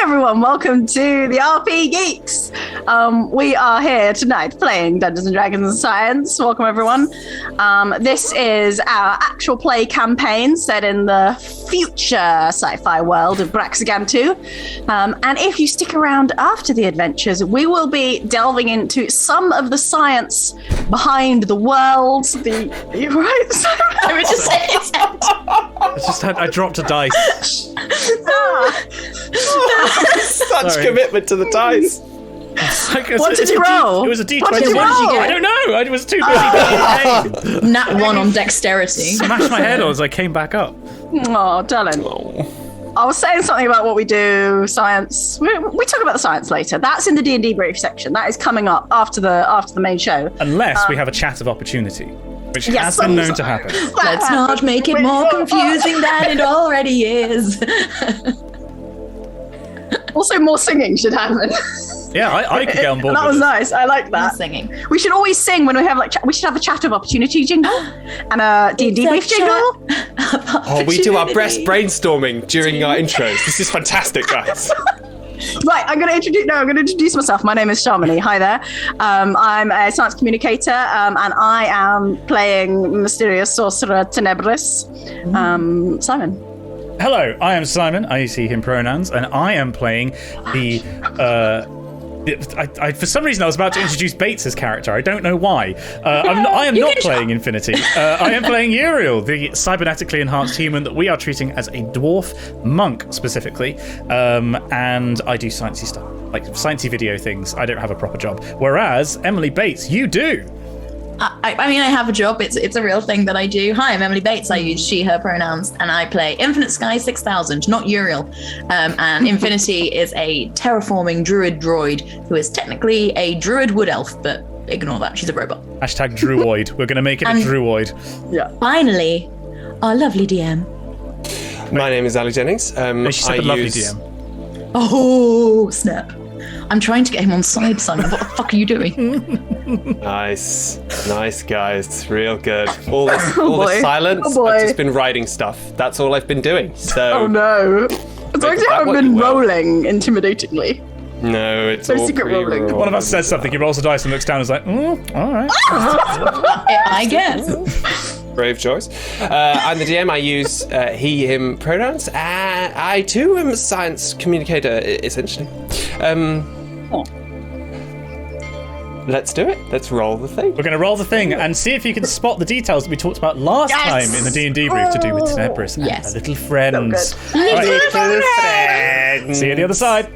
everyone, welcome to the RPGeeks. We are here tonight playing Dungeons & Dragons and Science. Welcome everyone. This is our actual play campaign set in the future sci-fi world of Braxigantu. And if you stick around after the adventures, we will be delving into some of the science behind the worlds. Right? I would just say it. I dropped a dice. Such commitment to the dice. What did you roll? It was a D20. What did you roll? I don't know. I was too busy. Nat 1 on dexterity. Smashed my head on as I came back up. Oh, darling. I was saying something about what we do, science. We talk about the science later. That's in the DnDebrief section. That is coming up after the main show. Unless we have a chat of opportunity, which has been known to happen. Let's not make it more confusing than it already is. Also, more singing should happen. Yeah, I could get on board. That was nice. I like that. More singing. We should always sing when we have we should have a chat of opportunity jingle and a DnDebrief jingle. Oh, we do our best brainstorming during our intros. This is fantastic, guys. Right, I'm going to introduce myself. My name is Shamini. Hi there. I'm a science communicator, and I am playing mysterious sorcerer Tenebris. Simon. Hello, I am Simon. I use he, him pronouns, and I am playing the. For some reason, I was about to introduce Bates's character. I don't know why. I am not playing Infinity. I am playing Uriel, the cybernetically enhanced human that we are treating as a dwarf monk, specifically. And I do sciencey stuff, like sciencey video things. I don't have a proper job. Whereas, Emily Bates, you do. I mean, I have a job. It's a real thing that I do. Hi, I'm Emily Bates. I use she, her pronouns, and I play Infinite Sky 6000, not Uriel. And Infinity is a terraforming druid droid who is technically a druid wood elf, but ignore that. She's a robot. Hashtag druoid. We're going to make it a druoid. Yeah. Finally, our lovely DM. My name is Ali Jennings. She said lovely DM. Oh, snap. I'm trying to get him on side, Simon. What the fuck are you doing? Nice, guys. Real good. All this silence. I've just been writing stuff. That's all I've been doing. So. Oh no! As long as you haven't been rolling intimidatingly. No, it's No all secret rolling. One of us says something, he rolls a dice and looks down and is like, all right. I guess. Brave choice. I'm the DM. I use he, him pronouns. I too am a science communicator, essentially. Let's do it. Let's roll the thing. We're going to roll the thing and see if you can spot the details that we talked about last time in the DnDebrief to do with Tenebris and her little friends. So Little friends. See you on the other side.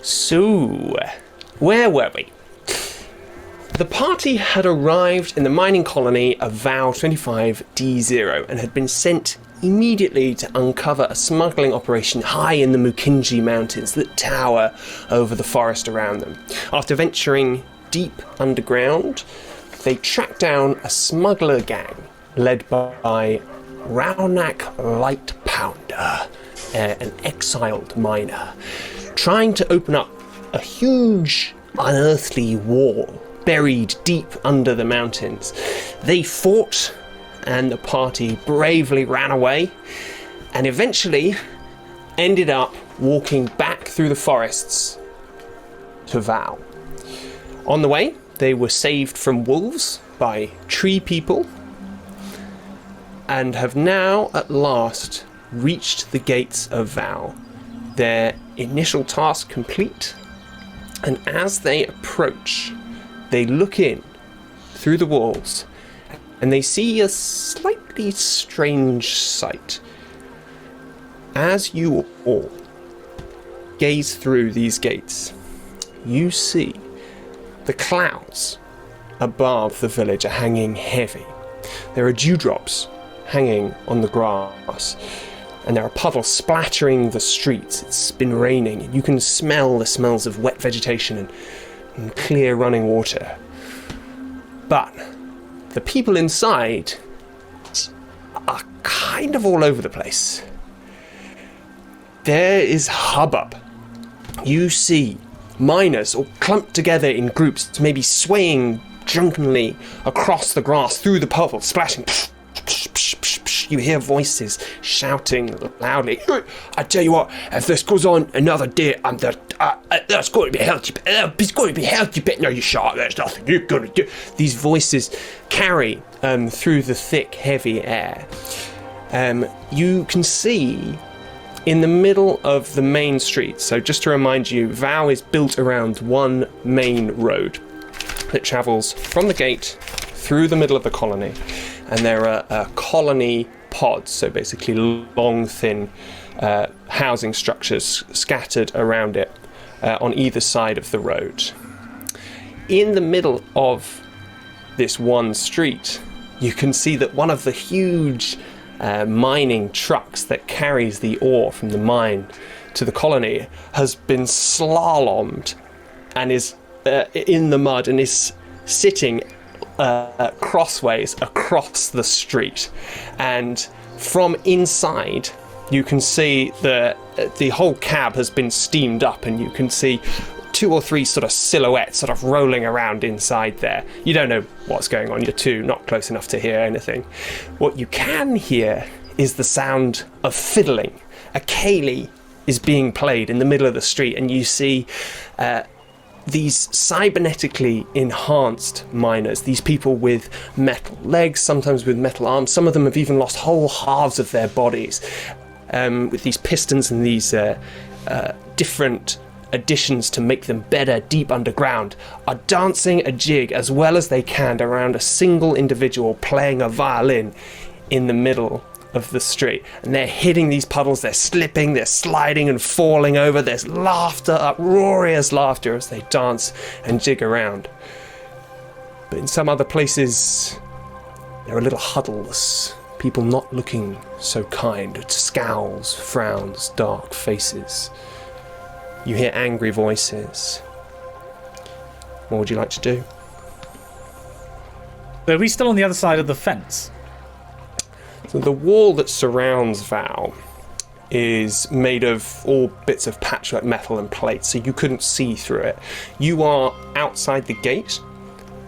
So, where were we? The party had arrived in the mining colony of Vow 25D0 and had been sent immediately to uncover a smuggling operation high in the Mukinji Mountains that tower over the forest around them. After venturing deep underground, they tracked down a smuggler gang led by Raunak Light Pounder, an exiled miner, trying to open up a huge, unearthly wall buried deep under the mountains. They fought, and the party bravely ran away, and eventually ended up walking back through the forests to Vow. On the way, they were saved from wolves by tree people, and have now at last reached the gates of Vow. Their initial task complete, and as they approach, they look in through the walls and they see a slightly strange sight. As you all gaze through these gates, you see the clouds above the village are hanging heavy, There are dewdrops hanging on the grass, and there are puddles splattering the streets. It's been raining, and you can smell the smells of wet vegetation and clear running water. But the people inside are kind of all over the place. There is hubbub. You see miners all clumped together in groups, maybe swaying drunkenly across the grass through the puddle, splashing. You hear voices shouting loudly. I tell you what, if this goes on another day, there's going to be hell. It's going to be hell. You bet. No, you shot. There's nothing you're going to do. These voices carry through the thick, heavy air. You can see in the middle of the main street. So just to remind you, Vow is built around one main road that travels from the gate through the middle of the colony. And there are colony pods, so basically long, thin housing structures scattered around it on either side of the road. In the middle of this one street, you can see that one of the huge mining trucks that carries the ore from the mine to the colony has been slalomed and is in the mud and is sitting crossways across the street, and from inside you can see the whole cab has been steamed up, and you can see 2 or 3 sort of silhouettes sort of rolling around inside there. You don't know what's going on, you're not close enough to hear anything. What you can hear is the sound of fiddling. A ceilidh is being played in the middle of the street, and you see these cybernetically enhanced miners, these people with metal legs, sometimes with metal arms. Some of them have even lost whole halves of their bodies, with these pistons and these different additions to make them better deep underground, are dancing a jig as well as they can around a single individual playing a violin in the middle of the street. And they're hitting these puddles, they're slipping, they're sliding and falling over. There's laughter, uproarious laughter as they dance and jig around. But in some other places, there are little huddles, people not looking so kind, scowls, frowns, dark faces. You hear angry voices. What would you like to do? Are we still on the other side of the fence? So the wall that surrounds Val is made of all bits of patchwork metal and plates, so you couldn't see through it. You are outside the gate,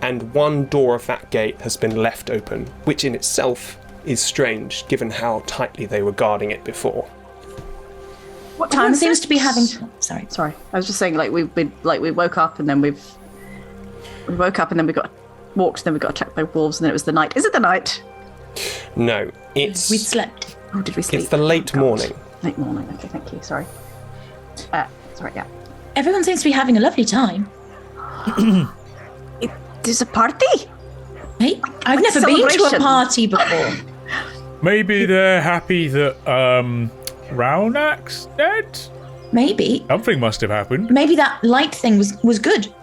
and one door of that gate has been left open, which in itself is strange, given how tightly they were guarding it before. What time seems to be having... Sorry. I was just saying, like, we woke up and then we got walked, then we got attacked by wolves, and then it was the night. Is it the night? No, it's... We slept. Oh, did we sleep? It's the late morning. Late morning, okay, thank you, sorry. Sorry, yeah. Everyone seems to be having a lovely time. There's a party? Hey, I've never been to a party before. Maybe they're happy that Raunak's dead? Maybe. Something must have happened. Maybe that light thing was good.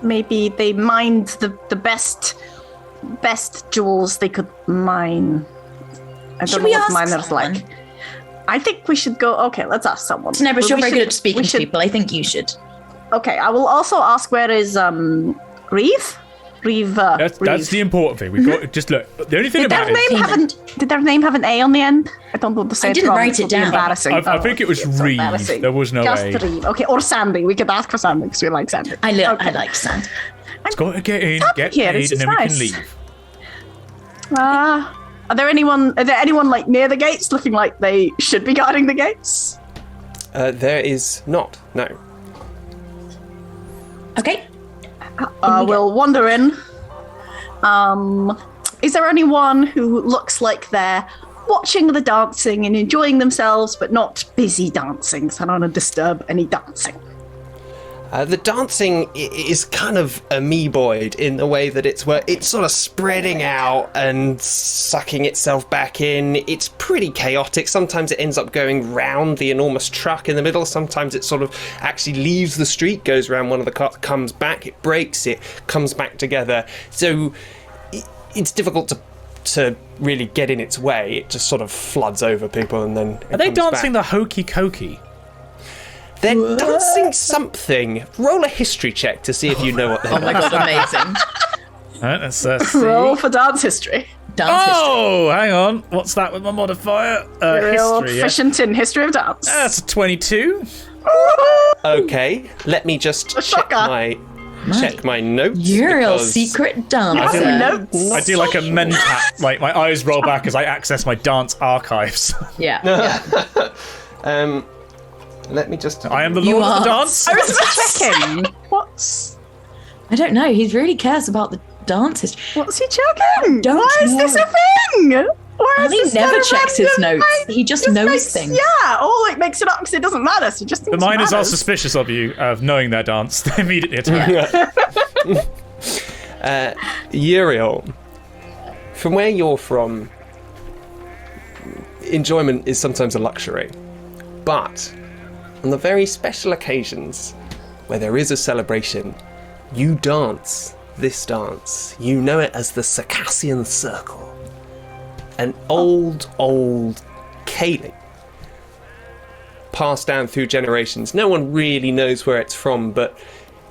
Maybe they mined the best jewels they could mine. I don't know what miners like. I think we should go. Okay, let's ask someone. Tenebris, you're very good at speaking to people. I think you should. Okay, I will also ask where is Reeve? Reeve. That's the important thing. We've got just look. The only thing about it. Did their name have an A on the end? I don't want to say I didn't write it down. Embarrassing. I think it was Reeve. There was no Just A. Reeve. Okay, or Sandy. We could ask for Sandy because we like Sandy. I like Sandy. It's got to get in, get paid, and then we can leave. Are there anyone like near the gates looking like they should be guarding the gates? There is not, no. Okay. We'll wander in. Is there anyone who looks like they're watching the dancing and enjoying themselves, but not busy dancing, so I don't want to disturb any dancing? The dancing is kind of amoeboid in the way that it's sort of spreading out and sucking itself back in. It's pretty chaotic. Sometimes it ends up going round the enormous truck in the middle. Sometimes it sort of actually leaves the street, goes around one of the cars, comes back, it breaks, it comes back together. So it's difficult to to really get in its way, it just sort of floods over people and then. Are they dancing the hokey cokey? They're dancing something. Roll a history check to see if you know what they're Oh my god, amazing. All right, let's see. Roll for dance history. Dance Oh, hang on. What's that with my modifier? Real History. Yeah. proficient in history of dance. That's a 22. Okay, let me just check shocker. my notes. Uriel, because secret dancer. Notes. I do like a mentat, like my eyes roll back as I access my dance archives. Yeah. Let me just. I am the You lord of the are. dance. I was checking. What's I don't know. He really cares about the dance history. what's he checking? don't Why is this a know. thing? Why is He this never not a checks his random notes. thing? He just He knows makes- things. Yeah, or like makes it up because it doesn't matter. So just The miners are suspicious of you, of knowing their dance. They immediately attack. Uriel, from where you're from, enjoyment is sometimes a luxury. But on the very special occasions where there is a celebration, you dance this dance. You know it as the Circassian Circle. An old Cayley, passed down through generations. No one really knows where it's from, but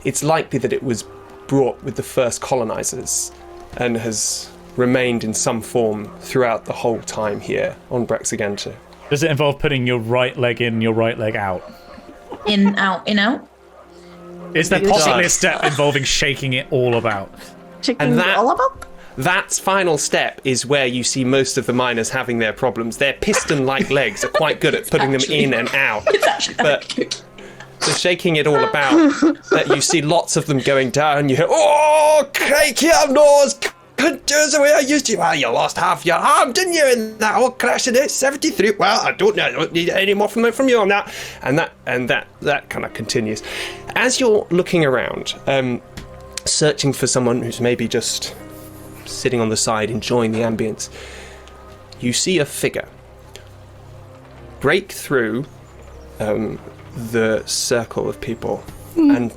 it's likely that it was brought with the first colonizers and has remained in some form throughout the whole time here on Brexiganta. Does it involve putting your right leg in, your right leg out? In, out, in, out. Is there possibly a step involving shaking it all about? chicken And that- all about. That final step is where you see most of the miners having their problems. Their piston-like legs are quite good at putting them in and out. It's actually But the shaking it all about, that you see lots of them going down. You hear, oh, crikey, I'm nose, couldn't do the way I used to. Well, you lost half your arm, didn't you, in that whole crash in 73? Well, I don't need any more from you on that. And that kind of continues. As you're looking around, searching for someone who's maybe just sitting on the side enjoying the ambience, you see a figure break through the circle of people and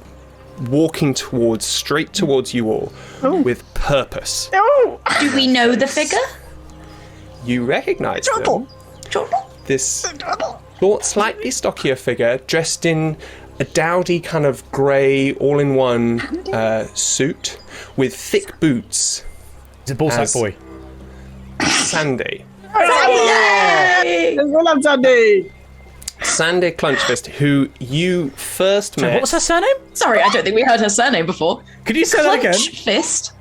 walking straight towards you all with purpose. Oh, Do we know the figure? You recognise them. trouble. This short, slightly stockier figure dressed in a dowdy kind of grey all-in-one suit with thick boots. Is it Ballsack As- Boy? Sandy. Well done, Sandy. Sandy Clunchfist, who you first met. What was her surname? Sorry, I don't think we heard her surname before. Could you say that again? Clunch fist.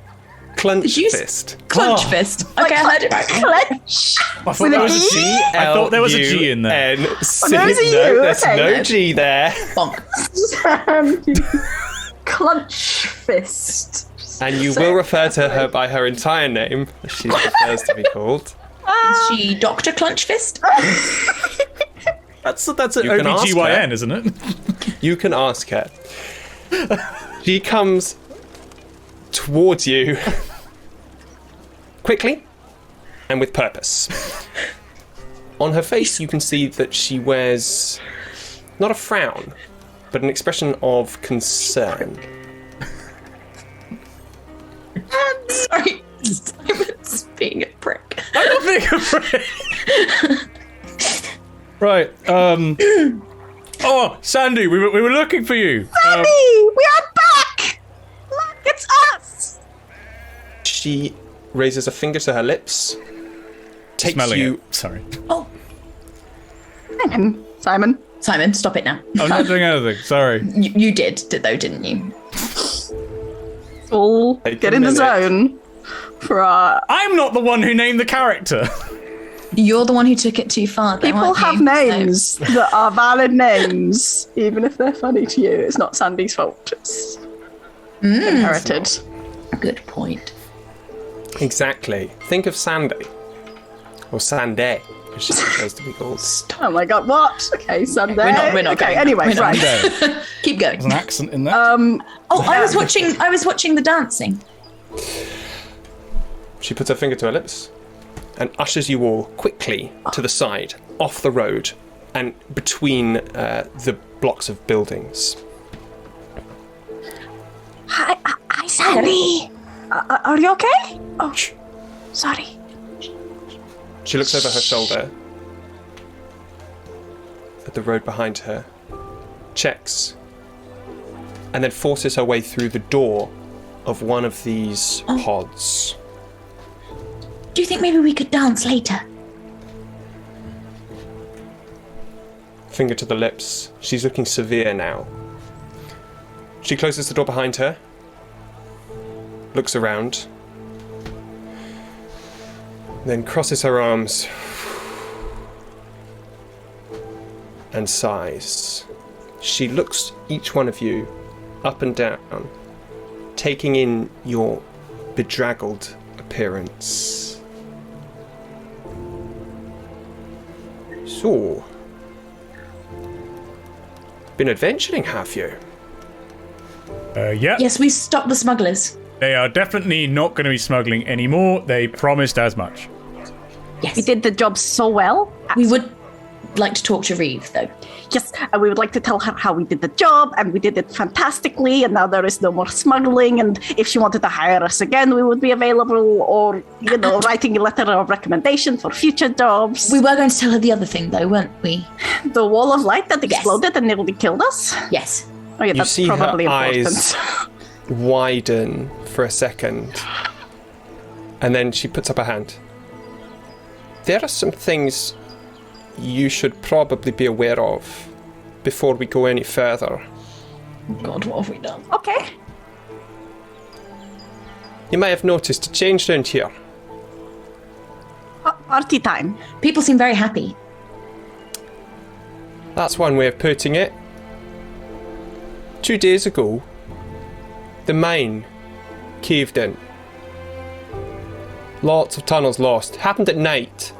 Clunchfist. Clunch fist. Okay, I heard it right. Clench. I thought there was a G. I thought there was a G in there. L-U-N-C. Oh, there's a No, U, there's okay. no G there. Bonk. Clench fist. And you will refer to her by her entire name, as she prefers to be called. Is she Dr. Clunch fist? That's an You can ask OBGYN, her. isn't it? You can ask her. She comes towards you quickly and with purpose. On her face, you can see that she wears not a frown, but an expression of concern. Sorry. Simon's being a prick. I'm not being afraid. Right. Oh, Sandy, we were looking for you. Sandy, we are back. Look, it's us. She raises a finger to her lips, takes Smelling you. it. Sorry. Oh, Simon. Simon, stop it now. I'm not doing anything. Sorry. You did though, didn't you? All Take get a in the minute. zone for our. I'm not the one who named the character. You're the one who took it too far. Though, People aren't have you? names that are valid names, even if they're funny to you. It's not Sandy's fault. It's inherited. So, good point. Exactly. Think of Sandy. Or Sanday, as she prefers to be called. Oh my god, what? Okay, Sunday. We're not okay, going anyway, there. We're not right. There's Keep going. an accent in there. Oh, I was watching the dancing. She puts her finger to her lips and ushers you all quickly to the side, off the road, and between the blocks of buildings. Hi, Sandy. Are you okay? Oh, sorry. She looks over her shoulder at the road behind her, checks, and then forces her way through the door of one of these pods. Do you think maybe we could dance later? Finger to the lips. She's looking severe now. She closes the door behind her, looks around, then crosses her arms and sighs. She looks each one of you up and down, taking in your bedraggled appearance. So, been adventuring, have you? Yeah. Yes, we stopped the smugglers. They are definitely not going to be smuggling anymore. They promised as much. Yes. We did the job so well. We would like to talk to Reeve, though. Yes, and we would like to tell her how we did the job, and we did it fantastically, and now there is no more smuggling, and if she wanted to hire us again, we would be available, or, writing a letter of recommendation for future jobs. We were going to tell her the other thing, though, weren't we? The wall of light that exploded and nearly killed us? Yes. Oh, yeah, You that's see her probably important. eyes widen for a second, and then she puts up her hand. There are some things you should probably be aware of before we go any further. God, what have we done? Okay. You may have noticed a change around here. Party time. People seem very happy. That's one way of putting it. 2 days ago, the mine caved in. Lots of tunnels lost. Happened at night,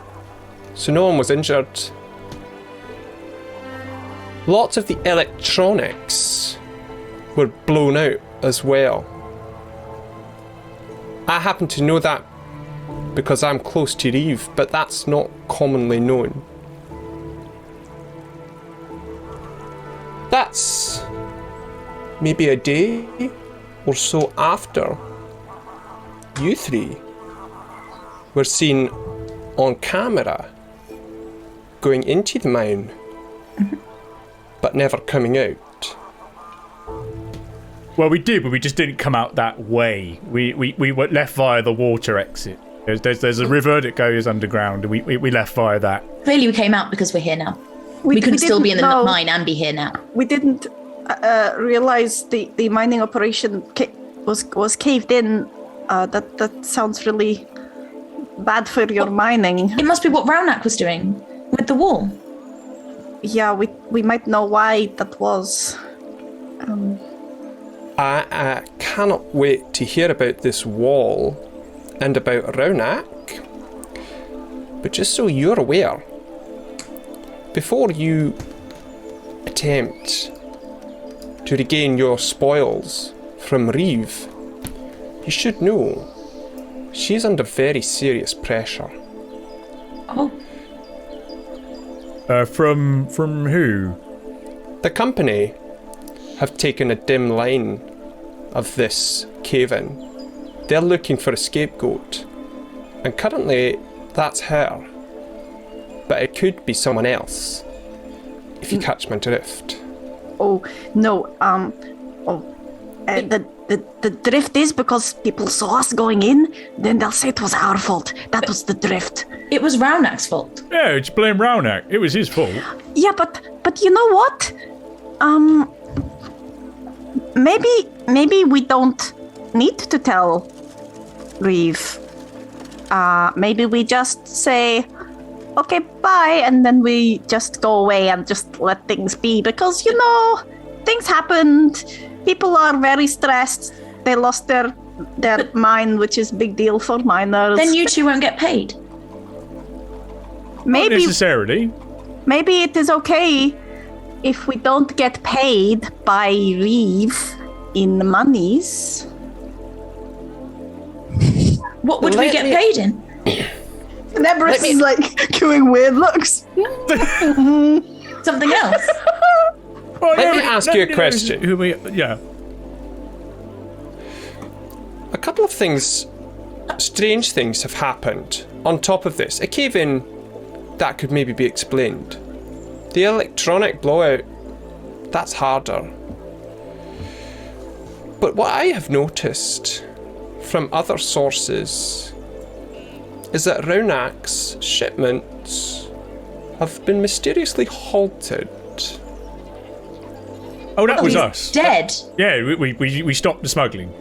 so no one was injured. Lots of the electronics were blown out as well. I happen to know that because I'm close to Reeve, but that's not commonly known. That's maybe a day or so after you three were seen on camera going into the mine, but never coming out. Well, we did, but we just didn't come out that way. We were left via the water exit. There's a river that goes underground, and we left via that. Clearly we came out because we're here now. We couldn't still be in the know. mine and be here now. We didn't realize the mining operation was caved in. That sounds really bad for your mining. It must be what Raunak was doing with the wall. Yeah, we might know why that was. I cannot wait to hear about this wall and about Raunak. But just so you're aware, before you attempt to regain your spoils from Reeve, you should know she's under very serious pressure. Oh. From who? The company have taken a dim line of this cave-in. They're looking for a scapegoat, and currently that's her. But it could be someone else, if you catch my drift. Oh no. The drift is because people saw us going in, then they'll say it was our fault. That was the drift. It was Raunak's fault. Yeah, just blame Raunak. It was his fault. Yeah, but you know what? Maybe we don't need to tell Reeve. Maybe we just say, okay, bye, and then we just go away and just let things be, because, things happened. People are very stressed. They lost their mine, which is a big deal for miners. Then you two won't get paid. Not necessarily. Maybe it is okay if we don't get paid by Reeve in monies. What would we get paid in? Nebris is doing weird looks. Something else. Well, Let me ask you a question. Yeah. A couple of things strange things have happened on top of this. A cave-in, that could maybe be explained. The electronic blowout, that's harder. But what I have noticed from other sources is that Raunak's shipments have been mysteriously halted. Oh, that was he's us. dead. Yeah, we stopped the smuggling.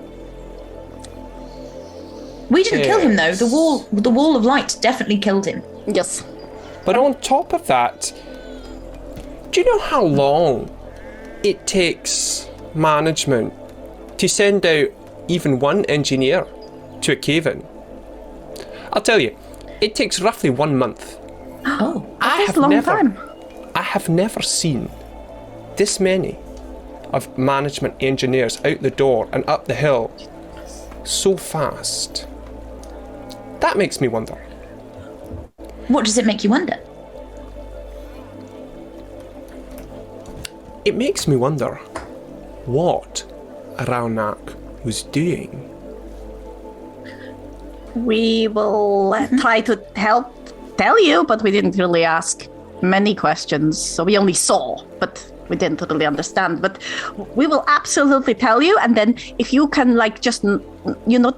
We didn't kill him though. The wall of light definitely killed him. Yes. But on top of that, do you know how long it takes management to send out even one engineer to a cave-in? I'll tell you, it takes roughly 1 month. Oh, That's a long time. I have never seen this many of management engineers out the door and up the hill so fast. That makes me wonder. what does it make you wonder? It makes me wonder what Raunak was doing. We will try to help tell you, but we didn't really ask many questions. So we only saw, but we didn't really understand. But we will absolutely tell you. And then if you can just,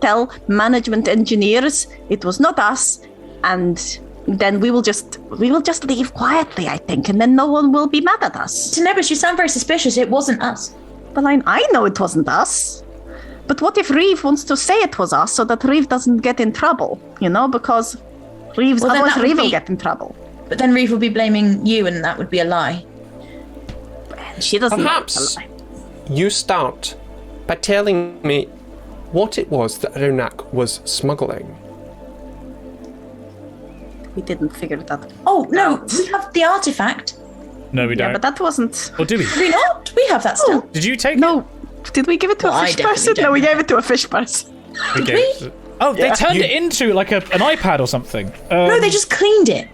tell management engineers it was not us, and then we will just leave quietly, I think, and then no one will be mad at us. Tenebris, you sound very suspicious. It wasn't us. Well, I know it wasn't us. But what if Reeve wants to say it was us so that Reeve doesn't get in trouble? Because Reeve's Well, then otherwise that would Reeve will be- get in trouble. But then Reeve will be blaming you, and that would be a lie. She doesn't Perhaps know it's a lie. you start by telling me what it was that Raunak was smuggling. We didn't figure it out. Oh, no, we have the artifact. No, we Yeah, don't. but that wasn't... Or do we? Do we not? We have that still. Did you take it? No. Did we give it to Well, a I fish definitely person? don't No, we know. gave it to a fish person. We Did gave- we? Oh, they turned You- it into like an iPad or something. No, they just cleaned it.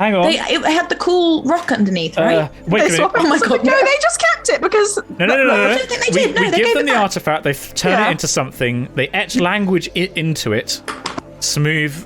Hang on. It had the cool rock underneath, right? Wait a They minute. swapped it. Oh my God, No, no. they just kept it because... No. I don't think they did. No, we they give gave them it the back. artifact. They turn Yeah. it into something. They etch language into it. A smooth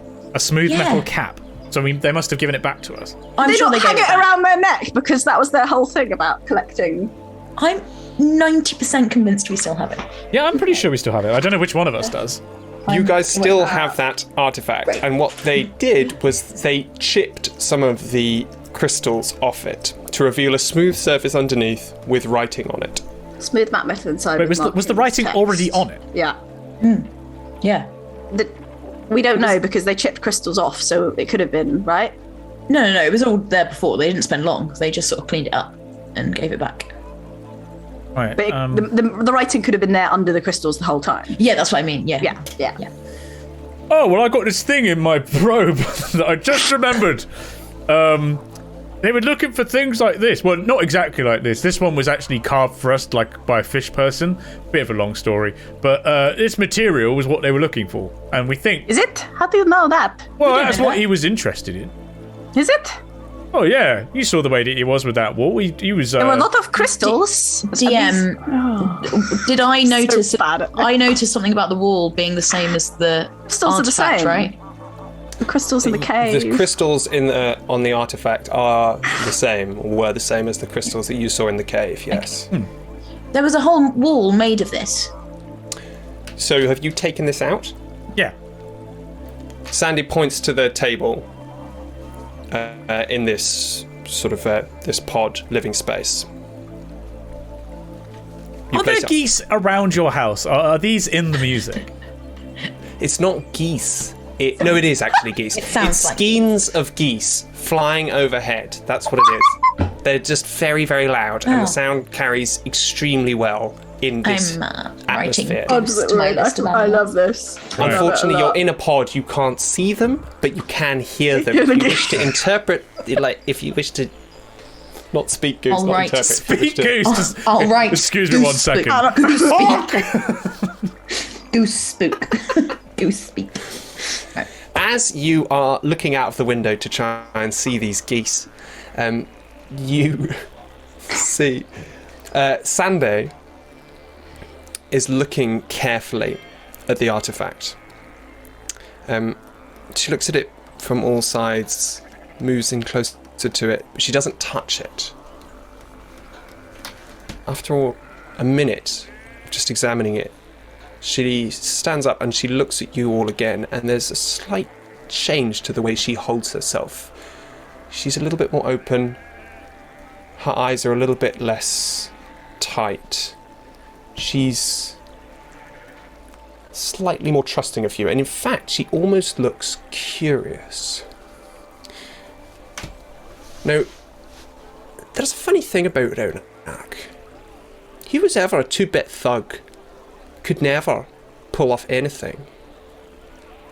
Yeah. metal cap. So they must have given it back to us. I'm They sure don't they hang gave it it back. around their neck because that was their whole thing about collecting. I'm 90% convinced we still have it. Yeah, I'm pretty sure we still have it. I don't know which one of us does. You guys still have that artifact, and what they did was they chipped some of the crystals off it to reveal a smooth surface underneath with writing on it. Smooth matte metal inside. Wait, was the writing already on it? Yeah. Yeah. We don't know because they chipped crystals off, so it could have been, right? No. It was all there before. They didn't spend long. They just sort of cleaned it up and gave it back. Right. But the writing could have been there under the crystals the whole time. Yeah, that's what I mean. Yeah. Yeah. Oh, well, I got this thing in my probe that I just remembered. They were looking for things like this. Well, not exactly like this. This one was actually carved for us, by a fish person. Bit of a long story. But this material was what they were looking for. And we think... Is it? How do you know that? Well, don't that's know what that. he was interested in. Is it? Oh, yeah. You saw the way that he was with that wall. He was... There were a lot of crystals. DM, did I notice? So bad. I noticed something about the wall being the same as the Crystals are the artifact, same. right? The crystals in the cave. The crystals on the artifact are the same, or were the same as the crystals that you saw in the cave, yes. There was a whole wall made of this. So have you taken this out? Yeah. Sandy points to the table in this sort of this pod living space. You Are there place it- geese around your house? Are these in the music? It's not geese. No, it is actually geese. sounds It's like skeins of geese flying overhead. That's what it is. They're just very, very loud, and Oh. the sound carries extremely well in this I'm writing atmosphere. goose to my list of I animals. love this. Unfortunately, you're in a pod. You can't see them, but you can hear them. If you wish to interpret, if you wish to not speak goose, I'll not write interpret. if you wish Speak to- goose. Just- I'll write. Excuse me 1 second. Goose spook. Goose speak. As you are looking out of the window to try and see these geese, you see Sande is looking carefully at the artifact. She looks at it from all sides, moves in closer to it, but she doesn't touch it. After a minute of just examining it, she stands up and she looks at you all again, and there's a slight change to the way she holds herself. She's a little bit more open. Her eyes are a little bit less tight. She's slightly more trusting of you, and in fact, she almost looks curious. Now, there's a funny thing about Raunak. He was ever a two-bit thug, could never pull off anything.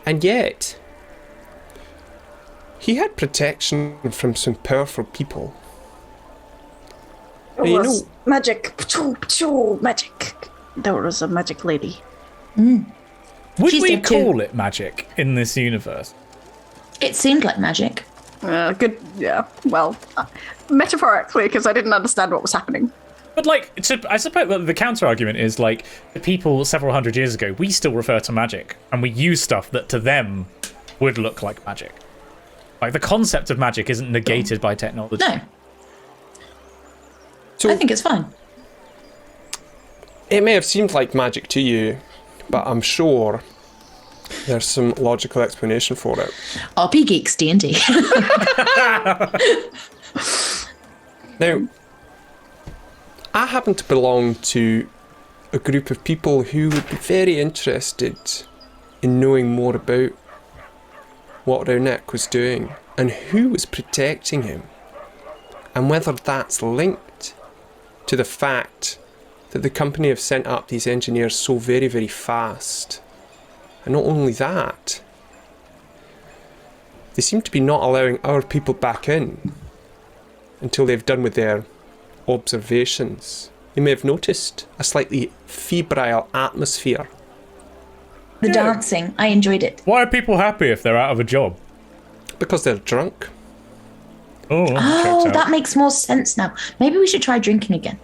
And yet, he had protection from some powerful people. It You was know- magic. Magic. There was a magic lady. Would She's we dead too. call it magic in this universe? It seemed like magic. Good. Yeah. Well, metaphorically, because I didn't understand what was happening. But like, I suppose the counter argument is like, the people several hundred years ago, we still refer to magic, and we use stuff that to them would look like magic. Like, the concept of magic isn't negated by technology. No, So I think it's fine. it may have seemed like magic to you, but I'm sure there's some logical explanation for it. RPGeeks, D&D. Now, I happen to belong to a group of people who would be very interested in knowing more about what Raunak was doing and who was protecting him, and whether that's linked to the fact that the company have sent up these engineers so very, very fast. And not only that, they seem to be not allowing our people back in until they've done with their observations. You may have noticed a slightly febrile atmosphere. The dancing, I enjoyed it. Why are people happy if they're out of a job? Because they're drunk. Oh, Oh, checks out. that makes more sense now. Maybe we should try drinking again.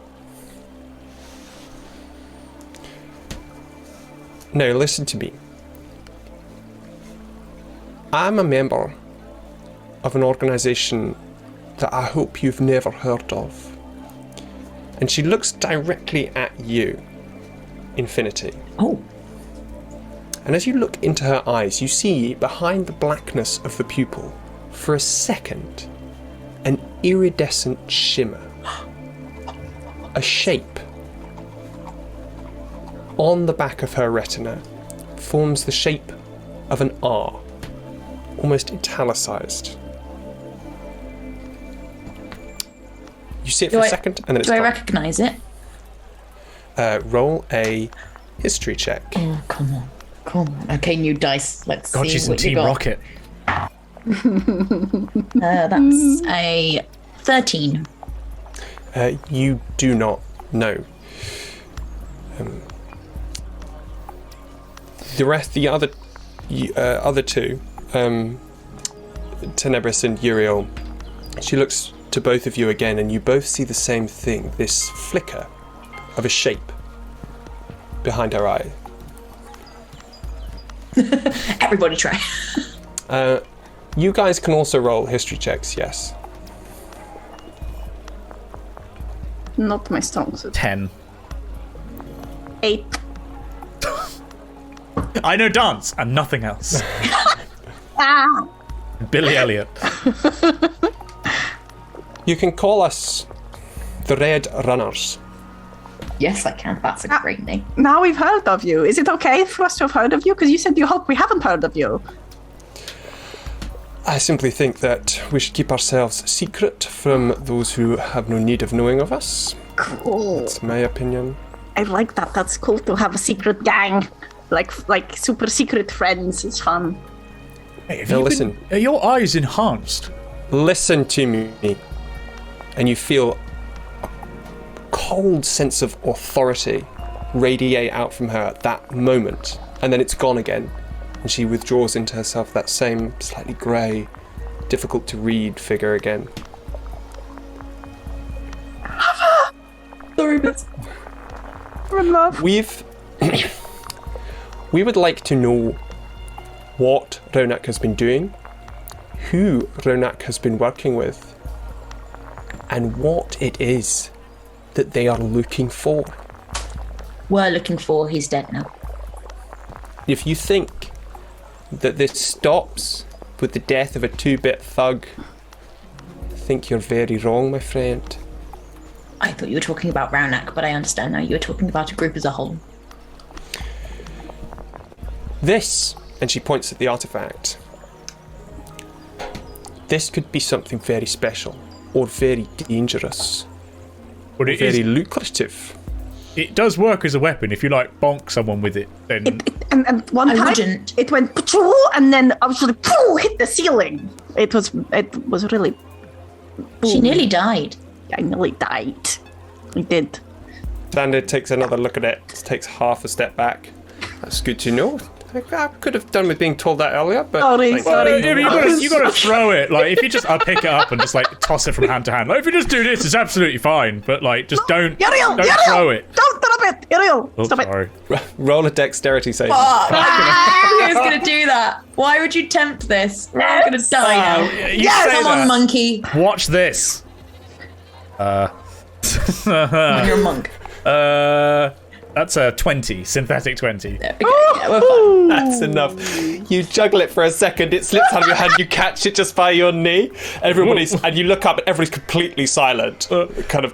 Now listen to me. I'm a member of an organisation that I hope you've never heard of. And she looks directly at you, Infinity. Oh, And as you look into her eyes, you see behind the blackness of the pupil, for a second, an iridescent shimmer. A shape on the back of her retina forms the shape of an R, almost italicized. You see it for a second, and then it's do I gone. recognize it? Roll a history check. Oh, come on. Come on. Okay, new dice. Let's God, see she's in what you Team got. Rocket. That's a 13. You do not know. The other two, Tenebris and Uriel, she looks to both of you again, and you both see the same thing, this flicker of a shape behind her eye. Everybody try. You guys can also roll history checks, yes. Not my strong suit. 10. 8. I know dance and nothing else. Ah! Billy Elliot. You can call us the Red Runners. Yes, I can. That's a great name. Now we've heard of you. Is it okay for us to have heard of you? Because you said you hope we haven't heard of you. I simply think that we should keep ourselves secret from those who have no need of knowing of us. Cool. That's my opinion. I like that. That's cool to have a secret gang. Like super secret friends. It's fun. Hey, have Now you listen. Are your eyes enhanced? Listen to me, and you feel a cold sense of authority radiate out from her at that moment, and then it's gone again, and she withdraws into herself that same slightly grey, difficult to read figure again. Sorry, but We're in love. We would like to know what Raunak has been doing, who Raunak has been working with, and what it is that they are looking for. We're looking for, he's dead now. If you think that this stops with the death of a 2-bit thug, I think you're very wrong, my friend. I thought you were talking about Raunak, but I understand now you were talking about a group as a whole. This, and she points at the artifact, this could be something very special, or very dangerous, But or it very is, lucrative. it does work as a weapon. If you like bonk someone with it, then And one I time wouldn't. it went pachoo, and then actually pooh, hit the ceiling. It was really. She nearly died. I nearly died. I did. Xander takes another look at it, takes half a step back. That's good to know. I could have done with being told that earlier, but Sorry, thank sorry. you. yeah, but you gotta throw it. Like if you just pick it up and just like toss it from hand to hand. Like if you just do this, it's absolutely fine. But like just don't Uriel, throw it. Don't drop it, Uriel. Oh, Stop it. sorry. Roll a dexterity save. Who's gonna do that? Why would you tempt this? We're all gonna die now. You Yes! say Come on, that. monkey. Watch this. When you're a monk. That's a 20, synthetic 20. Okay, yeah, we're fine. That's enough. You juggle it for a second, it slips out of your hand, you catch it just by your knee. And you look up and everybody's completely silent. Kind of,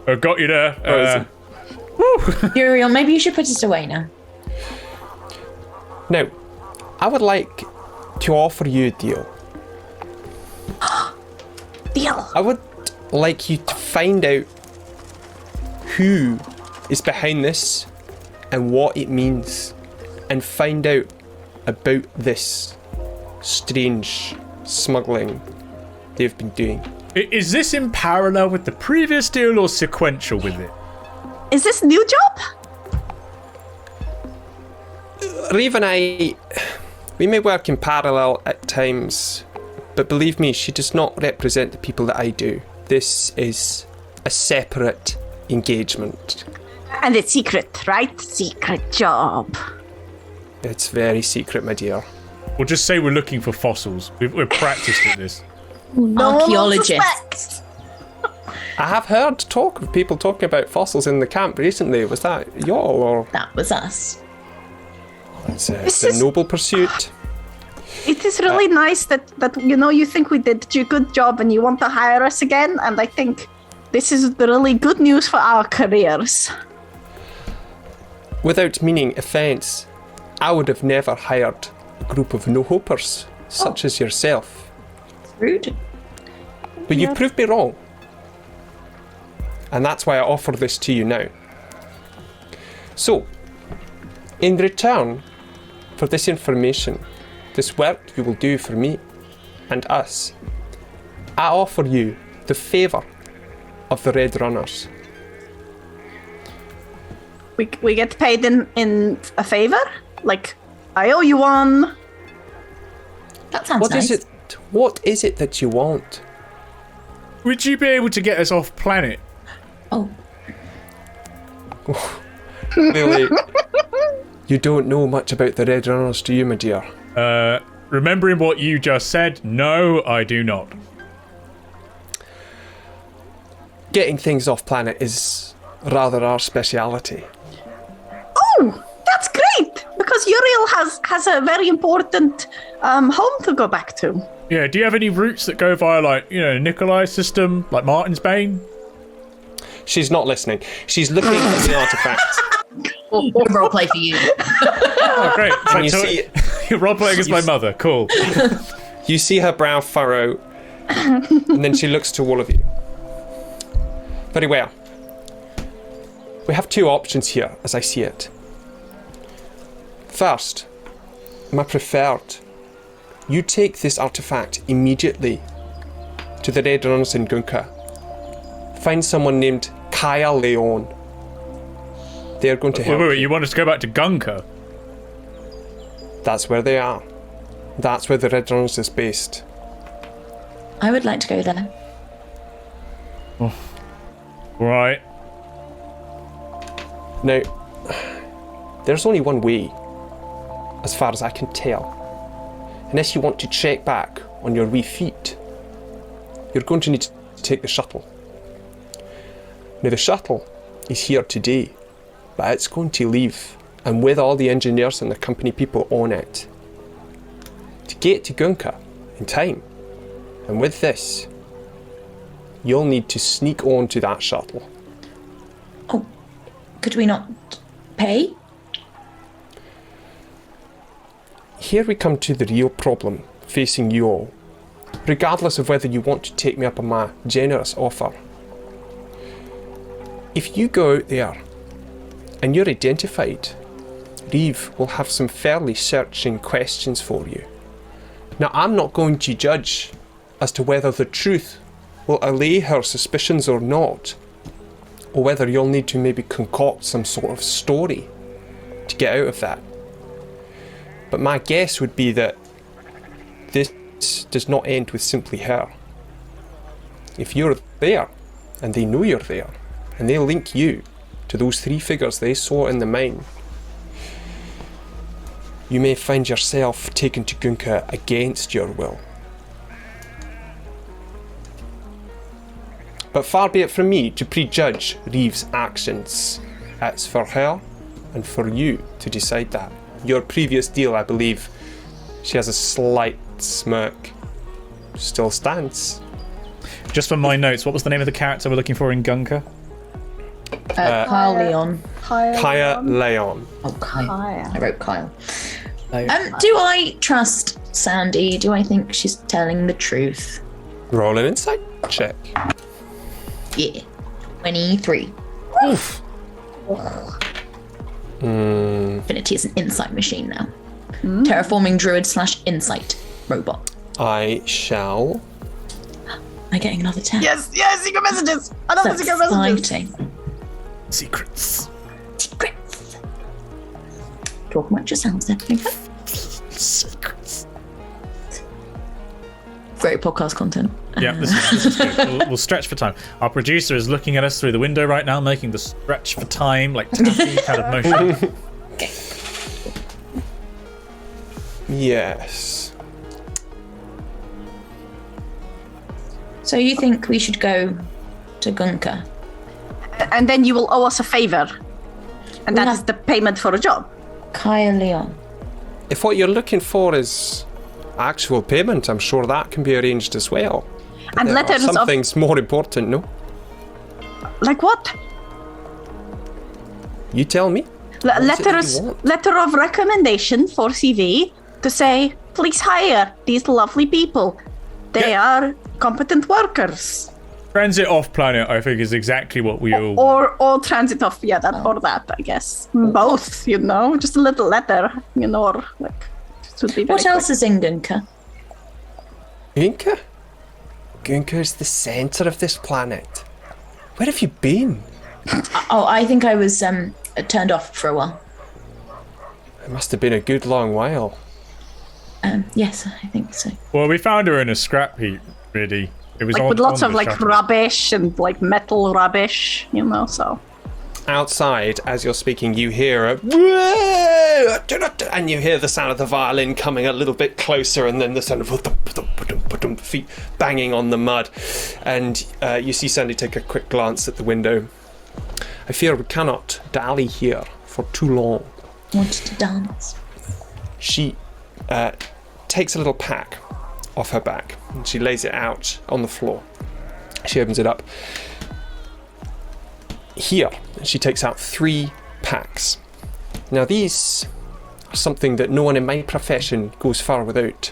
I got you there. Uriel, maybe you should put it away now. Now, I would like to offer you a deal. Deal. I would like you to find out who is behind this and what it means, and find out about this strange smuggling they've been doing. Is this in parallel with the previous deal or sequential with it? Is this new job? Reeve and I, we may work in parallel at times, but believe me, she does not represent the people that I do. This is a separate engagement. And it's secret, right? Secret job. It's very secret, my dear. We'll just say we're looking for fossils. We're practiced at this. No one will Archaeologists. suspect. I have heard talk of people talking about fossils in the camp recently. Was that y'all, or That was us. it's This a is- noble pursuit? It is really nice that you think we did a good job and you want to hire us again. And I think this is really good news for our careers. Without meaning offence, I would have never hired a group of no-hopers such as yourself. Rude. But you've proved me wrong. And that's why I offer this to you now. So, in return for this information, this work you will do for me and us, I offer you the favour of the Red Runners. We get paid in a favor? Like, I owe you one. That sounds What nice. is it? What is it that you want? Would you be able to get us off planet? Oh, Really? You don't know much about the Red Runners, do you, my dear? Remembering what you just said, no, I do not. Getting things off planet is rather our speciality. Oh, that's great! Because Uriel has a very important home to go back to. Yeah, do you have any routes that go via, like, Nikolai's system, like Martin's Bane? She's not listening. She's looking at the artifact. good roleplay for you. Oh, great. It's And like you're role-playing as my mother. Cool. You see her brow furrow, and then she looks to all of you. Very well. We have two options here, as I see it. First, my preferred. You take this artifact immediately to the Red Runners in Gunka. Find someone named Kaya Leon. They're going to help. Wait, you want us to go back to Gunka? That's where they are. That's where the Red Runners is based. I would like to go there. Right. Now, there's only one way, as far as I can tell. unless you want to check back on your wee feet, you're going to need to take the shuttle. Now, the shuttle is here today, but it's going to leave, and with all the engineers and the company people on it, to get to Gunka in time. And with this, you'll need to sneak onto that shuttle. Oh, could we not pay? Here we come to the real problem facing you all, regardless of whether you want to take me up on my generous offer. If you go out there and you're identified, Reeve will have some fairly searching questions for you. Now, I'm not going to judge as to whether the truth will allay her suspicions or not, or whether you'll need to maybe concoct some sort of story to get out of that. But my guess would be that this does not end with simply her. If you're there, and they know you're there, and they link you to those 3 figures they saw in the mine, you may find yourself taken to Gunka against your will. But far be it from me to prejudge Reeve's actions. It's for her and for you to decide that. Your previous deal, I believe, she has a slight smirk, still stands. Just for my notes, what was the name of the character we're looking for in Gunka? Kyle Leon. Kaya Leon. Oh, Kyle. Kaya. I wrote Kyle. Do I trust Sandy? Do I think she's telling the truth? Roll an insight check. Yeah. 23. Oof. Infinity is an insight machine now. Terraforming druid / insight robot. I shall. Am I getting another 10? Yes, secret messages. Another That's secret messages. exciting. Secrets. Secrets. Talk much yourselves there. Secrets. Great podcast content. Yeah, this is good. We'll stretch for time. Our producer is looking at us through the window right now, making the stretch for time, like taffy kind of motion. Yes. So you think we should go to Gunka? And then you will owe us a favor. And that We'll is the payment for a job. Kaya Leon. If what you're looking for is actual payment, I'm sure that can be arranged as well. And There are letters some of... things more important, no? Like what? You tell me. What is it that you want? Letter of recommendation for CV to say, please hire these lovely people. They are competent workers. Transit off planet, I think, is exactly what we all. Or transit off, or that, I guess. Both, just a little letter, or like. This would be very What else quick. is in Gunka? Gunka? Gunka is the centre of this planet. Where have you been? Oh, I think I was turned off for a while. It must have been a good long while. Yes, I think so. Well, we found her in a scrap heap, really. It was Like on, with lots on of the like shuttle. rubbish and like metal rubbish, so. Outside, as you're speaking, you hear a and you hear the sound of the violin coming a little bit closer, and then the sound of feet banging on the mud. And you see Sandy take a quick glance at the window. I fear we cannot dally here for too long. Wanted to dance. She takes a little pack off her back and she lays it out on the floor. She opens it up. Here, she takes out 3 packs. Now these are something that no one in my profession goes far without.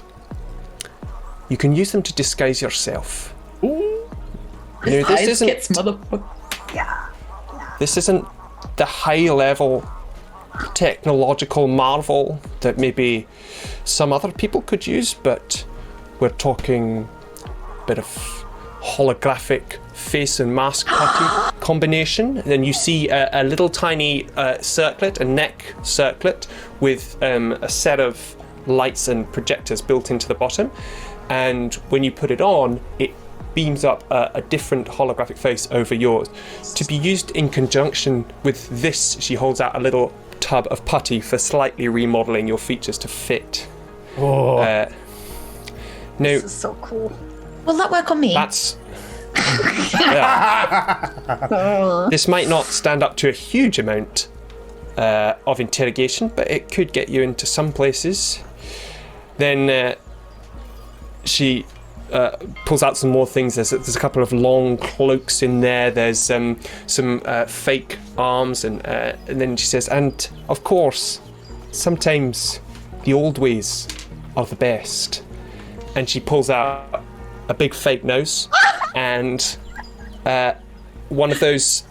You can use them to disguise yourself. Ooh. Now, this isn't the high level technological marvel that maybe some other people could use, but we're talking a bit of holographic face and mask putty combination. Then you see a little tiny circlet, a neck circlet with a set of lights and projectors built into the bottom, and when you put it on, it beams up a different holographic face over yours to be used in conjunction with this. She holds out a little tub of putty for slightly remodeling your features to fit. Now, This is so cool. Will that work on me? that's... Yeah. This might not stand up to a huge amount of interrogation, but it could get you into some places. Then she pulls out some more things. There's a couple of long cloaks in there. There's some fake arms, and then she says, and of course, sometimes the old ways are the best. And she pulls out a big fake nose and one of those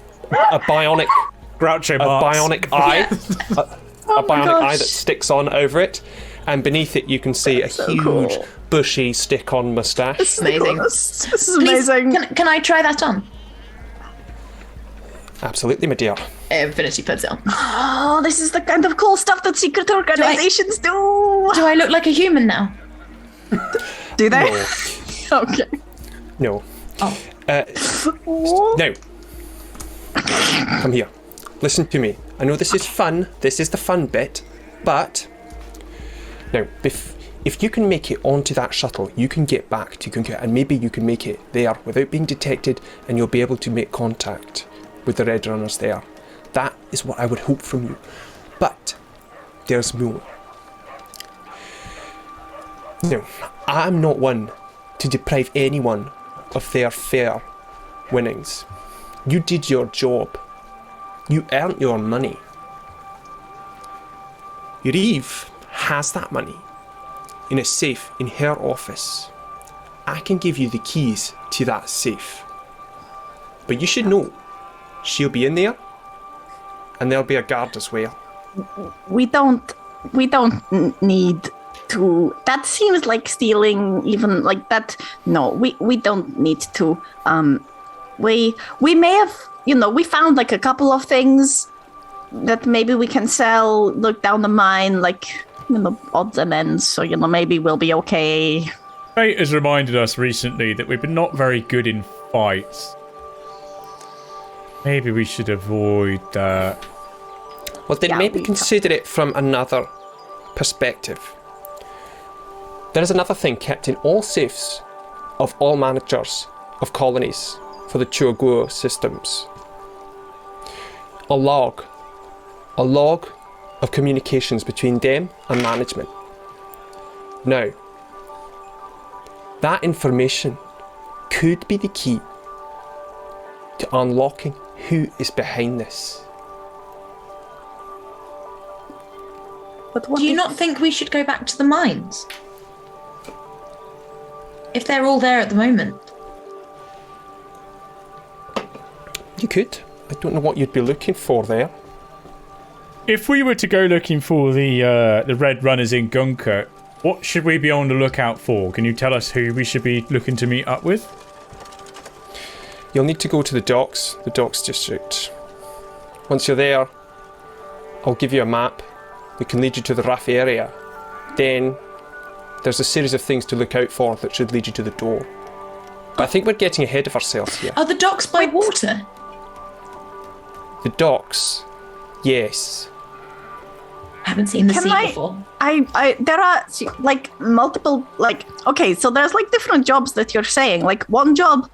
a bionic Groucho a Marx. bionic eye, a bionic gosh. eye that sticks on over it, and beneath it you can see a so huge, cool. bushy stick-on mustache. This is Please, amazing. can I try that on? Absolutely, my dear. Infinity puts it on. Oh, this is the kind of cool stuff that secret organizations do. Do I look like a human now? Do they? No, Okay. no. Oh. Now, come here. Listen to me. I know this is fun. This is the fun bit, but now, if you can make it onto that shuttle, you can get back to Gunka, and maybe you can make it there without being detected, and you'll be able to make contact with the Red Runners there. That is what I would hope from you. But there's more. Now, I'm not one to deprive anyone of their fair winnings. You did your job. You earned your money. Reeve has that money in a safe in her office. I can give you the keys to that safe. But you should know, she'll be in there, and there'll be a guard as well. We don't need to. That seems like stealing, even like that. No, we don't need to. We may have, we found like a couple of things that maybe we can sell. Look down the mine, like odds and ends. So maybe we'll be okay. Fate has reminded us recently that we've been not very good in fights. Maybe we should avoid that. Well, then Yeah, maybe we consider it from another perspective. There is another thing kept in all safes of all managers of colonies for the Chuaguo systems. A log of communications between them and management. Now, that information could be the key to unlocking who is behind this. But what Do you if- not think we should go back to the mines? If they're all there at the moment. You could. I don't know what you'd be looking for there. If we were to go looking for the Red Runners in Gunka, what should we be on the lookout for? Can you tell us who we should be looking to meet up with? You'll need to go to the docks district. Once you're there, I'll give you a map. We can lead you to the RAF area. Then there's a series of things to look out for that should lead you to the door. But I think we're getting ahead of ourselves here. Are the docks by water? The docks, yes. I haven't seen the Can sea I- before. there are like multiple, like, okay, so there's like different jobs that you're saying. Like one job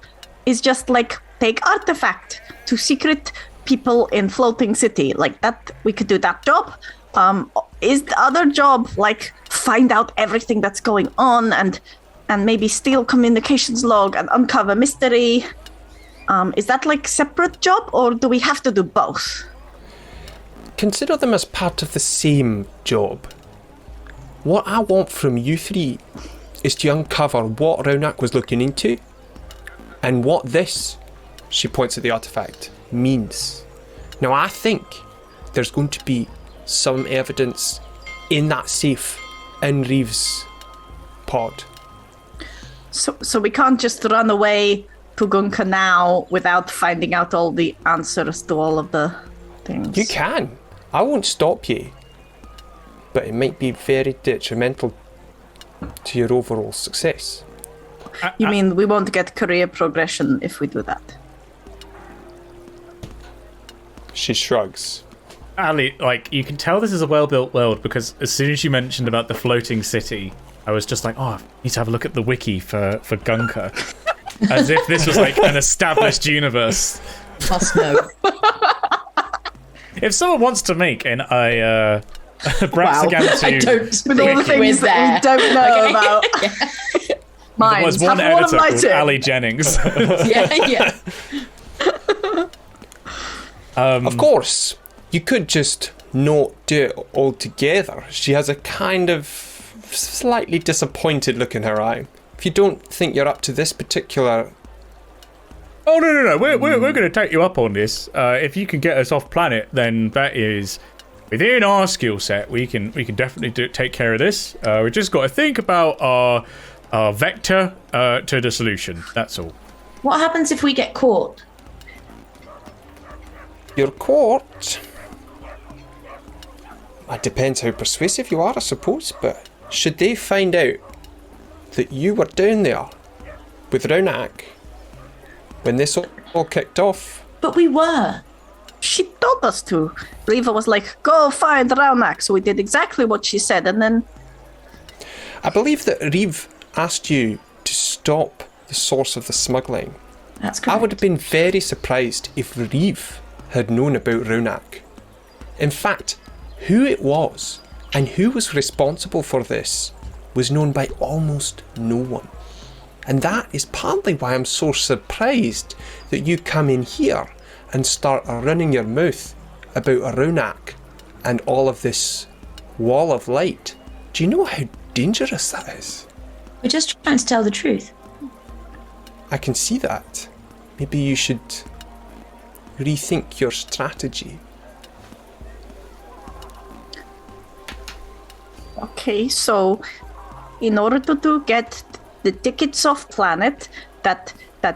is just like take artifact to secret people in floating city, like that. We could do that job. Is the other job like find out everything that's going on and maybe steal communications log and uncover mystery? Is that like separate job, or do we have to do both? Consider them as part of the same job. What I want from you three is to uncover what Raunak was looking into and what this, she points at the artifact, means. Now I think there's going to be some evidence in that safe in Reeves' pod. So we can't just run away to Gunka now without finding out all the answers to all of the things. You can. I won't stop you. But it might be very detrimental to your overall success. You mean we won't get career progression if we do that? She shrugs. Ali, like, you can tell this is a well-built world because as soon as you mentioned about the floating city, I was just like, I need to have a look at the wiki for Gunka. As if this was like an established universe. Must know. If someone wants to make a Braxagantu I don't With all the things that we don't know about. there was one editor called Ali Jennings. Yeah. Of course, you could just not do it altogether. She has a kind of slightly disappointed look in her eye. If you don't think you're up to this particular... Oh, no. We're going to take you up on this. If you can get us off planet, then that is within our skill set. We can definitely take care of this. We just got to think about our vector to the solution. That's all. What happens if we get caught? You're caught. It depends how persuasive you are, I suppose, but should they find out that you were down there with Raunak when this all kicked off? But we were. She told us to. Riva was like, go find Raunak. So we did exactly what she said, and then... I believe that Reeve asked you to stop the source of the smuggling. That's correct. I would have been very surprised if Reeve had known about Raunak. In fact, who it was and who was responsible for this was known by almost no one. And that is partly why I'm so surprised that you come in here and start running your mouth about Raunak and all of this wall of light. Do you know how dangerous that is? We're just trying to tell the truth. I can see that. Maybe you should rethink your strategy. Okay, so in order to get the tickets off planet that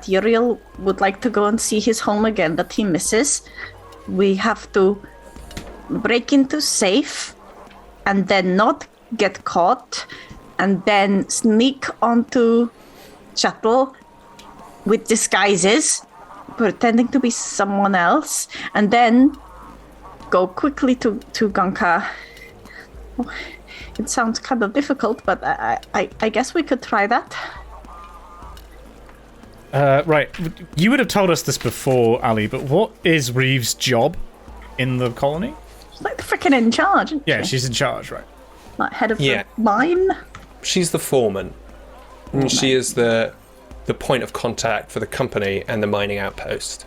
Uriel would like to go and see his home again that he misses, we have to break into safe and then not get caught and then sneak onto shuttle with disguises, pretending to be someone else, and then go quickly to Gunka. It sounds kind of difficult, but I guess we could try that. Right. You would have told us this before, Ali, but what is Reeve's job in the colony? She's like freaking in charge, isn't Yeah, she? she's in charge, right? Like head of the mine. She's the foreman. And she is the point of contact for the company and the mining outpost.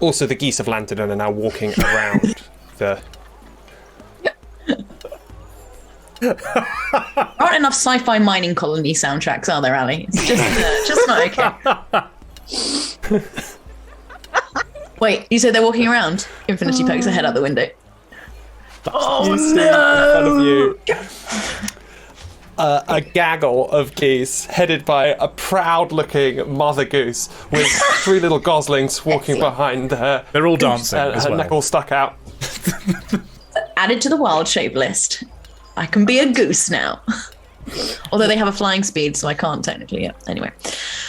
Also, the geese have landed and are now walking around the... Aren't enough sci-fi mining colony soundtracks, are there, Ali? It's just not okay. Wait, you said they're walking around? Infinity pokes her head out the window. Oh You see in front of you a gaggle of geese headed by a proud-looking mother goose with three little goslings walking behind her. They're all dancing as her well. neck all stuck out. Added to the wild shape list. I can be a goose now. Although they have a flying speed, so I can't technically yet. Anyway.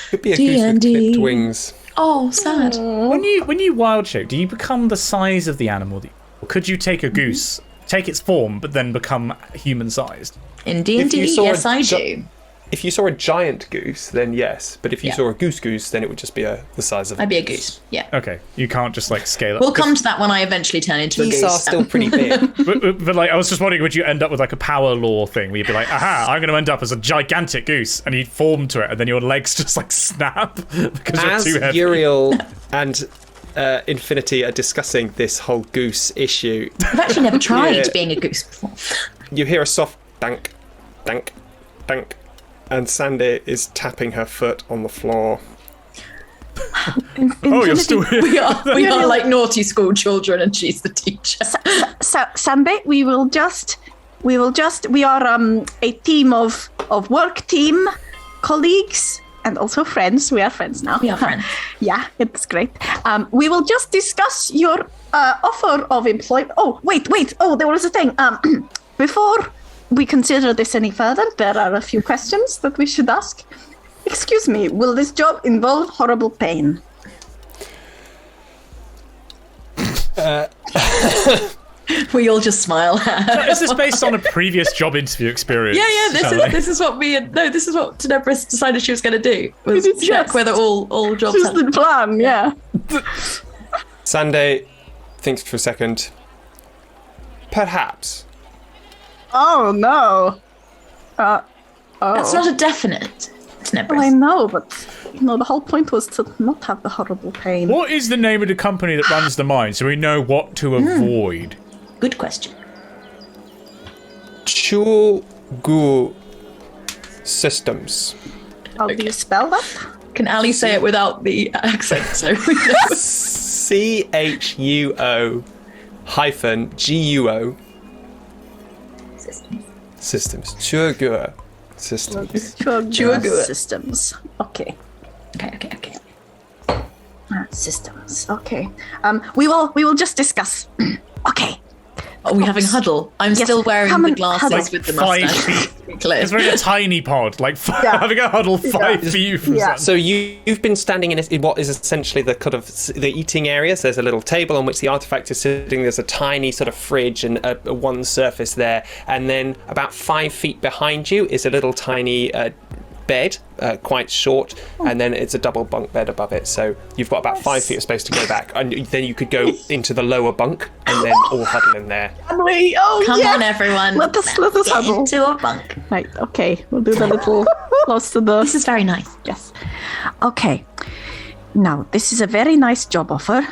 Could be a goose with clipped wings. Oh, sad. When you wild shape, do you become the size of the animal? Or could you take a goose, take its form, but then become human-sized? In D&D, yes, I do. If you saw a giant goose, then yes. But if you saw a goose, then it would just be the size of... I'd be a goose, yeah. Okay, you can't just like scale up. We'll come to that when I eventually turn into a goose. Geese are still pretty big. But like, I was just wondering, would you end up with like a power law thing where you'd be like, aha, I'm going to end up as a gigantic goose, and you'd form to it, and then your legs just like snap because As you're too heavy. Uriel and Infinity are discussing this whole goose issue, I've actually never tried being a goose before. you hear a soft dank, dank, dank, and Sandy is tapping her foot on the floor. Oh, you're still here. We are like naughty school children, and she's the teacher. So Sambe, we are a team of work team colleagues and also friends. We are friends now. We are friends. Yeah, it's great. We will just discuss your offer of employment. Oh, wait. Oh, there was a thing. Before we consider this any further, there are a few questions that we should ask. Excuse me, will this job involve horrible pain? We all just smile. Is this based on a previous job interview experience? Yeah. This is what this is what Tenebris decided she was going to do. Was check whether all jobs. Just the plan, yeah. Sunday thinks for a second. Perhaps. Oh no. That's not a definite. Tenebris. Well, I know, but the whole point was to not have the horrible pain. What is the name of the company that runs the mine so we know what to avoid? Good question. Chugu Systems. How do you spell that? Can Ali say it without the accent? So CHUO-GUO Systems. Chugu Systems. Chuagur Systems. Okay. Okay. Systems. Okay. We will just discuss. Okay. Are we having a huddle? I'm still wearing the glasses with the 5 mustache. feet. Clear. It's very a tiny pod, like having a huddle 5 feet from something. So you've been standing in what is essentially the kind of the eating areas. There's a little table on which the artifact is sitting. There's a tiny sort of fridge and a one surface there, and then about 5 feet behind you is a little tiny bed, quite short, and then it's a double bunk bed above it. So you've got about 5 feet of space to go back, and then you could go into the lower bunk and then all huddle in there. Can we? Oh, Come on, everyone. Let us Get huddle. into a bunk. Right. Okay. We'll do the little close to the. This is very nice. Yes. Okay. Now this is a very nice job offer.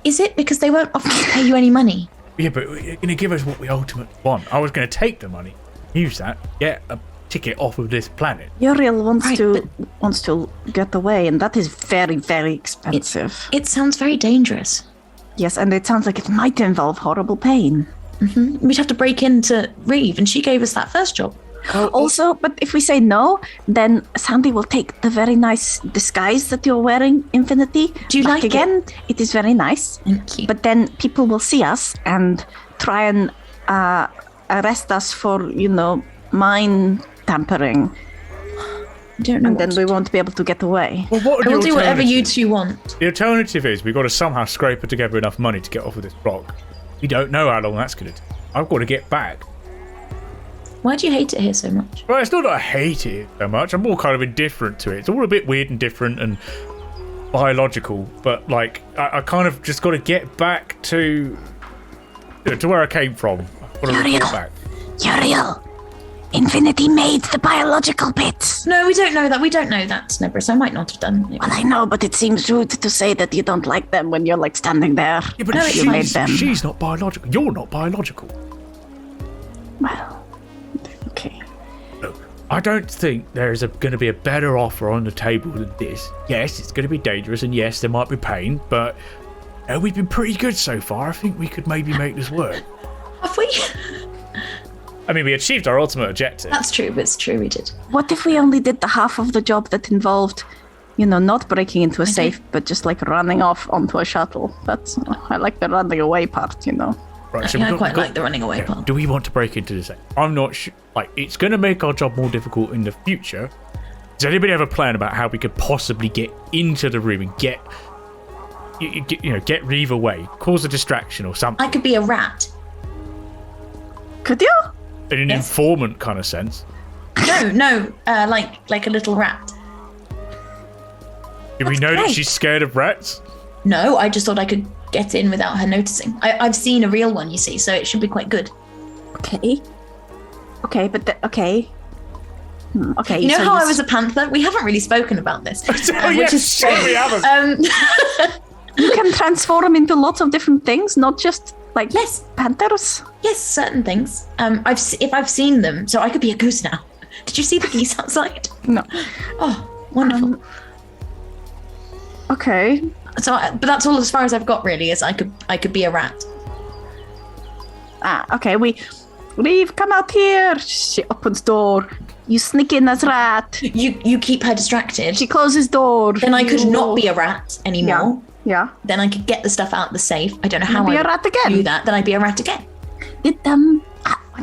Is it because they won't offer to pay you any money? Yeah, but you're going to give us what we ultimately want. I was going to take the money, use that, get a ticket off of this planet. Uriel wants to get away, and that is very, very expensive. It sounds very dangerous. Yes, and it sounds like it might involve horrible pain. We'd have to break into Reeve, and she gave us that first job. Also, but if we say no, then Sandy will take the very nice disguise that you're wearing, Infinity. Do you like again? It is very nice. Thank you. But then people will see us and try and arrest us for, mine tampering. I don't know. And then we won't be able to get away. Well, what We'll do whatever you two want. The alternative is we've got to somehow scrape together enough money to get off of this block. We don't know how long that's going to take. I've got to get back. Why do you hate it here so much? Well, it's not that I hate it so much. I'm more kind of indifferent to it. It's all a bit weird and different and biological, but I kind of just got to get back to where I came from. I've got to report back. Uriel, Infinity made the biological bits. No, we don't know that. We don't know that, Tenebris. I might not have done it. Well, I know, but it seems rude to say that you don't like them when you're standing there. Yeah, but you made them. She's not biological. You're not biological. Well, okay. Look, I don't think there's going to be a better offer on the table than this. Yes, it's going to be dangerous, and yes, there might be pain, but we've been pretty good so far. I think we could maybe make this work. Have we? I mean, we achieved our ultimate objective. That's true, but it's true we did. What if we only did the half of the job that involved, not breaking into a safe, but just running off onto a shuttle? I like the running away part, Right, so I quite like the running away part. Do we want to break into this? I'm not sure. It's going to make our job more difficult in the future. Does anybody have a plan about how we could possibly get into the room and get Reeve away, cause a distraction or something? I could be a rat. Could you? In an informant kind of sense. No, like a little rat. Do we know that she's scared of rats? No, I just thought I could get in without her noticing. I've seen a real one, you see, so it should be quite good. Okay. Okay, but okay. Okay. You know how I was a panther? We haven't really spoken about this. Which is strange. We haven't. You can transform into lots of different things, not just panthers. Yes, certain things. If I've seen them, so I could be a goose now. Did you see the geese outside? No. Oh, wonderful. Okay. So, but that's all as far as I've got really. Is I could be a rat. Okay. Reeve, come out here. She opens door. You sneak in as rat. You keep her distracted. She closes door. Then I could not be a rat anymore. Yeah. Then I could get the stuff out of the safe. I don't know how I'd be a rat again. Do that. Then I'd be a rat again. One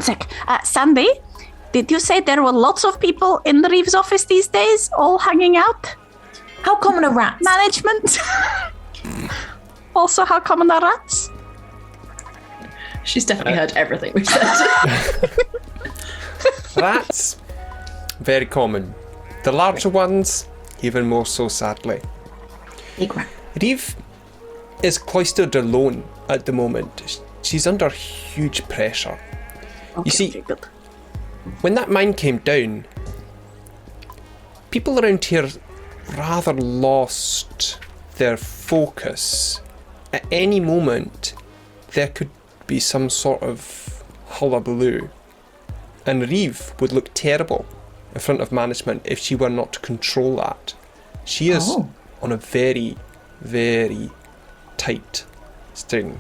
sec. Sandy, did you say there were lots of people in the Reeves office these days, all hanging out? How common are rats? Management. Also, how common are rats? She's definitely heard everything we've said. That's very common. The larger ones, even more so, sadly. Big rat. Reeve is cloistered alone at the moment. She's under huge pressure. Okay, You see, okay, good. when that mine came down, people around here rather lost their focus. At any moment, there could be some sort of hullabaloo. And Reeve would look terrible in front of management if she were not to control that. She is on a very, very tight string.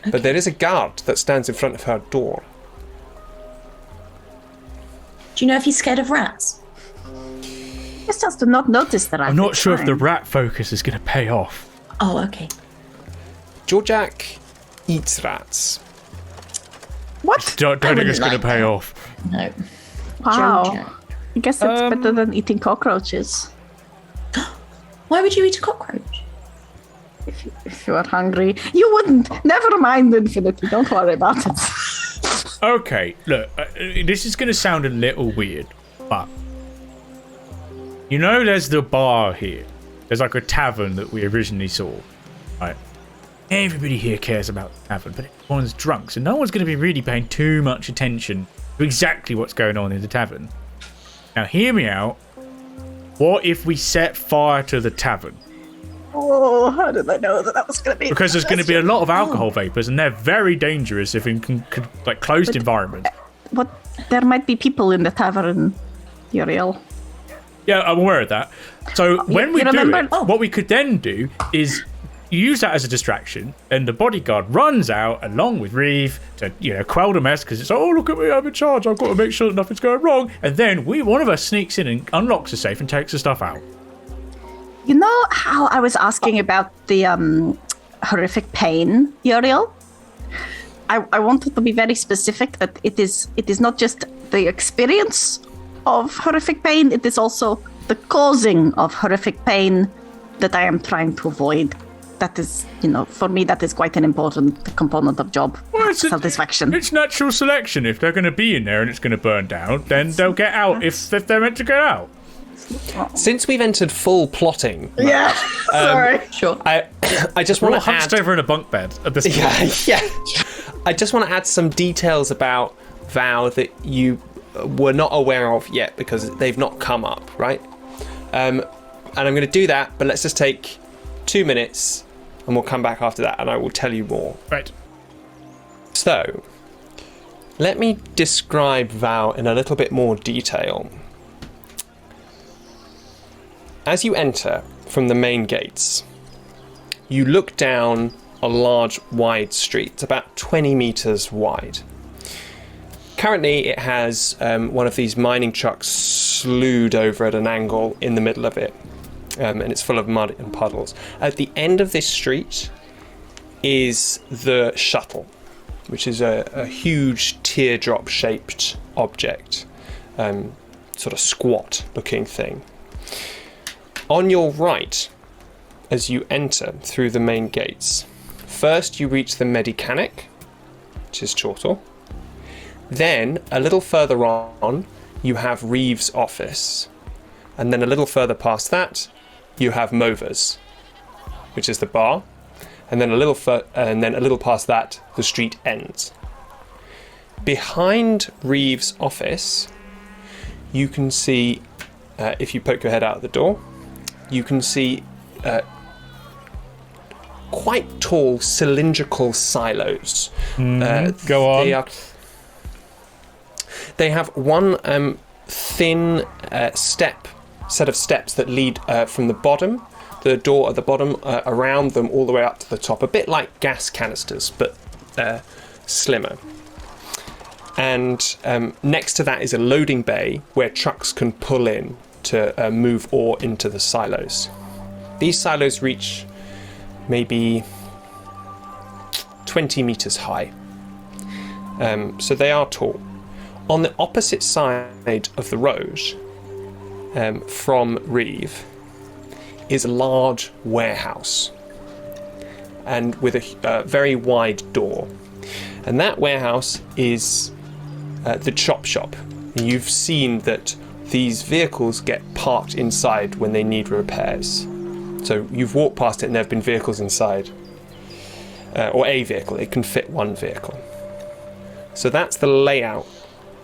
Okay. But there is a guard that stands in front of her door. Do you know if he's scared of rats? Just has to not notice that I'm not sure if the rat focus is going to pay off. Oh, okay. Joe Jack eats rats. What? Don't think wouldn't it's going like to pay that. off. No. Wow. Jojo. I guess it's better than eating cockroaches. Why would you eat a cockroach? If you are hungry, you wouldn't. Never mind Infinity. Don't worry about it. Okay, look, this is going to sound a little weird, but you know there's the bar here. There's like a tavern that we originally saw, right? Everybody here cares about the tavern, but everyone's drunk, so no one's going to be really paying too much attention to exactly what's going on in the tavern. Now, hear me out. What if we set fire to the tavern? Oh, how did I know that was going to be? Because there's going to be a lot of alcohol vapors, and they're very dangerous if in like closed environments. But there might be people in the tavern, Uriel. Yeah, I'm aware of that. So when we do remember? it, what we could then do is use that as a distraction, and the bodyguard runs out along with Reeve to, quell the mess, because it's like, oh, look at me, I'm in charge, I've got to make sure that nothing's going wrong. And then one of us sneaks in and unlocks the safe and takes the stuff out. You know how I was asking about the horrific pain, Uriel? I wanted to be very specific that it is not just the experience of horrific pain, it is also the causing of horrific pain that I am trying to avoid. That is, for me, that is quite an important component of job satisfaction. It's natural selection. If they're going to be in there and it's going to burn down, then they'll get out if they're meant to get out. Since we've entered full plotting, Yeah, sorry. Sure. I just We're want all to hunched add. over in a bunk bed at this point. Yeah. I just want to add some details about Val that you were not aware of yet because they've not come up, right? And I'm going to do that, but let's just take 2 minutes and we'll come back after that and I will tell you more. Right. So, let me describe Val in a little bit more detail. As you enter from the main gates, you look down a large, wide street. It's about 20 meters wide. Currently, it has one of these mining trucks slewed over at an angle in the middle of it, and it's full of mud and puddles. At the end of this street is the shuttle, which is a huge teardrop-shaped object, sort of squat-looking thing. On your right, as you enter through the main gates, first you reach the Medicanic, which is Chortle. Then, a little further on, you have Reeve's office. And then a little further past that, you have Mova's, which is the bar. And then a little past that, the street ends. Behind Reeve's office, you can see, if you poke your head out the door, you can see quite tall cylindrical silos. Go on. They have one thin set of steps that lead from the bottom, the door at the bottom, around them all the way up to the top, a bit like gas canisters, but slimmer. And next to that is a loading bay where trucks can pull in to move ore into the silos. These silos reach maybe 20 meters high. So they are tall. On the opposite side of the road from Reeve is a large warehouse and with a very wide door. And that warehouse is the chop shop. You've seen that these vehicles get parked inside when they need repairs. So you've walked past it and there have been vehicles inside. Or a vehicle. It can fit one vehicle. So that's the layout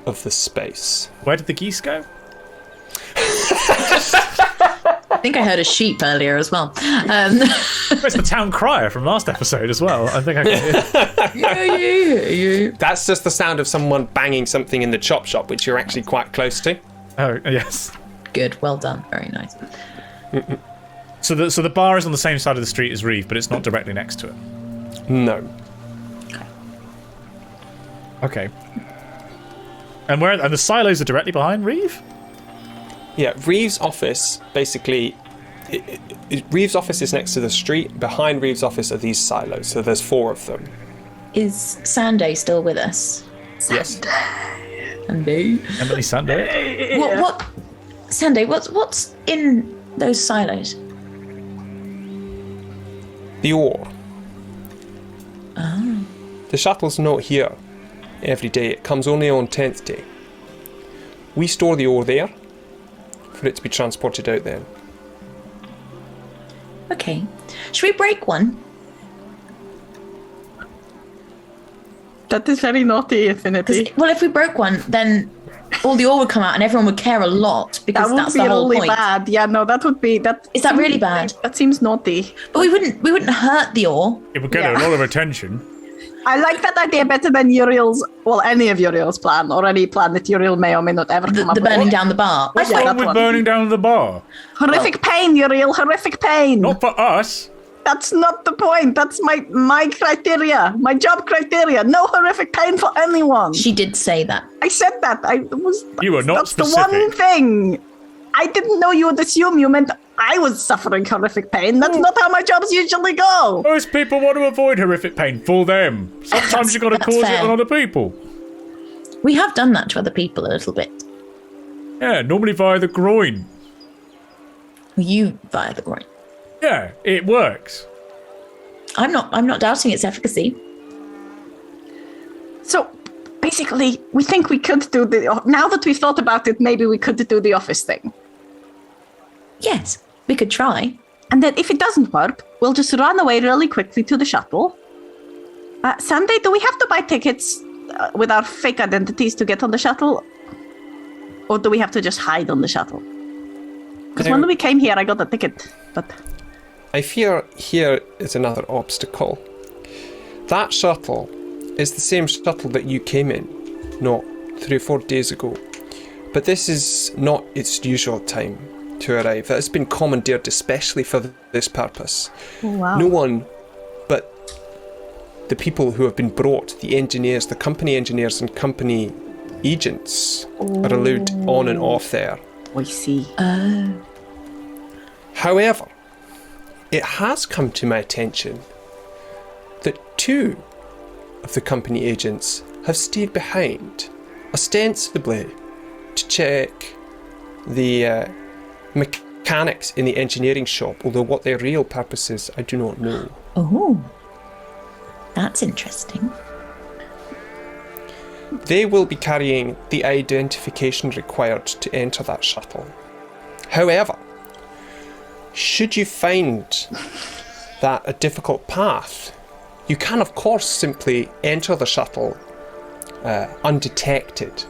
of the space. Where did the geese go? I think I heard a sheep earlier as well. It's the town crier from last episode as well. I think I can hear. Yeah. That's just the sound of someone banging something in the chop shop, which you're actually quite close to. Oh, yes. Good, well done, very nice. So the bar is on the same side of the street as Reeve, but it's not directly next to it. No. Okay. And the silos are directly behind Reeve? Yeah, Reeve's office, basically, Reeve's office is next to the street. Behind Reeve's office are these silos, so there's 4 of them. Is Sanday still with us? Yes. Sanday. Emily Sunday? What? Sanday, what's in those silos? The ore. Oh. The shuttle's not here every day. It comes only on 10th day. We store the ore there for it to be transported out then. Okay. Should we break one? That is very naughty, Infinity. Well, if we broke one, then all the ore would come out and everyone would care a lot because That would that's be the whole really point. bad. Yeah, no, that would be that. Is that really bad? That seems naughty. But we wouldn't hurt the ore. It would get a lot of attention. I like that idea better than Uriel's. Well, any of Uriel's plan, or any plan that Uriel may or may not ever come up The with. burning down the bar. What's Yeah, wrong that with one. burning down the bar? Horrific pain, Uriel. Horrific pain. Not for us. That's not the point. That's my criteria. My job criteria. No horrific pain for anyone. She did say that. I said that. You were not That's specific. the one thing. I didn't know you would assume you meant I was suffering horrific pain. That's not how my jobs usually go. Most people want to avoid horrific pain for them. Sometimes you've got to That's cause it fair. on other people. We have done that to other people a little bit. Yeah, normally via the groin. You via the groin. Yeah, it works. I'm not doubting its efficacy. So basically, we think we could do now that we've thought about it, maybe we could do the office thing. Yes, we could try. And then if it doesn't work, we'll just run away really quickly to the shuttle. Sunday, do we have to buy tickets with our fake identities to get on the shuttle? Or do we have to just hide on the shuttle? Because when we came here, I got a ticket, but... I fear here is another obstacle. That shuttle is the same shuttle that you came in, not 3 or 4 days ago. But this is not its usual time to arrive. It has been commandeered especially for this purpose. Oh, wow. No one but the people who have been brought, the engineers, the company engineers and company agents are allowed on and off there. I see. However, it has come to my attention that 2 of the company agents have stayed behind, ostensibly to check the mechanics in the engineering shop, although what their real purpose is, I do not know. Oh, that's interesting. They will be carrying the identification required to enter that shuttle. However, should you find that a difficult path, you can of course simply enter the shuttle undetected.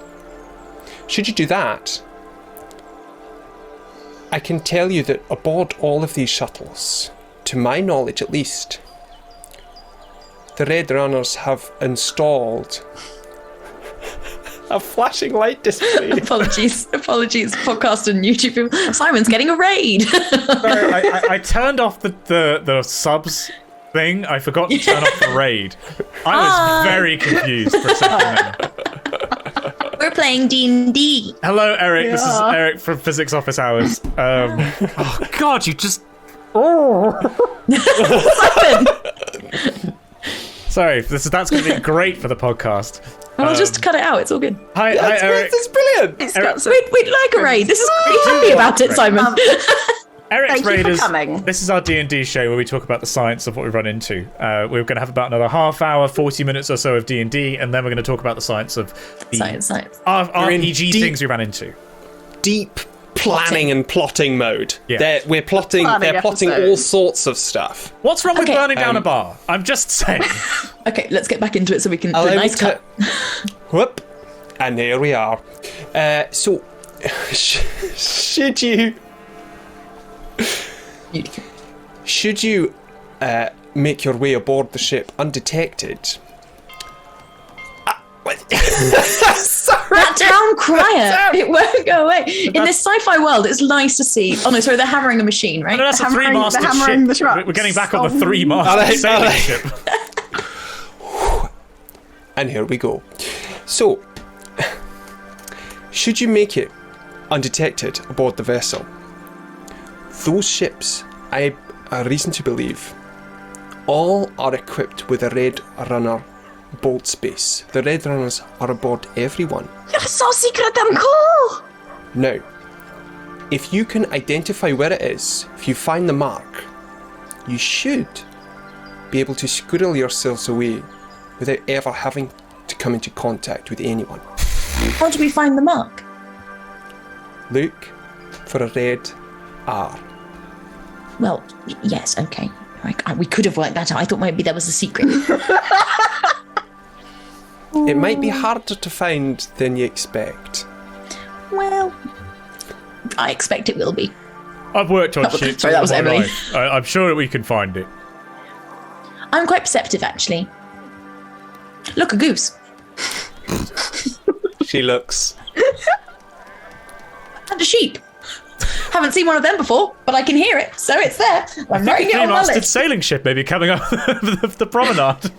Should you do that, I can tell you that aboard all of these shuttles, to my knowledge at least, the Red Runners have installed a flashing light display. Apologies, podcast and YouTube people. Simon's getting a raid. I turned off the subs thing. I forgot to turn off the raid. I was very confused for a second there. We're playing D&D. Hello, Eric. This is Eric from Physics Office Hours. Oh, God, you just... Sorry, that's going to be great for the podcast. We'll just cut it out. It's all good. Hi, Eric. It's brilliant. We'd like a raid. This is. Be happy about it, Simon. Eric's Thank you Raiders. for coming. This is our D&D show where we talk about the science of what we run into. We're going to have about another half hour, 40 minutes or so of D&D, and then we're going to talk about the science of the Science. RPG things we ran into. Deep planning and plotting mode. Yeah. We're plotting. They're plotting all sorts of stuff. What's wrong with burning down a bar? I'm just saying. Okay, let's get back into it so we can do a Allow nice me to- cut. Whoop, and here we are. So, should you make your way aboard the ship undetected? That town crier, it won't go away. In this sci-fi world, it's nice to see. Oh no, sorry, they're hammering a machine, right? No, that's a Hammering- three-masted hammering the ship. trucks. We're getting back on the three-masted sailing ship. And here we go. So, should you make it undetected aboard the vessel, those ships, I have reason to believe, all are equipped with a Red Runner bolt space. The Red Runners are aboard every one. You're so secret and cool. Now, if you can identify where it is, if you find the mark, you should be able to squirrel yourselves away without ever having to come into contact with anyone. How do we find the mark? Look for a red R. Well, yes, okay. We could have worked that out. I thought maybe there was a secret. It might be harder to find than you expect. Well, I expect it will be. I've worked on ships. Sorry, that was all my Emily. life. I'm sure that we can find it. I'm quite perceptive, actually. Look, a goose. She looks. And a sheep. Haven't seen one of them before, but I can hear it, so it's there. I'm writing it on my Three-masted list. sailing ship maybe coming up the promenade.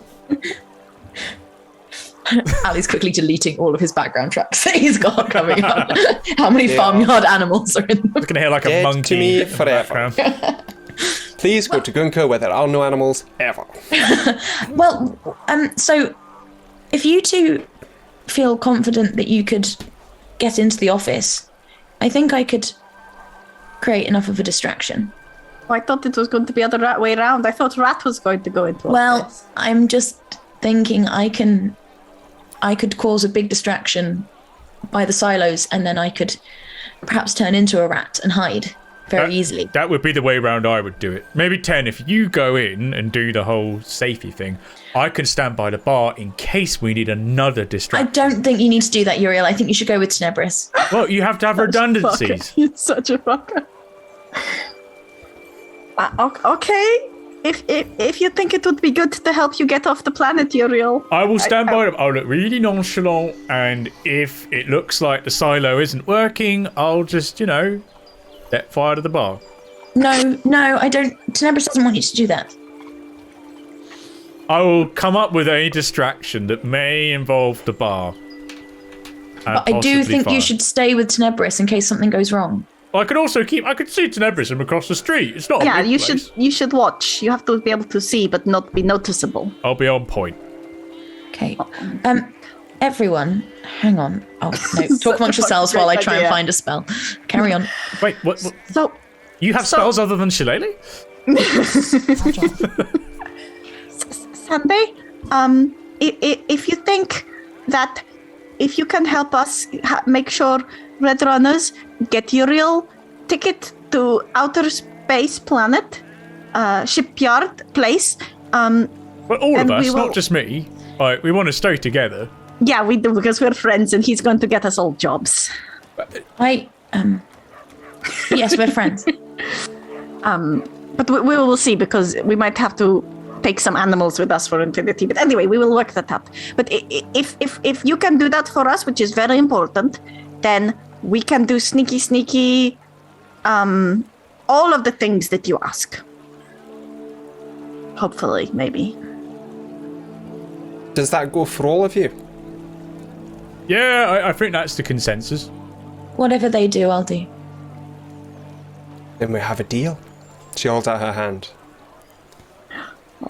Ali's quickly deleting all of his background tracks that he's got coming up. How many farmyard animals are in them? I can hear like a Dead monkey to me in the forever. background. Please go to Gunko where there are no animals ever. Well, so if you two feel confident that you could get into the office, I think I could create enough of a distraction. I thought it was going to be the other way around. I thought Rat was going to go into Well, office. I'm just thinking I could cause a big distraction by the silos, and then I could perhaps turn into a rat and hide very easily. That would be the way round I would do it. Maybe 10, if you go in and do the whole safety thing, I can stand by the bar in case we need another I distraction. don't think you need to do that, Uriel. I think you should go with Tenebris. Well, you have to have redundancies. You're such a fucker. Okay. If you think it would be good to help you get off the planet, Uriel. I will stand by them. I'll look really nonchalant, and if it looks like the silo isn't working, I'll just, set fire to the bar. No, I don't. Tenebris doesn't want you to do that. I will come up with a distraction that may involve the bar. But I do think you should stay with Tenebris in case something goes wrong. I could see Tenebris from across the street. It's not a Yeah, big you place. should watch. You have to be able to see, but not be noticeable. I'll be on point. Okay. Everyone, hang on. Oh, no. Talk amongst yourselves while I try and idea. find a spell. Carry on. Wait, what? So, You have spells other than Shillelagh? Sunday, if you think that if you can help us make sure Red Runners get Uriel ticket to outer space planet, shipyard place, But all of And us, we will- not just me. We want to stay together. yeah, we do because we're friends and he's going to get us all jobs. Yes, we're friends. But we will see because we might have to take some animals with us for infinity. But anyway, we will work that out. But if you can do that for us, which is very important, then we can do sneaky, all of the things that you ask. Hopefully, maybe. Does that go for all of you? Yeah, I think that's the consensus. Whatever they do, I'll do. Then we have a deal. She holds out her hand.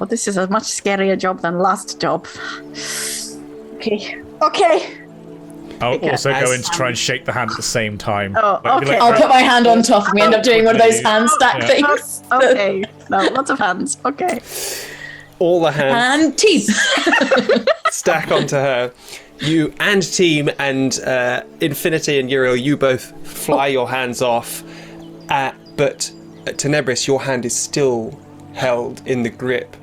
Oh, this is a much scarier job than last job. Okay. I'll also go As- in to try and shake the hand at the same time. Oh, okay. I'll put my hand on top and we end up doing one of those hand stack Yeah. things. Okay. No, lots of hands. Okay. All the hands And teeth. stack onto her. You and Team and Infinity and Uriel, you both fly your hands off. But Tenebris, your hand is still held in the grip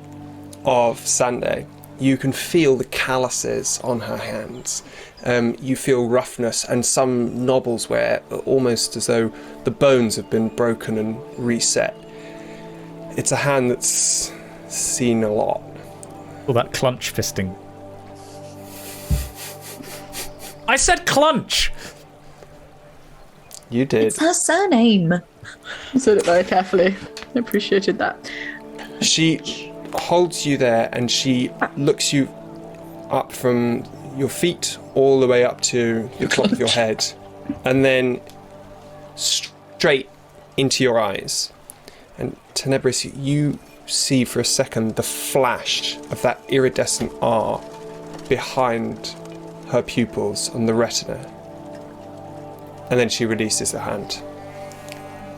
of Sunday. You can feel the calluses on her hands. You feel roughness and some knobbles where almost as though the bones have been broken and reset. It's a hand that's seen a lot. All that clunch fisting. I said clunch! You did. It's her surname. I said it very carefully. I appreciated that. She holds you there and she looks you up from your feet all the way up to the top of your head and then straight into your eyes. And Tenebris, you see for a second the flash of that iridescent R behind her pupils on the retina. And then she releases the hand.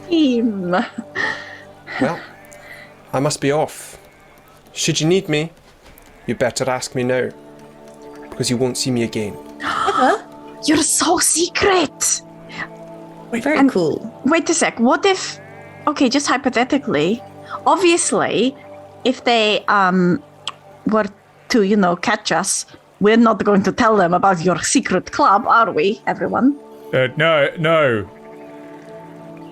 Team. Well, I must be off. Should you need me, you better ask me now, because you won't see me again. You're so secret. Very cool. Wait a sec. What if? Okay, just hypothetically. Obviously, if they were to, catch us, we're not going to tell them about your secret club, are we, everyone? No.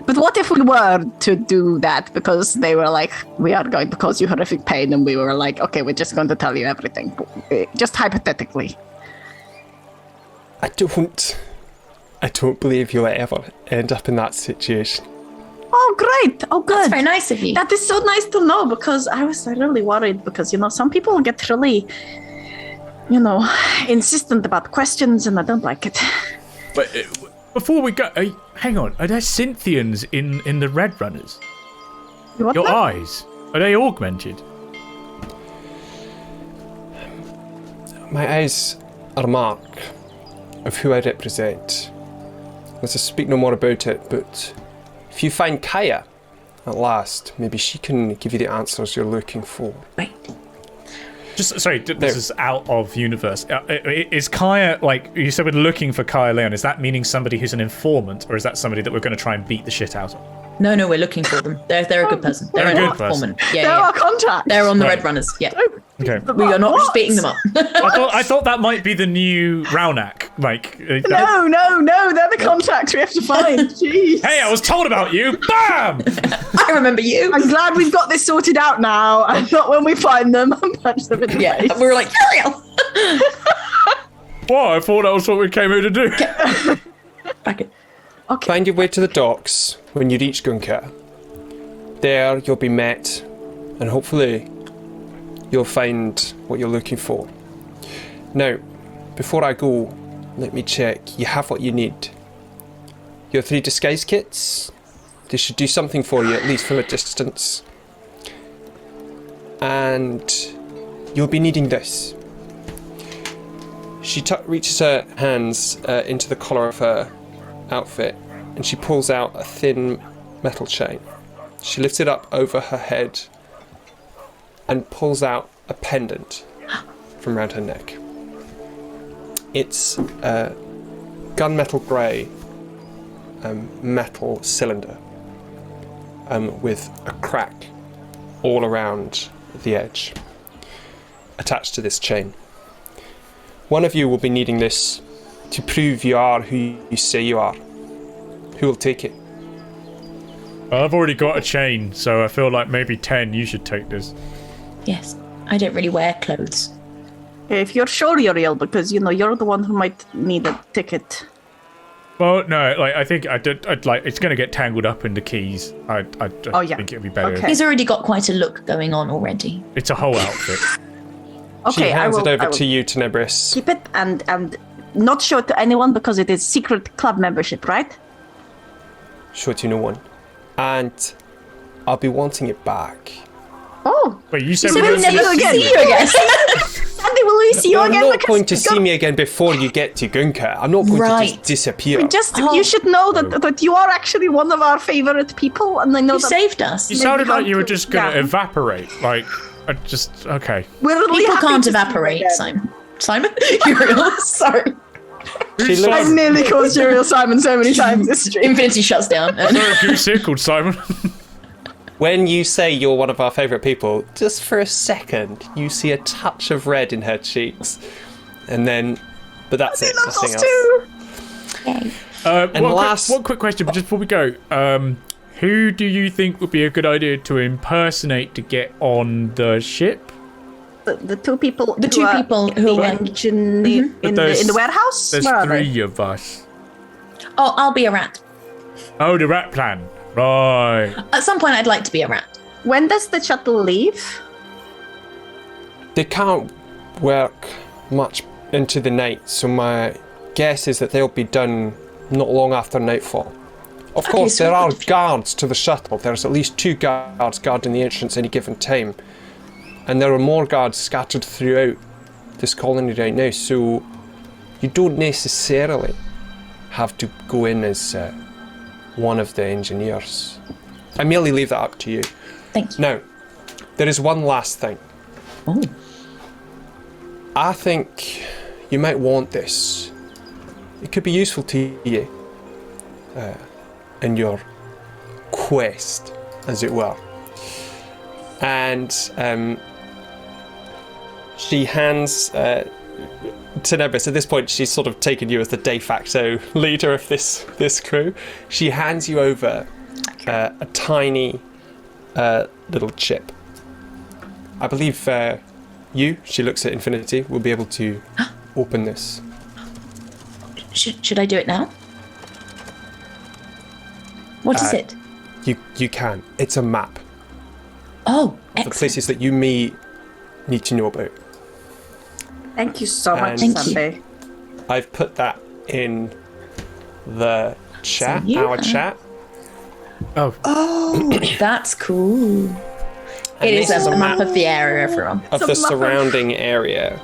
But what if we were to do that because they were like, we are going to cause you horrific pain, and we were like, okay, we're just going to tell you everything. Just hypothetically. I don't believe you'll ever end up in that situation. Oh, great. Oh, good. That's very nice of you. That is so nice to know, because I was really worried because, some people get really, insistent about questions, and I don't like it. But before we go, hang on. Are there Cynthians in the Red Runners? What Your the- eyes, are they augmented? My eyes are a mark of who I represent. Let's just speak no more about it, but if you find Kaya at last, maybe she can give you the answers you're looking for. Right. This is out of universe. Is Kaya, like, you said we're looking for Kaya Leon, is that meaning somebody who's an informant, or is that somebody that we're going to try and beat the shit out of? No, we're looking for them. They're a good person. They're a an good person. informant. Yeah, They're yeah. our contact. They're on the Right. Red Runners. Yeah. Okay. We are not just What? beating them up. I thought that might be the new Raunak. Like, No, they're the contacts we have to find. Jeez. hey, I was told about you. Bam! I remember you. I'm glad we've got this sorted out now, and not when we find them and punch them in the Yeah, face. we were like, Uriel. Well, I thought that was what we came here to do. Back it. Find your way to the docks when you reach Gunka. There you'll be met, and hopefully you'll find what you're looking for. Now, before I go, let me check. You have what you need. Your 3 disguise kits. They should do something for you, at least from a distance. And you'll be needing this. She reaches her hands into the collar of her outfit, and she pulls out a thin metal chain. She lifts it up over her head and pulls out a pendant from around her neck. It's a gunmetal grey metal cylinder with a crack all around the edge attached to this chain. One of you will be needing this to prove you are who you say you are. Who will take it? Well, I've already got a chain, so I feel like maybe 10, you should take this. Yes. I don't really wear clothes. If you're sure, Uriel, because you're the one who might need a ticket. Well, no, like I think I'd like it's going to get tangled up in the keys. I think it'd be better. Okay. He's already got quite a look going on already. It's a whole outfit. Okay, She hands it over I will to you, Tenebris. keep it and not show it to anyone because it is secret club membership, right? Show it to no one. And I'll be wanting it back. Oh, Wait, you said So we we'll were never gonna again. See you again. Sandy, will we we see you You're again? not Because going to see me again before you get to Gunka. I'm not going to just disappear. you should know that you are actually one of our favorite people, and I know You that saved us. You sounded like you were to- just going to yeah. evaporate. Like, okay. we're really People happy can't to see you evaporate, again. Simon? Uriel, sorry. She looks- I've nearly caused Uriel Simon so many times this stream. Infinity shuts down. Sorry, goose circled, Simon. When you say you're one of our favourite people, just for a second, you see a touch of red in her cheeks. And then, but that's it. Loves Nothing us else. too. One quick question, but just before we go, who do you think would be a good idea to impersonate to get on the ship? The two people. The two people who the are- engine in the warehouse. There's Where are they? 3 of us. Oh, I'll be a rat. Oh, the rat plan. Right. At some point, I'd like to be a rat. When does the shuttle leave? They can't work much into the night, so my guess is that they'll be done not long after nightfall. Of course, so there are we- guards to the shuttle. There's at least 2 guards guarding the entrance any given time. And there are more guards scattered throughout this colony right now, so you don't necessarily have to go in as one of the engineers. I merely leave that up to you. Thank you. Now, there is one last thing. Oh. I think you might want this. It could be useful to you in your quest, as it were. And she hands to Nebris. At this point, she's sort of taken you as the de facto leader of this crew. She hands you over a tiny little chip. I believe she looks at Infinity, will be able to open this. Should I do it now? What is it? You can. It's a map Oh, of the excellent. places that you may need to know about. Thank you so much, Thank you. Sunday. I've put that in the chat, you our have- chat. Oh, that's cool. And It is this a map of the area, everyone. of It's a the map of- surrounding area.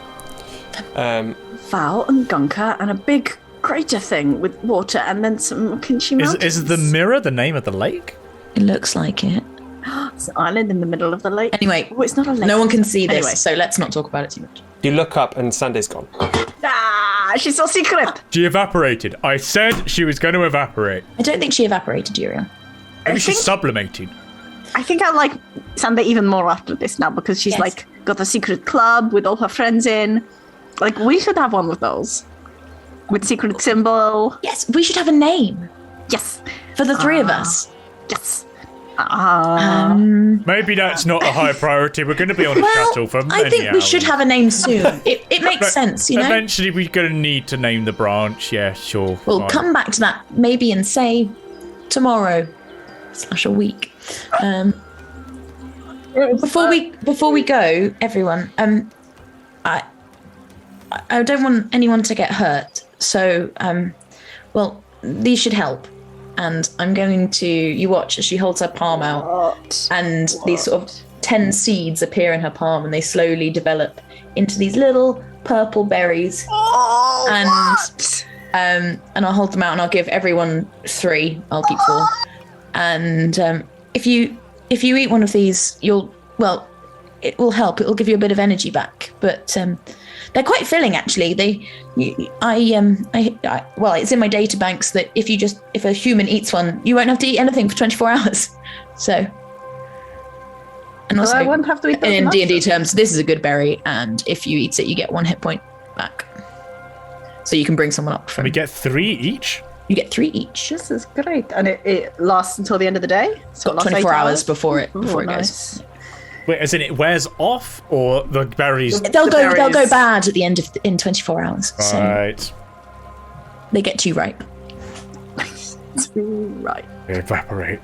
Val and Gunka and a big crater thing with water and then some Kinchy mountains. Is the mirror the name of the lake? It looks like it. It's an island in the middle of the lake. Anyway, Oh, it's not a lake. no one can see this, Anyway. so let's not talk about it too much. You look up and Sunday's gone. Ah, she's so secret. She evaporated. I said she was going to evaporate. I don't think she evaporated, Uriel. Maybe she's think- sublimating. I think I like Sunday even more after this now because she's Yes. like got a secret club with all her friends in. Like we should have one of those with secret symbol. Yes, we should have a name Yes, for the three of us. yes. Maybe that's not a high priority. We're going to be on a shuttle for many I think we hours. should have a name soon. It makes sense, you know? Eventually, we're going to need to name the branch. Yeah, sure. We'll fine. come back to that maybe in, say, tomorrow / a week. Before we go, everyone, I don't want anyone to get hurt. So, well, these should help. And I'm going to, you watch as she holds her palm out, and these sort of 10 seeds appear in her palm, and they slowly develop into these little purple berries. Oh, And- what? And I'll hold them out, and I'll give everyone 3. I'll keep 4. And if you eat one of these, it will help. It will give you a bit of energy back. But they're quite filling, actually. Well, it's in my data banks that if a human eats one, you won't have to eat anything for 24 hours. So, and also, I won't have to eat those in nuts. D&D terms, this is a good berry, and if you eat it, you get 1 hit point back. So you can bring someone up from. We get 3 each. You get 3 each. This is great, and it lasts until the end of the day. So it Got lasts 24 8 hours before it Ooh, goes. nice. Wait, as in it wears off, or the berries? They'll go berries. bad at the end in 24 hours. So Right. they get too ripe. Right. They evaporate.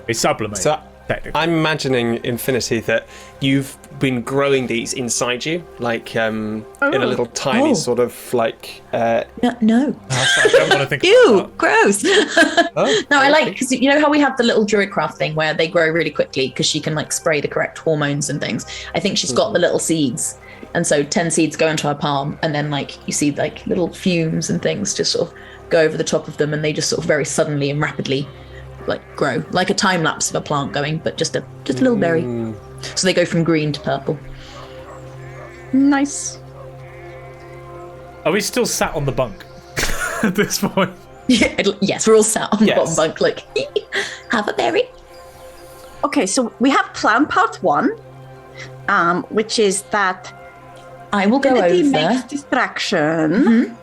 They sublimate. So technically. I'm imagining, Infinity, that you've been growing these inside you, like in a little tiny Oh. sort of like. No. I don't want to think Ew, about gross. Oh, No, I okay. like, because you know how we have the little druidcraft thing where they grow really quickly because she can like spray the correct hormones and things. I think she's got the little seeds And so 10 seeds go into her palm, and then like you see like little fumes and things just sort of go over the top of them, and they just sort of very suddenly and rapidly like grow, like a time lapse of a plant going, but just a little berry. So they go from green to purple. Nice. Are we still sat on the bunk at this point? Yes, we're all sat on the bottom bunk, like, have a berry. Okay, so we have plan part 1, which is that I will go Infinity over. makes distraction.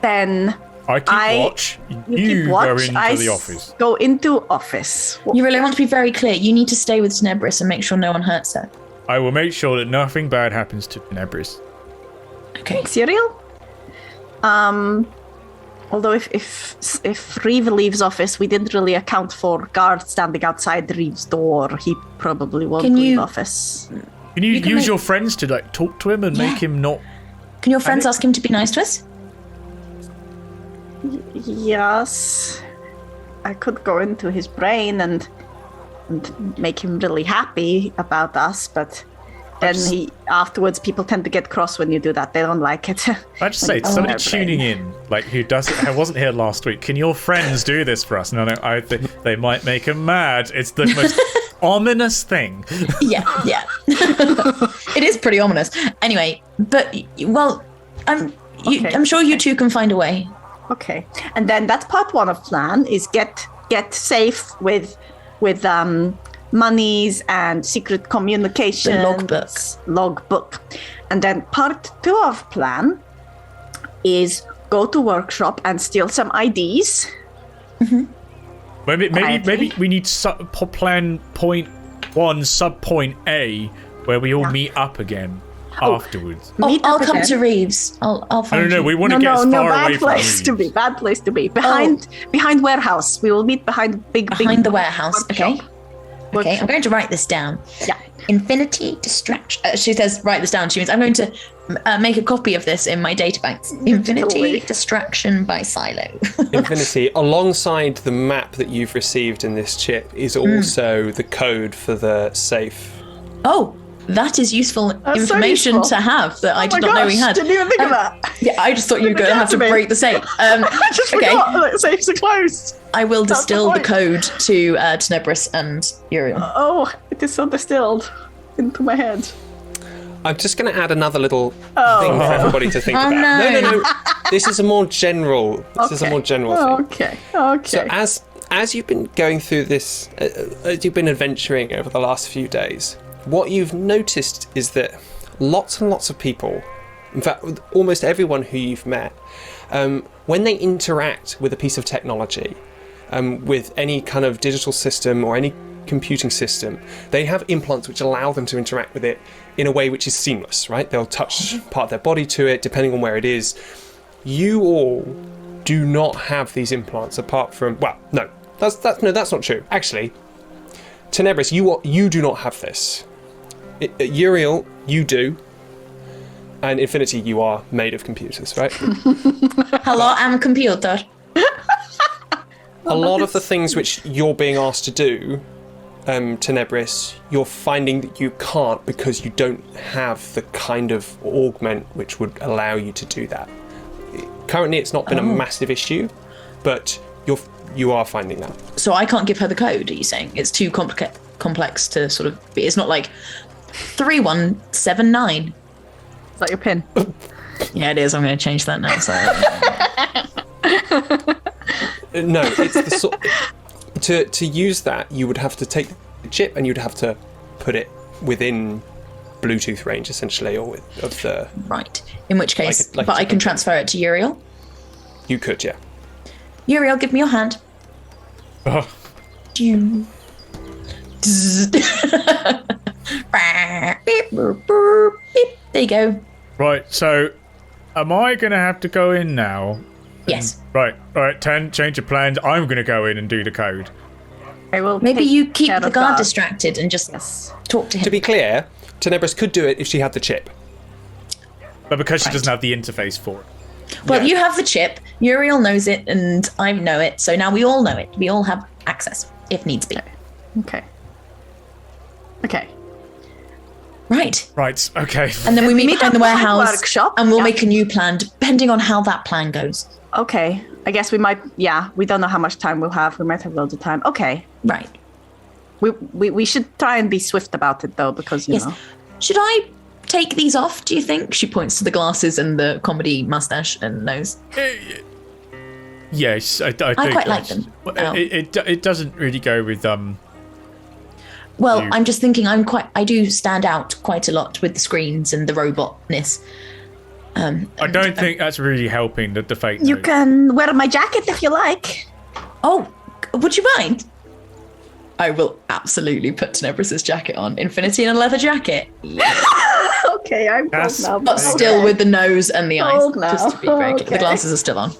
Then I keep watch. You keep watch. go into I the office. Go into office. You really want to be very clear. You need to stay with Tenebris and make sure no one hurts her. I will make sure that nothing bad happens to Tenebris. Okay. Cereal? Although if Reeve leaves office, we didn't really account for guards standing outside Reeve's door. He probably won't leave office. Can you use your friends to like talk to him and make him not? Can your friends ask him to be nice to us? Yes. I could go into his brain and make him really happy about us, but then afterwards people tend to get cross when you do that. They don't like it. I just say to somebody tuning in, like who wasn't here last week. Can your friends do this for us? No, I think they might make him mad. It's the most ominous thing. Yeah. It is pretty ominous. Anyway, but I'm sure you two can find a way. Okay, and then that's part 1 of plan is get safe with monies and secret communications. Logbook. And then part 2 of plan is go to workshop and steal some IDs. Maybe we need plan point 1 sub point A where we all meet up again afterwards. I'll come to Reeves. I'll find you. No, we want to get as far away from Reeves. Bad place to be. Behind warehouse. We will meet behind the warehouse. Workshop. Okay, I'm going to write this down. Yeah. Infinity distraction. She says write this down. She means I'm going to make a copy of this in my databanks. Infinity distraction by silo. Infinity, alongside the map that you've received in this chip, is also the code for the safe. Oh, that is useful information to have that I did not know we had. Didn't even think of that. Yeah, I just thought you were going to have to break the safe. I just forgot that safes are closed. I will distill the code to Tenebris and Uriel. Oh, it is so distilled into my head. I'm just going to add another little thing for everybody to think about. No. This is a more general. Thing. Okay. So as you've been going through this, as you've been adventuring over the last few days, what you've noticed is that lots and lots of people, in fact, almost everyone who you've met, when they interact with a piece of technology, with any kind of digital system or any computing system, they have implants which allow them to interact with it in a way which is seamless, right? They'll touch part of their body to it, depending on where it is. You all do not have these implants apart from, that's not true. Actually, Tenebris, you do not have this. Uriel, you do. And Infinity, you are made of computers, right? Hello, I'm a computer. A lot of the things which you're being asked to do, Tenebris, you're finding that you can't because you don't have the kind of augment which would allow you to do that. Currently, it's not been a massive issue, but you are finding that. So I can't give her the code, are you saying? It's too complex to sort of be. It's not like 3179. Is that your pin? Yeah, it is. I'm going to change that now. Sorry. No, it's the sort. To use that, you would have to take the chip and you'd have to put it within Bluetooth range, essentially, or of the. Right. In which case, but I can transfer it to Uriel. You could, yeah. Uriel, give me your hand. Oh. There you go. Right, so am I going to have to go in now? Yes. Right, all right, 10, change of plans. I'm going to go in and do the code. I will. Maybe you keep the guard distracted and just talk to him. To be clear, Tenebris could do it if she had the chip. But because she doesn't have the interface for it. Well, you have the chip, Uriel knows it, and I know it, so now we all know it. We all have access, if needs be. Okay. Right. Right. Okay. And then we meet behind the at the warehouse workshop. and we'll Yeah. make a new plan depending on how that plan goes. Okay. I guess we might. Yeah, we don't know how much time we'll have. We might have loads of time. Okay. Right. We should try and be swift about it though, because you know. Should I take these off, do you think? She points to the glasses and the comedy mustache and nose. Yes, I think quite like them. It doesn't really go with Well, You- I'm just thinking I do stand out quite a lot with the screens and the robotness. I don't think that's really helping the fake You nose. can wear my jacket if you like. Oh, would you mind? I will absolutely put Tenebris's jacket on. Infinity in a leather jacket. Okay, I'm That's- cold now. But still with the nose and the eyes. Cold now. Just to be very clear. The Okay. glasses are still on.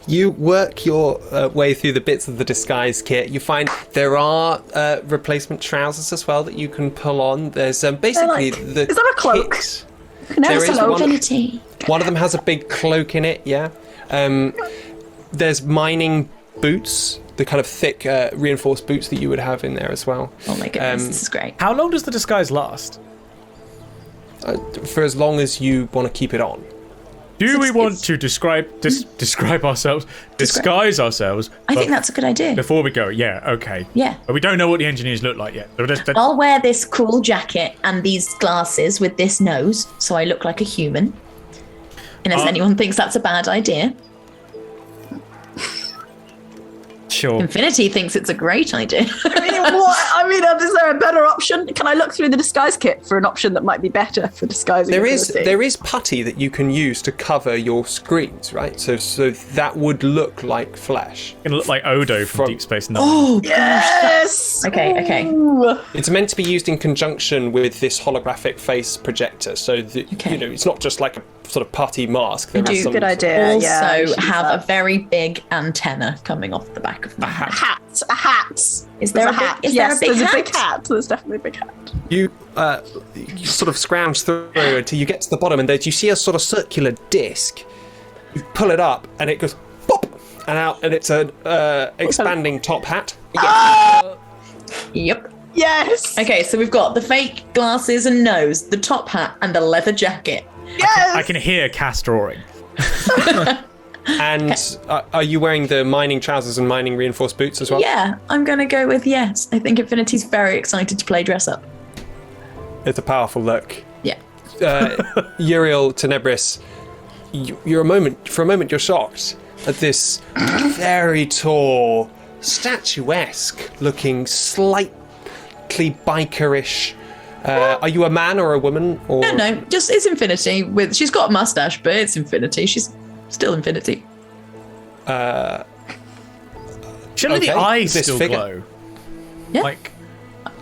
You work your way through the bits of the disguise kit. You find there are replacement trousers as well that you can pull on. There's basically like- the is there a cloak? kit. No, There it's is a one. Infinity. One of them has a big cloak in it, yeah. There's mining boots, the kind of thick reinforced boots that you would have in there as well. Oh my goodness, this is great. How long does the disguise last? For as long as you want to keep it on. Do we It's- want to describe ourselves, disguise ourselves? I think that's a good idea. Before we go, yeah, okay. Yeah. But we don't know what the engineers look like yet. So I'll wear this cool jacket and these glasses with this nose so I look like a human. Unless anyone thinks that's a bad idea. sure. Infinity thinks it's a great idea. I mean, is there a better option? Can I look through the disguise kit for an option that might be better for disguising? Infinity? There is putty that you can use to cover your screens, right? So that would look like flesh. It's gonna look like Odo from From- Deep Space Nine. Oh, Yes. Okay. Ooh. It's meant to be used in conjunction with this holographic face projector, so that Okay. it's not just like a sort of putty mask. There do. is some Good idea. Also yeah, I should have use a very big antenna coming off the back of my head. a hat. Is there There's a big- is there yes, a big there's hat? a big hat. There's definitely a big hat. You sort of scrounge through until you get to the bottom, and you see a sort of circular disc. You pull it up, and it goes pop, and out, and it's an expanding top hat. Yep. Yes. Okay, so we've got the fake glasses and nose, the top hat, and the leather jacket. Yes. I can hear Cass drawing. And are you wearing the mining trousers and mining reinforced boots as well? Yeah, I'm going to go with yes. I think Infinity's very excited to play dress up. It's a powerful look. Yeah. Uriel, Tenebris, for a moment you're shocked at this very tall, statuesque looking, slightly bikerish. Are you a man or a woman? Or No, just it's Infinity. She's got a mustache, but it's Infinity. She's still Infinity. Surely the Okay, eyes this still figure. glow. Yeah. Like,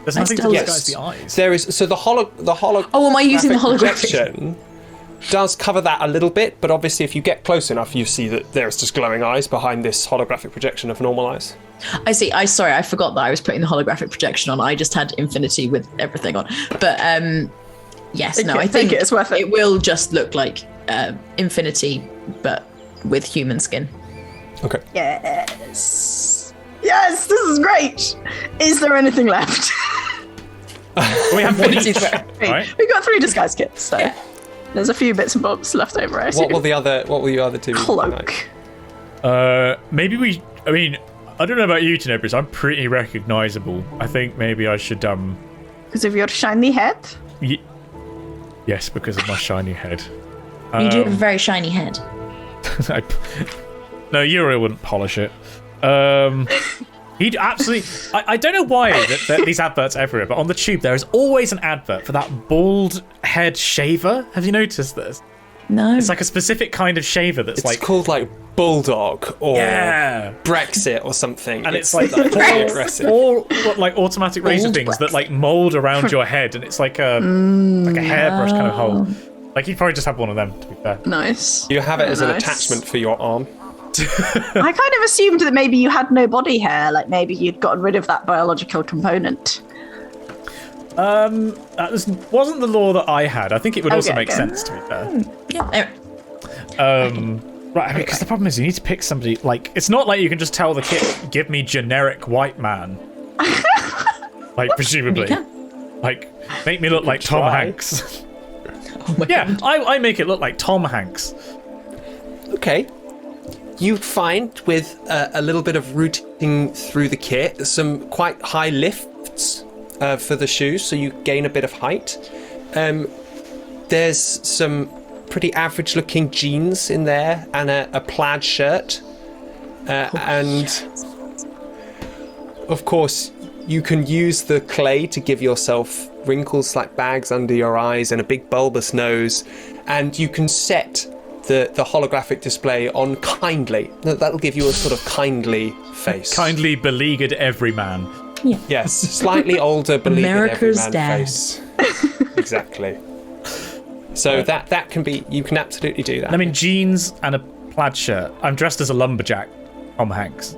there's nothing to still- disguise Yes. the eyes. There is. So the holo. Oh, am I using the holographic? projection does cover that a little bit, but obviously if you get close enough, you see that there's just glowing eyes behind this holographic projection of normal eyes. I see. Sorry, I forgot that I was putting the holographic projection on. I just had Infinity with everything on. But yes, Take no, it, I take think it, it's worth it. It will just look like Infinity, but with human skin. Okay. Yes. Yes. This is great. Is there anything left? We have one Infinity's each, wearing- right? We've got 3 disguise kits, so Yeah. there's a few bits and bobs left over. I What assume. will the other two? Cloak. Maybe we. I mean, I don't know about you, Tenebris. I'm pretty recognizable. I think maybe I should. Because of your shiny head. Yes, because of my shiny head. You do have a very shiny head. No, Uriel wouldn't polish it. He'd absolutely. I don't know why that these adverts everywhere, but on the tube there is always an advert for that bald head shaver. Have you noticed this? No. It's like a specific kind of shaver that's It's like. called like Bulldog or Yeah. Brexit or something. And it's like very aggressive. all like automatic razor Old things that Brexit. like mold around your head, and it's like a hairbrush kind of hole. Like you'd probably just have one of them, to be fair. Nice. You have it as an Nice. attachment for your arm. I kind of assumed that maybe you had no body hair, like maybe you'd gotten rid of that biological component. That wasn't the law that I had. I think it would also Okay, make okay. sense, to be fair. Yeah. Right, I mean, because the problem is you need to pick somebody, like, it's not like you can just tell the kid, give me generic white man. Like, presumably. You can. make me look like Tom try. Hanks. Oh my Yeah, God. I make it look like Tom Hanks. Okay. You find with a little bit of routing through the kit some quite high lifts for the shoes, so you gain a bit of height. There's some pretty average looking jeans in there and a plaid shirt. And of course, you can use the clay to give yourself wrinkles like bags under your eyes and a big bulbous nose, and you can set the holographic display on kindly. That'll give you a sort of kindly face. Kindly beleaguered everyman. Yes, slightly older, beleaguered America's everyman dad. face. Exactly. So that can be, you can absolutely do that. I mean, jeans and a plaid shirt. I'm dressed as a lumberjack, Tom Hanks.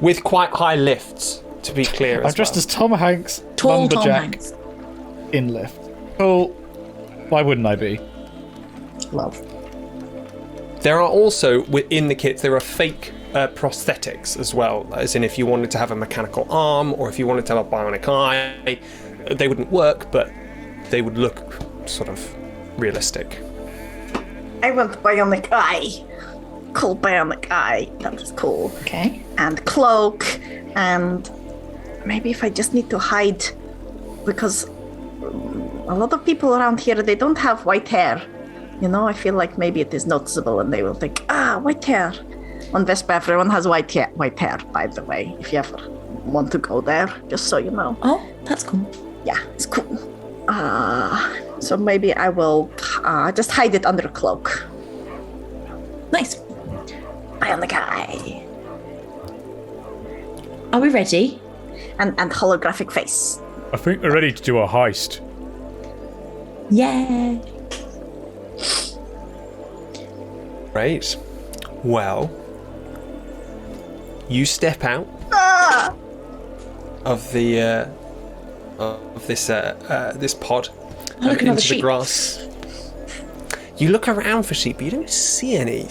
With quite high lifts, to be clear. I'm dressed as Tom Hanks, Tall Tom lumberjack, Hanks. in lift. Cool. Why wouldn't I be? Love. There are also, within the kits, there are fake prosthetics as well, as in if you wanted to have a mechanical arm or if you wanted to have a bionic eye, they wouldn't work, but they would look sort of realistic. I want bionic eye. Cool bionic eye. That is cool. Okay. And cloak, and maybe if I just need to hide, because a lot of people around here, they don't have white hair. You know, I feel like maybe it is noticeable and they will think, white hair. On Vespa, everyone has white hair, by the way, if you ever want to go there, just so you know. Oh, that's cool. Yeah, it's cool. So maybe I will just hide it under a cloak. Nice. Bionic eye. Are we ready? And holographic face. I think we're ready to do a heist. Yeah. Right. Well, you step out of the this pod look, another into the sheep. grass. You look around for sheep, but you don't see any.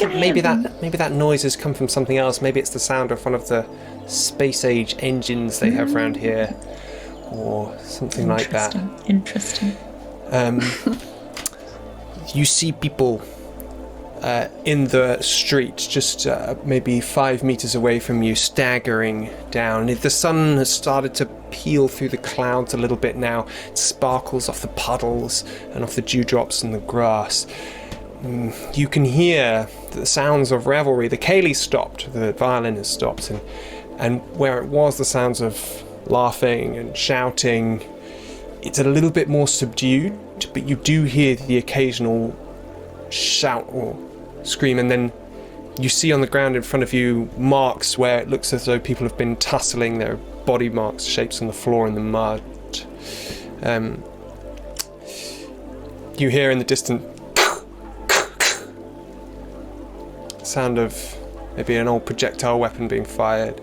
Maybe that noise has come from something else. Maybe it's the sound of one of the space age engines they have around here, or something like that. Interesting. You see people in the street, just maybe 5 meters away from you, staggering down. The sun has started to peel through the clouds a little bit now. It sparkles off the puddles and off the dewdrops in the grass. You can hear the sounds of revelry. The ceilidh stopped, the violin has stopped, and where it was the sounds of laughing and shouting, it's a little bit more subdued, but you do hear the occasional shout or scream, and then you see on the ground in front of you marks where it looks as though people have been tussling. There are body marks, shapes on the floor in the mud. You hear in the distance sound of maybe an old projectile weapon being fired.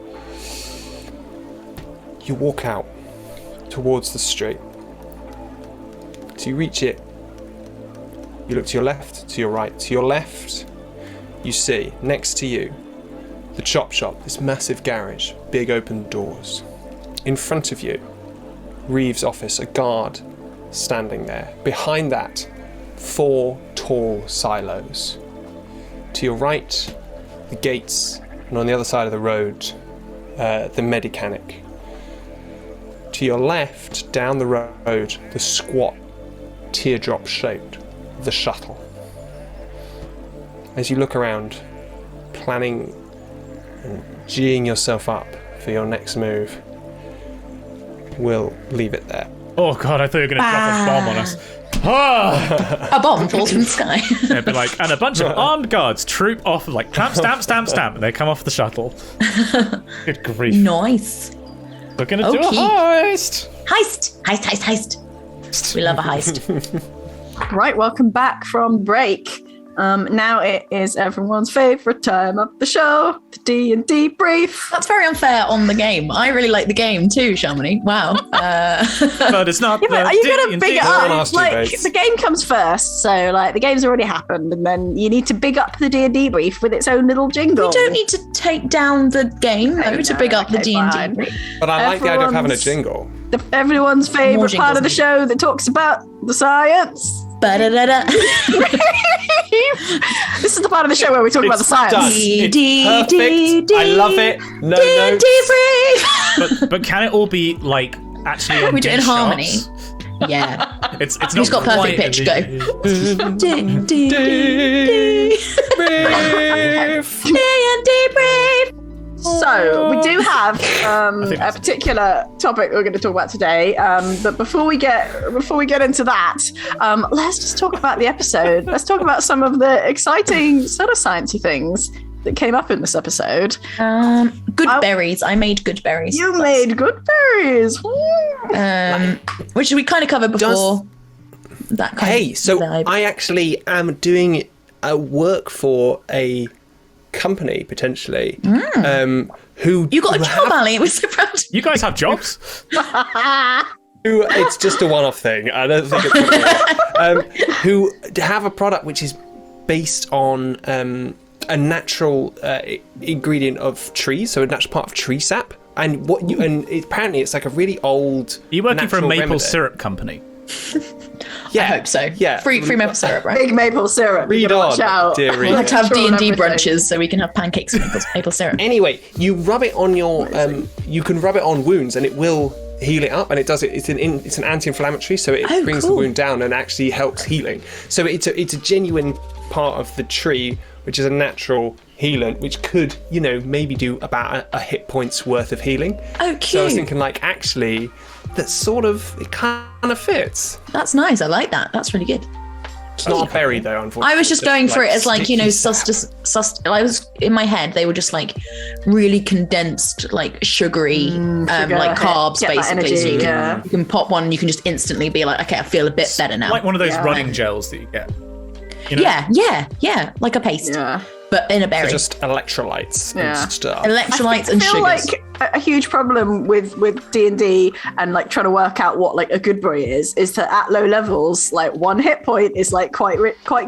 You walk out towards the street. So you reach it. You look to your left, to your right. To your left, you see, next to you, the chop shop, this massive garage, big open doors. In front of you, Reeves' office, a guard standing there. Behind that, 4 tall silos. To your right, the gates, and on the other side of the road, the Medicanic. To your left, down the road, the squat, teardrop-shaped, the shuttle. As you look around, planning and geeing yourself up for your next move, we'll leave it there. Oh god, I thought you were going to drop a bomb on us. Ah! A bomb falls from the sky. It'd be like, and a bunch of armed guards troop off, like stamp, and they come off the shuttle. Good grief. Nice. We're going to do a Okay. heist! Heist. We love a heist. Right, welcome back from break. Now it is everyone's favourite time of the show, the D&D brief. That's very unfair on the game. I really like the game too, Shamini. Wow. But it's not. Yeah, but are you going to big it Someone up? asked you, Like, Bates. the game comes first, so like the game's already happened, and then you need to big up the D&D brief with its own little jingle. We don't need to take down the game though to big up the okay, D&D. fine. But I like the idea of having a Everyone's- jingle. Everyone's More favourite part of the jingles, show that talks about the science. Ba-da-da-da. This is the part of the show where we talk about the It's done. science. It's perfect. I love it. No notes. D-debrief. But can it all be like actually? On We do it in D harmony. sharps? Yeah. It's not. Who's got perfect quite pitch? a- Go. D-D-D. Debrief. D-debrief. So we do have think a that's- particular topic we're going to talk about today. But before we get into that, let's just talk about the episode. Let's talk about some of the exciting sort of sciencey things that came up in this episode. Good berries. I made good berries. You made good berries. Which we kind of covered before. That kind Hey, of so vibe. I actually am doing work for a company potentially. Who You got a job, Ali. It was so proud. You guys have jobs? It's just a one-off thing. I don't think it's who have a product which is based on a natural ingredient of trees, so a natural part of tree sap. And apparently it's like a really old. Are you working for a natural maple remedy. syrup company? Yeah, I hope so. Yeah, Free maple syrup, right? Big maple syrup. Read You gotta on, watch out. dearie. We'll have to have Control D&D everything. brunches so we can have pancakes with maple syrup. Anyway, you rub it on your. You can rub it on wounds, and it will heal it up. And it does it. It's an anti-inflammatory, so it Oh, brings cool. the wound down and actually helps healing. So it's a genuine part of the tree, which is a natural healant, which could maybe do about a hit point's worth of healing. Oh, cute. So I was thinking, like, actually, that sort of it kind of fits. That's nice. I like that. That's really good. It's not a berry though, unfortunately. I was just going for it as like, sticky I was in my head, they were just like really condensed, like sugary, like carbs get that basically. So energy, you can pop one and you can just instantly be like, okay, I feel a bit better now. Like one of those Yeah. running gels that you get. You know? Yeah. Like a paste, Yeah. but in a berry. So just electrolytes Yeah. and stuff. Electrolytes I and feel sugars. like a huge problem with D&D and like trying to work out what like a good berry is that at low levels, like one hit point is like quite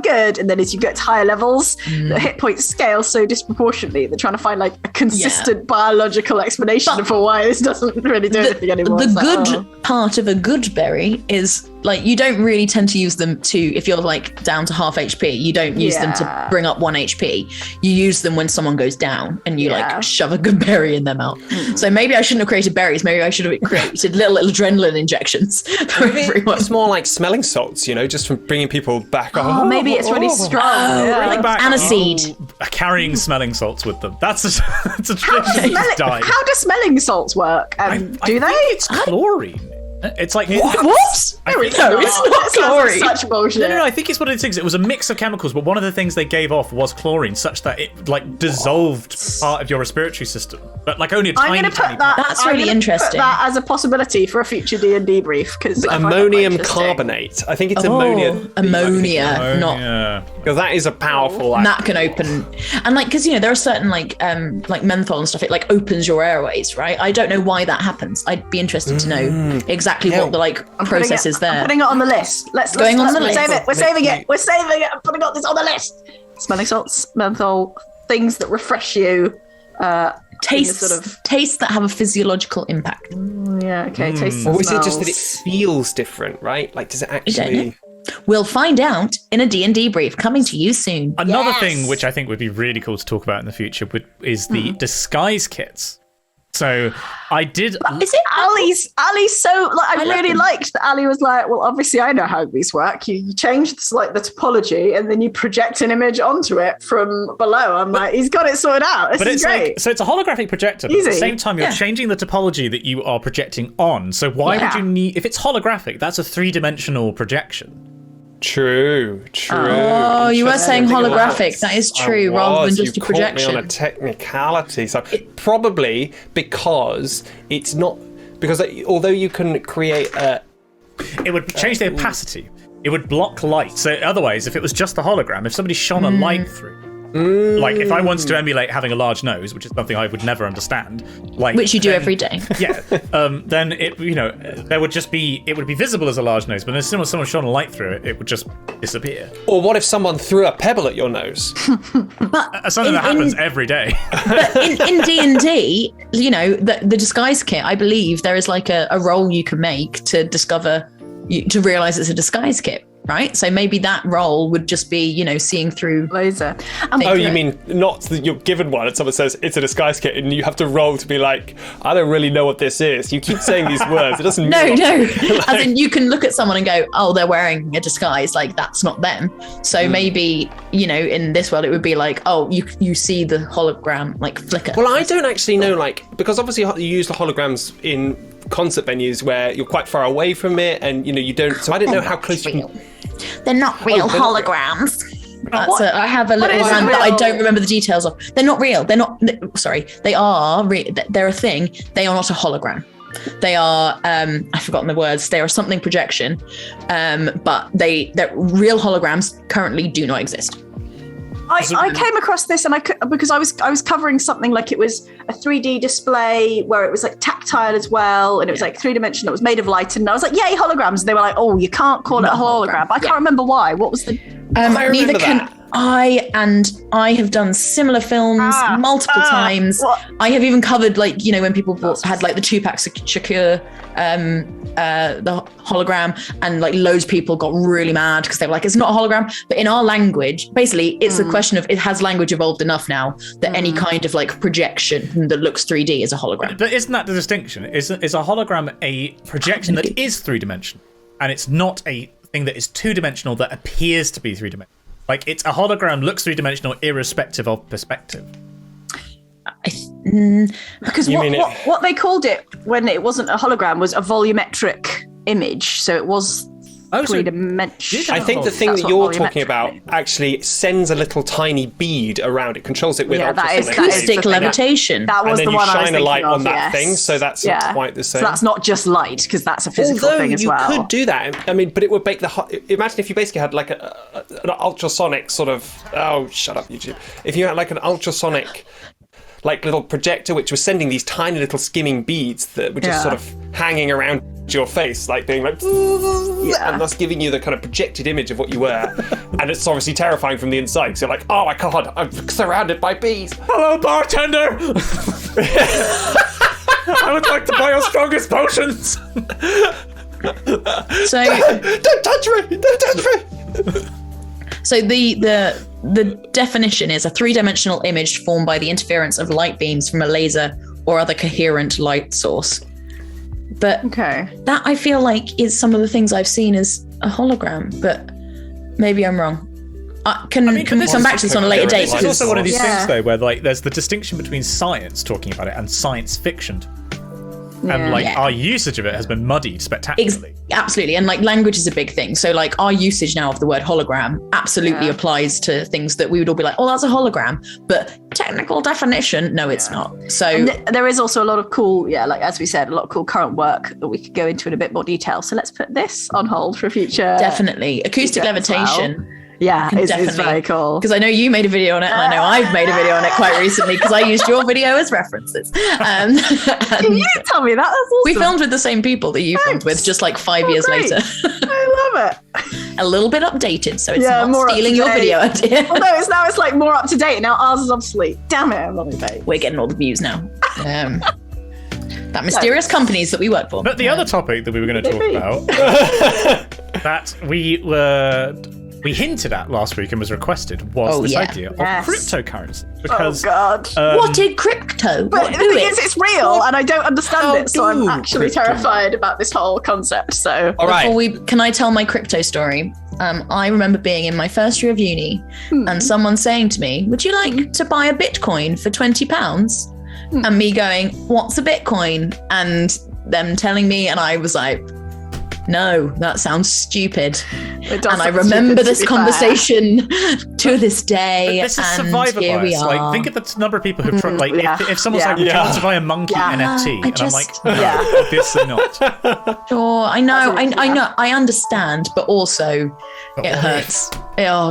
good, and then as you get to higher levels, the hit points scale so disproportionately. They're trying to find like a consistent biological explanation But for why this doesn't really do anything anymore. The It's like, good oh. part of a good berry is like you don't really tend to use them to if you're like down to half HP. You don't use them to Yeah. bring up 1 HP. You use them when someone goes down and you Yeah. like shove a good berry in their mouth. So maybe I shouldn't have created berries. Maybe I should have created little adrenaline injections for everyone. It's more like smelling salts, just from bringing people back. Oh, maybe it's really strong. yeah. like Back aniseed. carrying smelling salts with them. That's a tradition to die. How do smelling salts work? I Do they? think it's chlorine. It's like What? I think- No, it's not chlorine. Such bullshit. No, I think it's one of the things. It was a mix of chemicals, but one of the things they gave off was chlorine, such that it like dissolved part of your respiratory system, but like only a I'm tiny, going to tiny put that. part. That's I'm really gonna interesting. Put that as a possibility for a future D&D brief because Ammonium carbonate. I think it's ammonia. Ammonia, not Yeah. Because that is a powerful. that can open and like because there are certain like menthol and stuff. It like opens your airways, right? I don't know why that happens. I'd be interested to know exactly what the like process is there. I'm putting it on the list. Let's Going on the let's list. Save it. We're saving it. We're saving it. I'm putting this on the list. Smelling salts, menthol, things that refresh you. Tastes sort of- tastes that have a physiological impact. Yeah. Okay. Taste. Or is it just that it feels different, right? Like, does it don't actually? We'll find out in a D&D brief coming to you soon. Another Yes. thing which I think would be really cool to talk about in the future is the disguise kits. So I did. Is it? Ali's so like I I love really them. liked that Ali was like, well, obviously I know how these work. You change this, like the topology and then you project an image onto it from below. I'm like, he's got it sorted out. This But is it's great. like, so it's a holographic projector, but at the Easy. same time you're Yeah. changing the topology that you are projecting on. So why Yeah. would you need, if it's holographic, that's a 3-dimensional projection. True. Oh, you were saying Interesting. holographic. That is true, I rather than was. just You a caught me projection. on a technicality. So probably because it's not because although you can create a It would change the opacity. it would block light. So otherwise, if it was just the hologram, if somebody shone a light through, like if I wanted to emulate having a large nose, which is something I would never understand, like Which you do every day. Yeah, then it would be visible as a large nose, but as soon as someone shone a light through it, it would just disappear. Or what if someone threw a pebble at your nose? Something that happens every day. But in D&D, the disguise kit, I believe there is like a roll you can make to discover, to realize it's a disguise kit. Right, so maybe that role would just be, seeing through laser. You mean not that you're given one and someone says it's a disguise kit and you have to roll to be like, I don't really know what this is. You keep saying these words. It doesn't mean No. As in, you can look at someone and go, oh, they're wearing a disguise. Like, that's not them. So maybe, in this world, it would be like, oh, you see the hologram, like, flicker. Well, I don't actually know, because obviously you use the holograms in concert venues where you're quite far away from it and, you don't... So I don't know how close you can... They're not real holograms. I have a little rant that I don't remember the details of. They're not real. They're not. Sorry, they are. They're a thing. They are not a hologram. They are. I've forgotten the words. They are something projection. But they're real holograms currently do not exist. I came across this because I was covering something like it was a 3D display where it was like tactile as well, and it was like 3-dimensional. It was made of light, and I was like, "Yay, holograms!" And they were like, "Oh, you can't call it a hologram." But I can't remember why. What was the? Neither can I, and I have done similar films multiple times. What? I have even covered when people had like the Tupac Shakur the hologram, and like loads of people got really mad because they were like, it's not a hologram. But in our language, basically it's a question of, it has language evolved enough now that any kind of like projection that looks 3D is a hologram. But isn't that the distinction? Is a hologram a projection that is 3-dimensional, and it's not a thing that is 2-dimensional that appears to be 3-dimensional? Like, it's a hologram looks 3-dimensional irrespective of perspective. Because what they called it when it wasn't a hologram was a volumetric image, so it was 3-dimensional. I think the thing that you're talking about actually sends a little tiny bead around it, controls it with acoustic levitation. That was the one I was thinking of. And then you shine a light on that thing, so that's not quite the same. So that's not just light, because that's a physical thing as well. You could do that. I mean, but it would make imagine if you basically had like an ultrasonic sort of... Oh, shut up, YouTube. If you had like an ultrasonic... like little projector which was sending these tiny little skimming beads that were just sort of hanging around your face, like being like, and thus giving you the kind of projected image of what you were. And it's obviously terrifying from the inside because you're like, oh my god, I'm surrounded by bees. Hello, bartender. I would like to buy your strongest potions. So don't touch me. So the definition is a 3-dimensional image formed by the interference of light beams from a laser or other coherent light source. But that I feel like is some of the things I've seen as a hologram, but maybe I'm wrong. Can come back to this on a later date. It's also one of these things though where like there's the distinction between science talking about it and science fiction. And our usage of it has been muddied spectacularly. Absolutely. And like language is a big thing. So like our usage now of the word hologram absolutely applies to things that we would all be like, oh, that's a hologram. But technical definition, no, it's not. So there is also a lot of cool, like as we said, a lot of cool current work that we could go into in a bit more detail. So let's put this on hold for future. Definitely. Acoustic levitation. Well. Yeah, it's very cool. Because I know you made a video on it, and I know I've made a video on it quite recently because I used your video as references. Can you tell me that? That's awesome. We filmed with the same people that you filmed with, just like 5 years later. I love it. A little bit updated, so it's not stealing your video idea. Well, no, it's like more up to date. Now ours is obsolete. Damn it, I'm not babe. We're getting all the views now. That mysterious companies that we work for. But the other topic that we were going to talk about, that we hinted at last week and was requested was this idea of cryptocurrency. Because, what is crypto? But the thing is, it's real, and I don't understand it, so I'm actually terrified about this whole concept. So, can I tell my crypto story? I remember being in my first year of uni, and someone saying to me, "Would you like to buy a Bitcoin for £20?" And me going, "What's a Bitcoin?" And them telling me, and I was like, No, that sounds stupid. It does And I sound remember stupid, to this be fair. conversation to this day. This is and survivor here we bias. are. Like, think of the number of people who've tried. Like, yeah. if someone's like, "Would you want to buy a monkey NFT?" And I'm like, "No, obviously not." Sure, I know, I understand, but also it hurts.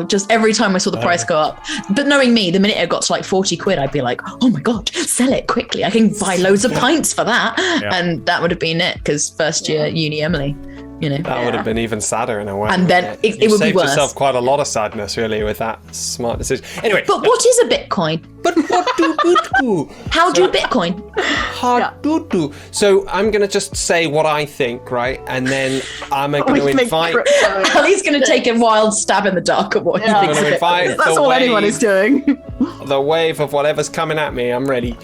Just every time I saw the price go up. But knowing me, the minute it got to like 40 quid, I'd be like, oh my God, sell it quickly. I can buy loads of pints for that. Yeah. And that would have been it, because first year uni Emily, you know. That would have been even sadder in a way. And then it You would be saved worse. yourself quite a lot of sadness, really, with that smart decision. Anyway, But what is a Bitcoin? but what do you do? How do you Bitcoin? Hard to do. So I'm going to just say what I think, right? And then I'm going We to think invite... crypto- Ali's going to take a wild stab in the dark at what he Yeah. thinks I'm of gonna Bitcoin. invite That's the all wave, anyone is doing. the wave of whatever's coming at me. I'm ready.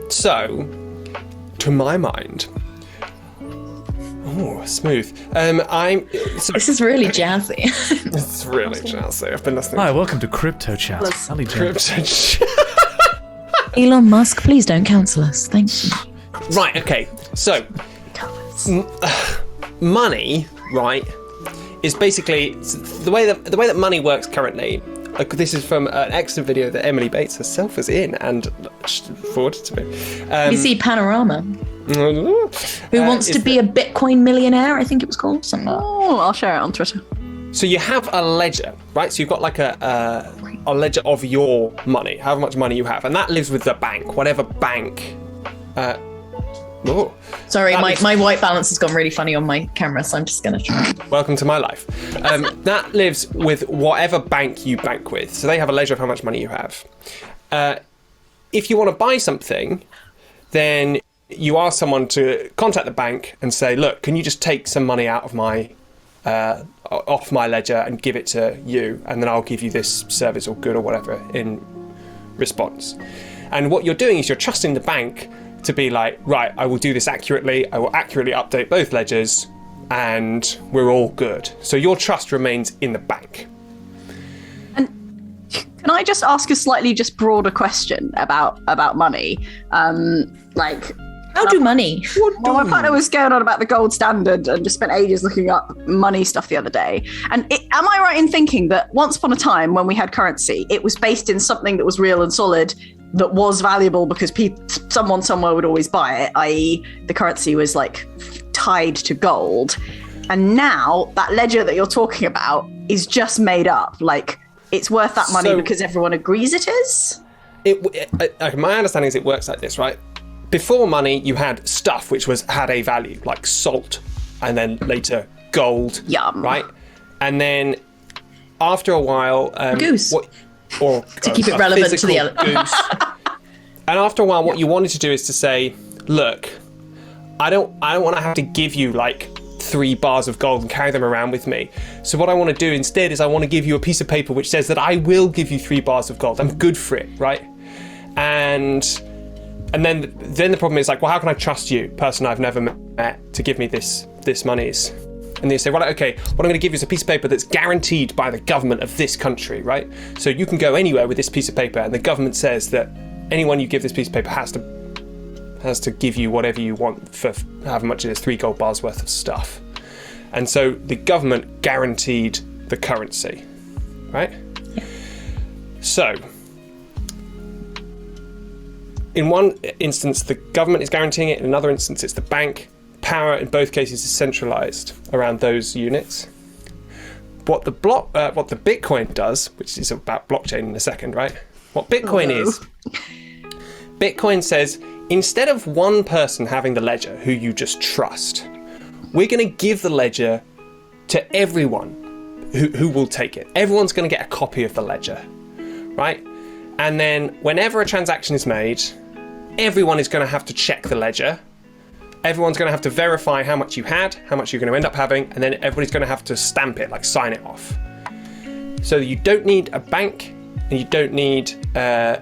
So, to my mind... Oh, smooth. This is really jazzy. It's really jazzy. I've been listening Hi, welcome to Crypto Chat. Ali Jones. Elon Musk, please don't cancel us. Thank you. Right, okay. So, money, right, is basically the way that money works currently. Like, this is from an excellent video that Emily Bates herself is in and forwarded to me. You see Panorama, who wants to be a Bitcoin millionaire, I think it was called. Something like that. Oh, I'll share it on Twitter. So you have a ledger, right? So you've got like a ledger of your money, however much money you have, and that lives with the bank, whatever bank. Sorry, my white balance has gone really funny on my camera, so I'm just going to try. Welcome to my life. That lives with whatever bank you bank with. So they have a ledger of how much money you have. If you want to buy something, then you ask someone to contact the bank and say, look, can you just take some money out of my off my ledger and give it to you, and then I'll give you this service or good or whatever in response. And what you're doing is you're trusting the bank to be like, right, I will do this accurately, I will accurately update both ledgers, and we're all good. So your trust remains in the bank. And can I just ask a slightly just broader question about money? How do money? Well, my partner was going on about the gold standard and just spent ages looking up money stuff the other day. And am I right in thinking that once upon a time when we had currency, it was based in something that was real and solid, that was valuable because someone somewhere would always buy it, i.e. the currency was like tied to gold. And now that ledger that you're talking about is just made up. Like, it's worth that money because everyone agrees it is? My understanding is it works like this, right? Before money, you had stuff which had a value, like salt, and then later gold. Yum. Right? And then after a while... Goose. To keep it relevant to the other. Goose. And after a while, what you wanted to do is to say, look, I don't want to have to give you like 3 bars of gold and carry them around with me. So what I want to do instead is I want to give you a piece of paper which says that I will give you 3 bars of gold. I'm good for it, right? And then the problem is like, well, how can I trust you, person I've never met, to give me this monies? And they say, well, okay, what I'm going to give you is a piece of paper that's guaranteed by the government of this country, right? So you can go anywhere with this piece of paper, and the government says that anyone you give this piece of paper has to give you whatever you want for however much it is, 3 gold bars worth of stuff. And so the government guaranteed the currency, right? Yeah. So in one instance, the government is guaranteeing it. In another instance, it's the bank. Power in both cases is centralized around those units. What the Bitcoin does, which is about blockchain in a second, right? What Bitcoin is, Bitcoin says, instead of one person having the ledger who you just trust, we're going to give the ledger to everyone who will take it. Everyone's going to get a copy of the ledger, right? And then whenever a transaction is made, everyone is going to have to check the ledger. Everyone's going to have to verify how much you had, how much you're going to end up having, and then everybody's going to have to stamp it, like sign it off. So you don't need a bank, and you don't need a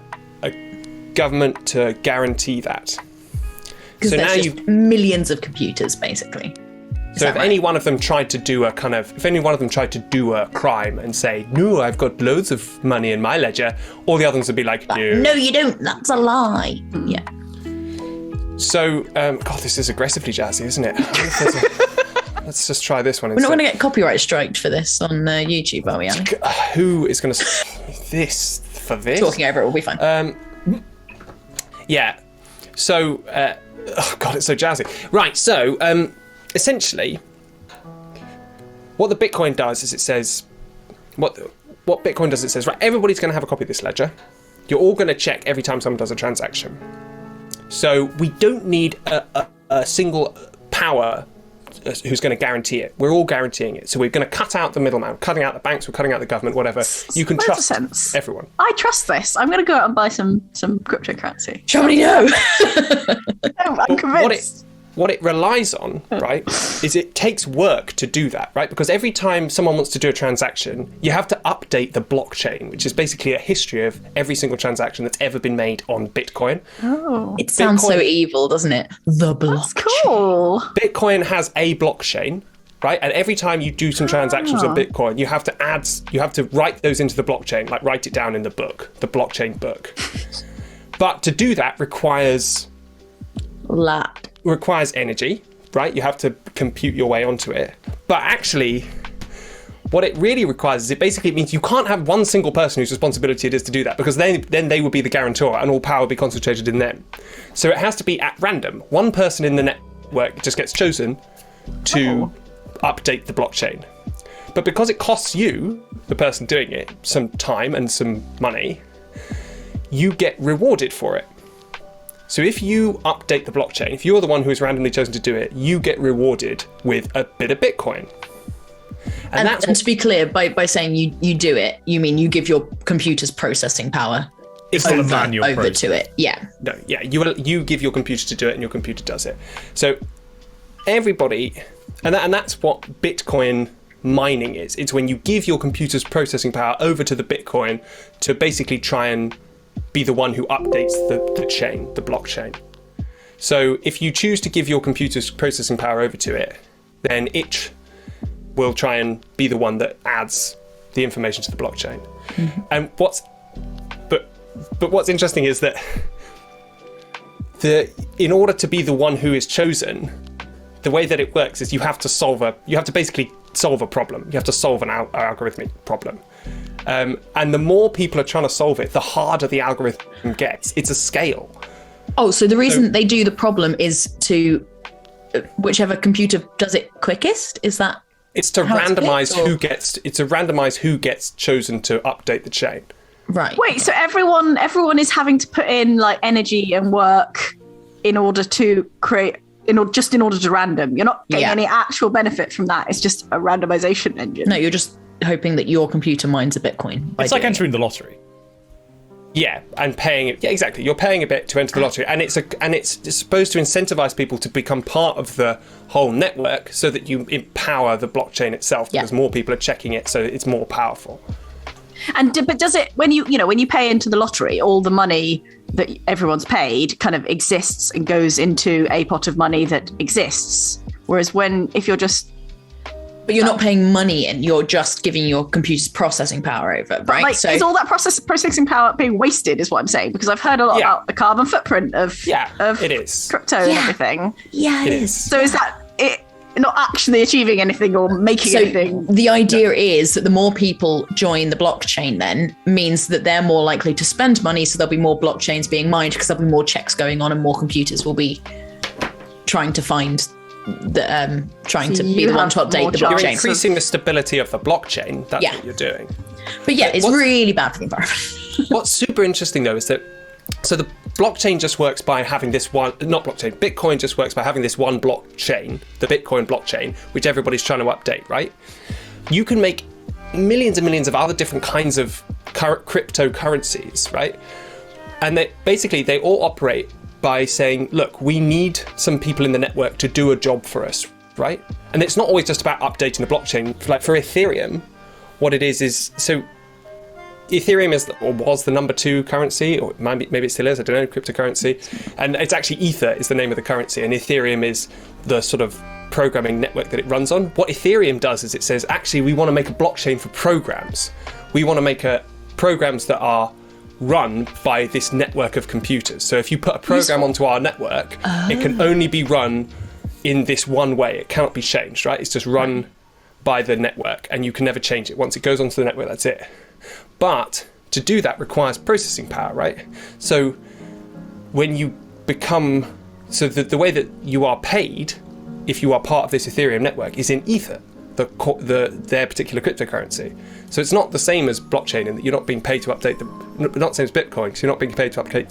government to guarantee that. Because so there's now just millions of computers, basically. So if any one of them tried to do a crime and say, no, I've got loads of money in my ledger, all the others would be like, no. No, you don't. That's a lie. Yeah. So, God, this is aggressively jazzy, isn't it? let's just try this one We're instead. not going to get copyright striked for this on YouTube, are we, Ali? Who is going to this for this? Talking over it will be fine. Yeah. So, oh god, it's so jazzy. Right. So, essentially, what the Bitcoin does is it says, what Bitcoin does, it says, right, everybody's going to have a copy of this ledger. You're all going to check every time someone does a transaction. So we don't need a single power who's going to guarantee it. We're all guaranteeing it. So we're going to cut out the middleman, cutting out the banks, we're cutting out the government, whatever. You can trust everyone. I trust this. I'm going to go out and buy some cryptocurrency. Somebody know. I'm convinced. What it relies on, right, is it takes work to do that, right? Because every time someone wants to do a transaction, you have to update the blockchain, which is basically a history of every single transaction that's ever been made on Bitcoin. Oh, it sounds so evil, doesn't it? The blockchain. That's cool. Bitcoin has a blockchain, right? And every time you do some transactions on Bitcoin, you have to write those into the blockchain, like write it down in the book, the blockchain book. But to do that requires energy, right? You have to compute your way onto it. But actually, what it really requires is it means you can't have one single person whose responsibility it is to do that, because then they would be the guarantor and all power would be concentrated in them. So it has to be at random. One person in the network just gets chosen to update the blockchain. But because it costs you, the person doing it, some time and some money, you get rewarded for it. So if you update the blockchain, if you're the one who is randomly chosen to do it, you get rewarded with a bit of Bitcoin. And to be clear, by saying you do it, you mean you give your computer's processing power over to it. Yeah. No, yeah, you give your computer to do it and your computer does it. So everybody, and that's what Bitcoin mining is. It's when you give your computer's processing power over to the Bitcoin to basically try and be the one who updates the chain, the blockchain. So if you choose to give your computer's processing power over to it, then it will try and be the one that adds the information to the blockchain. Mm-hmm. And what's interesting is that in order to be the one who is chosen, the way that it works is you have to basically solve a problem. You have to solve an algorithmic problem. And the more people are trying to solve it, the harder the algorithm gets. It's a scale. Oh, so the reason they do the problem is to whichever computer does it quickest? Is that? It's to randomize who gets chosen to update the chain. Right. Wait, so everyone is having to put in like energy and work in order to create, in order to random. You're not getting any actual benefit from that. It's just a randomization engine. No, you're just hoping that your computer mines a Bitcoin. It's like entering the lottery. Yeah, and paying it. Yeah, exactly. You're paying a bit to enter the lottery, and it's supposed to incentivize people to become part of the whole network, so that you empower the blockchain itself, because more people are checking it, so it's more powerful. But does it, when you pay into the lottery, all the money that everyone's paid kind of exists and goes into a pot of money that exists, whereas if you're just. But you're not paying money in, you're just giving your computer's processing power over, right? Like, so is all that processing power being wasted, is what I'm saying? Because I've heard a lot about the carbon footprint of it is. Crypto and everything. Yeah, it is. So is that it not actually achieving anything or making anything? The idea is that the more people join the blockchain then means that they're more likely to spend money, so there'll be more blockchains being mined because there'll be more checks going on and more computers will be trying to find trying to be the one to update the blockchain. You're increasing the stability of the blockchain. That's what you're doing. But it's really bad for the environment. What's super interesting though is that the blockchain just works by having this one, Bitcoin just works by having this one blockchain, the Bitcoin blockchain, which everybody's trying to update, right? You can make millions and millions of other different kinds of cryptocurrencies, right? And they all operate by saying, look, we need some people in the network to do a job for us, right? And it's not always just about updating the blockchain. Like for Ethereum, what it is so Ethereum was the number 2 currency, or maybe it still is, I don't know, cryptocurrency. And it's actually Ether is the name of the currency, and Ethereum is the sort of programming network that it runs on. What Ethereum does is it says, actually, we want to make a blockchain for programs. We want to make programs that are run by this network of computers. So if you put a program onto our network, it can only be run in this one way. It cannot be changed, right? It's just run by the network, and you can never change it. Once it goes onto the network, that's it. But to do that requires processing power, right? So when you become... So the way that you are paid, if you are part of this Ethereum network, is in Ether, their particular cryptocurrency. So it's not the same as blockchain in that you're not being paid to update not the same as Bitcoin, because you're not being paid to update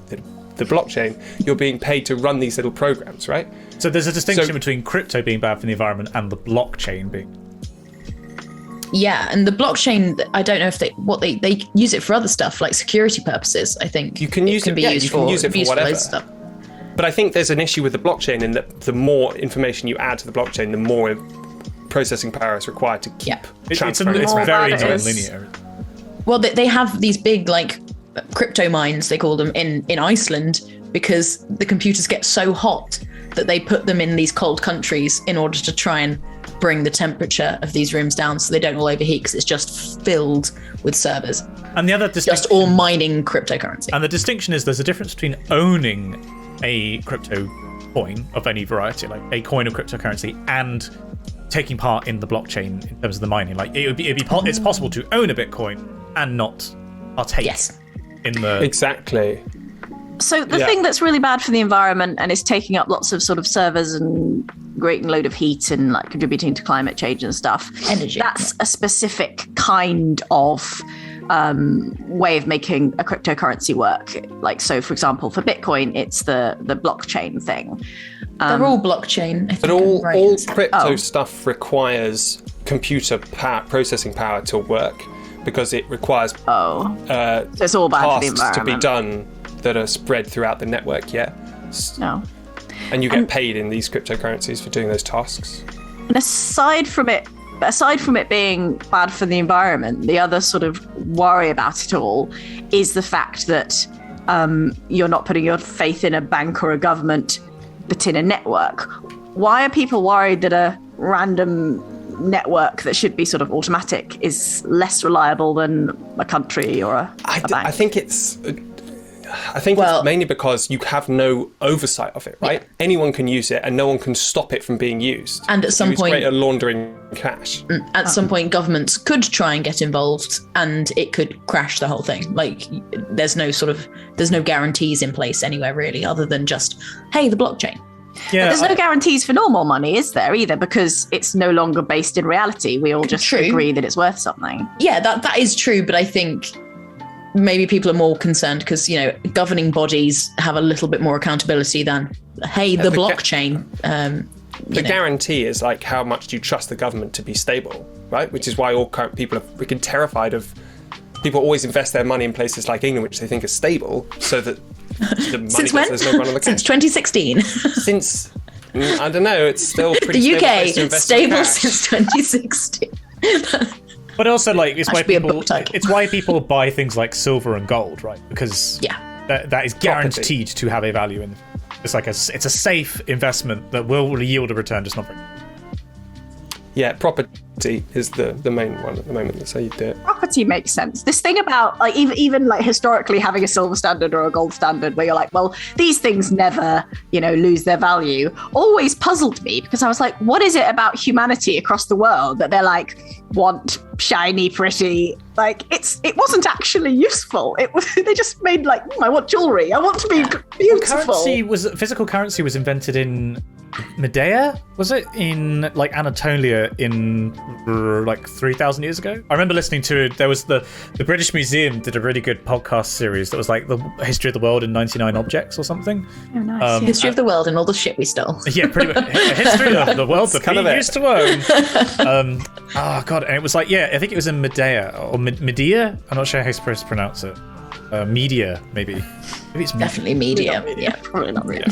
the blockchain. You're being paid to run these little programs, right? So there's a distinction between crypto being bad for the environment and the blockchain being. Yeah, and the blockchain, I don't know if they use it for other stuff, like security purposes. I think you can use it. Yeah, you can use it for whatever. Stuff. But I think there's an issue with the blockchain in that the more information you add to the blockchain, the more processing power is required to keep transferring. It's very non-linear. Well, they have these big like crypto mines, they call them, in Iceland, because the computers get so hot that they put them in these cold countries in order to try and bring the temperature of these rooms down so they don't all overheat, because it's just filled with servers. And the other just all mining cryptocurrency. And the distinction is there's a difference between owning a crypto coin of any variety, like a coin of cryptocurrency, and taking part in the blockchain in terms of the mining. Like it's possible to own a Bitcoin and not partake in the... Exactly. So the thing that's really bad for the environment and is taking up lots of sort of servers and creating a load of heat and like contributing to climate change and stuff, energy, that's a specific kind of way of making a cryptocurrency work. Like, so for example, for Bitcoin, it's the blockchain thing. They're all blockchain, I think. But all crypto stuff requires computer processing power to work, because it requires so it's all bad for the tasks environment to be done that are spread throughout the network. No. And you get paid in these cryptocurrencies for doing those tasks. And aside from it being bad for the environment, the other sort of worry about it all is the fact that you're not putting your faith in a bank or a government, but in a network. Why are people worried that a random network that should be sort of automatic is less reliable than a country or a bank? I think it's mainly because you have no oversight of it, right? Yeah. Anyone can use it and no one can stop it from being used. And at some point, great at laundering cash. At some point, governments could try and get involved and it could crash the whole thing. Like, there's no guarantees in place anywhere really, other than just, hey, the blockchain. Yeah, but there's no guarantees for normal money, is there, either? Because it's no longer based in reality. We all just agree that it's worth something. Yeah, that is true. But I think maybe people are more concerned because, governing bodies have a little bit more accountability than, hey, the blockchain. The guarantee is like how much do you trust the government to be stable, right? Which is why all current people are freaking terrified of... People always invest their money in places like England, which they think are stable, so that the money Since when? There's no run on the cash. Since 2016. Since, I don't know, it's still pretty the stable. UK, stable since 2016. But also, like, it's why people buy things like silver and gold, right? Because that is guaranteed to have a value in. It's like it's a safe investment that will yield a return, just not very. Yeah, property is the main one at the moment. That's how you do it. Property makes sense. This thing about like even like historically having a silver standard or a gold standard, where you're like, well, these things never, lose their value, always puzzled me, because I was like, what is it about humanity across the world that they're like want shiny, pretty? Like it wasn't actually useful. They just made like, I want jewelry. I want to be beautiful. Physical currency was invented in Medea, was it, in like Anatolia in like 3,000 years ago? I remember listening to it. There was the British Museum did a really good podcast series that was like the history of the world in 99 objects or something. Oh, nice. History of the world and all the shit we stole. Yeah, pretty much. History of the world that we used to own. Oh god, and it was like, I think it was in Medea or Medea. I'm not sure how you're supposed to pronounce it. Media, maybe it's definitely media. Yeah, probably not media.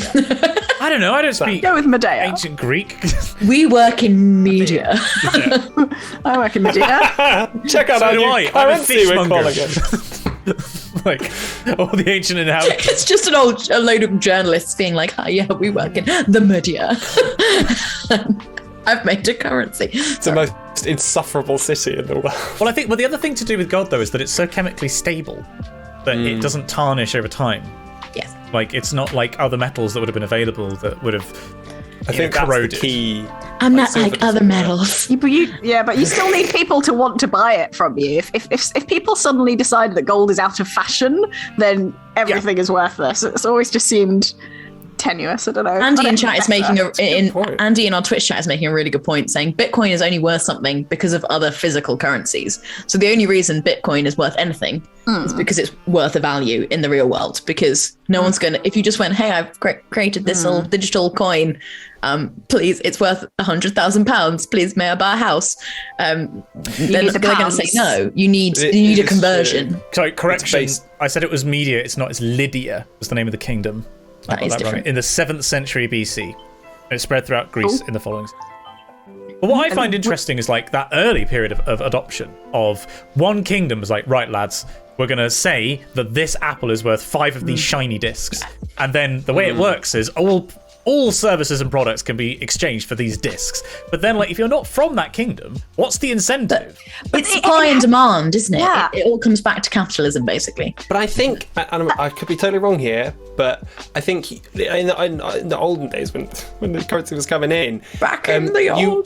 I don't know. I don't speak. Go with Medea. Ancient Greek. We work in media. I work in media. Check out our new currency we're calling it. Like all the ancient inhabitants. It's just a load of journalists being like, oh, yeah, we work in the media. I've made a currency. It's the most insufferable city in the world. Well, I think the other thing to do with gold, though, is that it's so chemically stable that it doesn't tarnish over time. Yes. Like, it's not like other metals that would have been available that would have I think that's corroded. the key. I'm not silver like other doesn't metals. But you still need people to want to buy it from you. If people suddenly decide that gold is out of fashion, then everything is worthless. It's always just seemed tenuous. I don't know. Andy in chat is making point. Andy in our Twitch chat is making a really good point, saying Bitcoin is only worth something because of other physical currencies. So the only reason Bitcoin is worth anything is because it's worth a value in the real world. Because no one's gonna, if you just went, hey, I've created this little digital coin, please, it's worth £100,000. Please, may I buy a house? They're going to say no. You need a conversion. Sorry, correction. I said it was Media. It's not. It's Lydia. Was the name of the kingdom. I got That is that different. wrong. In the 7th century BC. It spread throughout Greece in the following. But what I find interesting is like that early period of adoption of one kingdom was like, right, lads, we're going to say that this apple is worth 5 of these shiny discs. And then the way it works is all services and products can be exchanged for these discs. But then, like, if you're not from that kingdom, what's the incentive? It's supply and demand, isn't it? Yeah. It all comes back to capitalism, basically. But I think, and I could be totally wrong here, but I think in the olden days when the currency was coming in,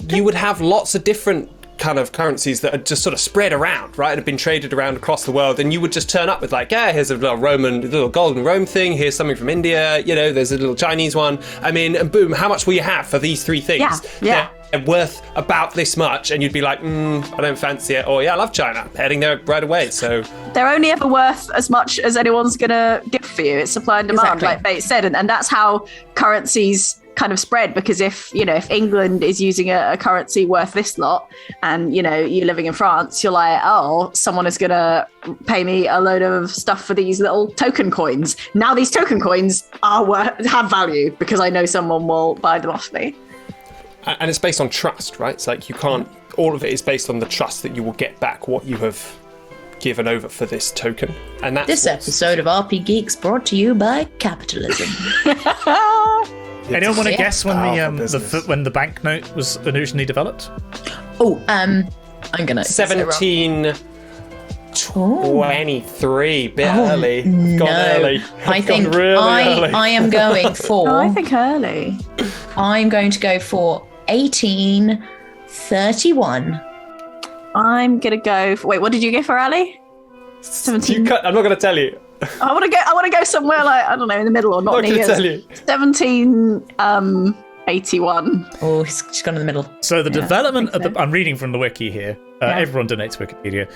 you would have lots of different kind of currencies that are just sort of spread around, right? Have been traded around across the world, and you would just turn up with like, yeah, here's a little golden Rome thing, here's something from India, there's a little Chinese one. I mean, and boom, how much will you have for these 3 things? Yeah. They're worth about this much, and you'd be like, I don't fancy it, or yeah, I love China, I'm heading there right away. So they're only ever worth as much as anyone's gonna give for you. It's supply and demand, Exactly. like Bates said, and that's how currencies kind of spread. Because if England is using a currency worth this lot, and you're living in France, you're like, oh, someone is gonna pay me a load of stuff for these little token coins. Now these token coins have value because I know someone will buy them off me. and it's based on trust, right? It's like you can't. All of it is based on the trust that you will get back what you have given over for this token, and that's This episode of RPGeeks brought to you by capitalism. Anyone want to guess when powerful when the banknote was originally developed? I'm gonna 1723, bit early. Gone early. I Gone think really early. I am going for. I think early. I'm going to go for 1831. I'm gonna go. Wait, what did you go for, Ali? 17. I'm not going to tell you. I want to go somewhere like, I don't know, in the middle or not I'm not near. going to tell you. 1781. Oh, she's gone in the middle. So the development I think of I'm reading from the wiki here. Everyone donates to Wikipedia.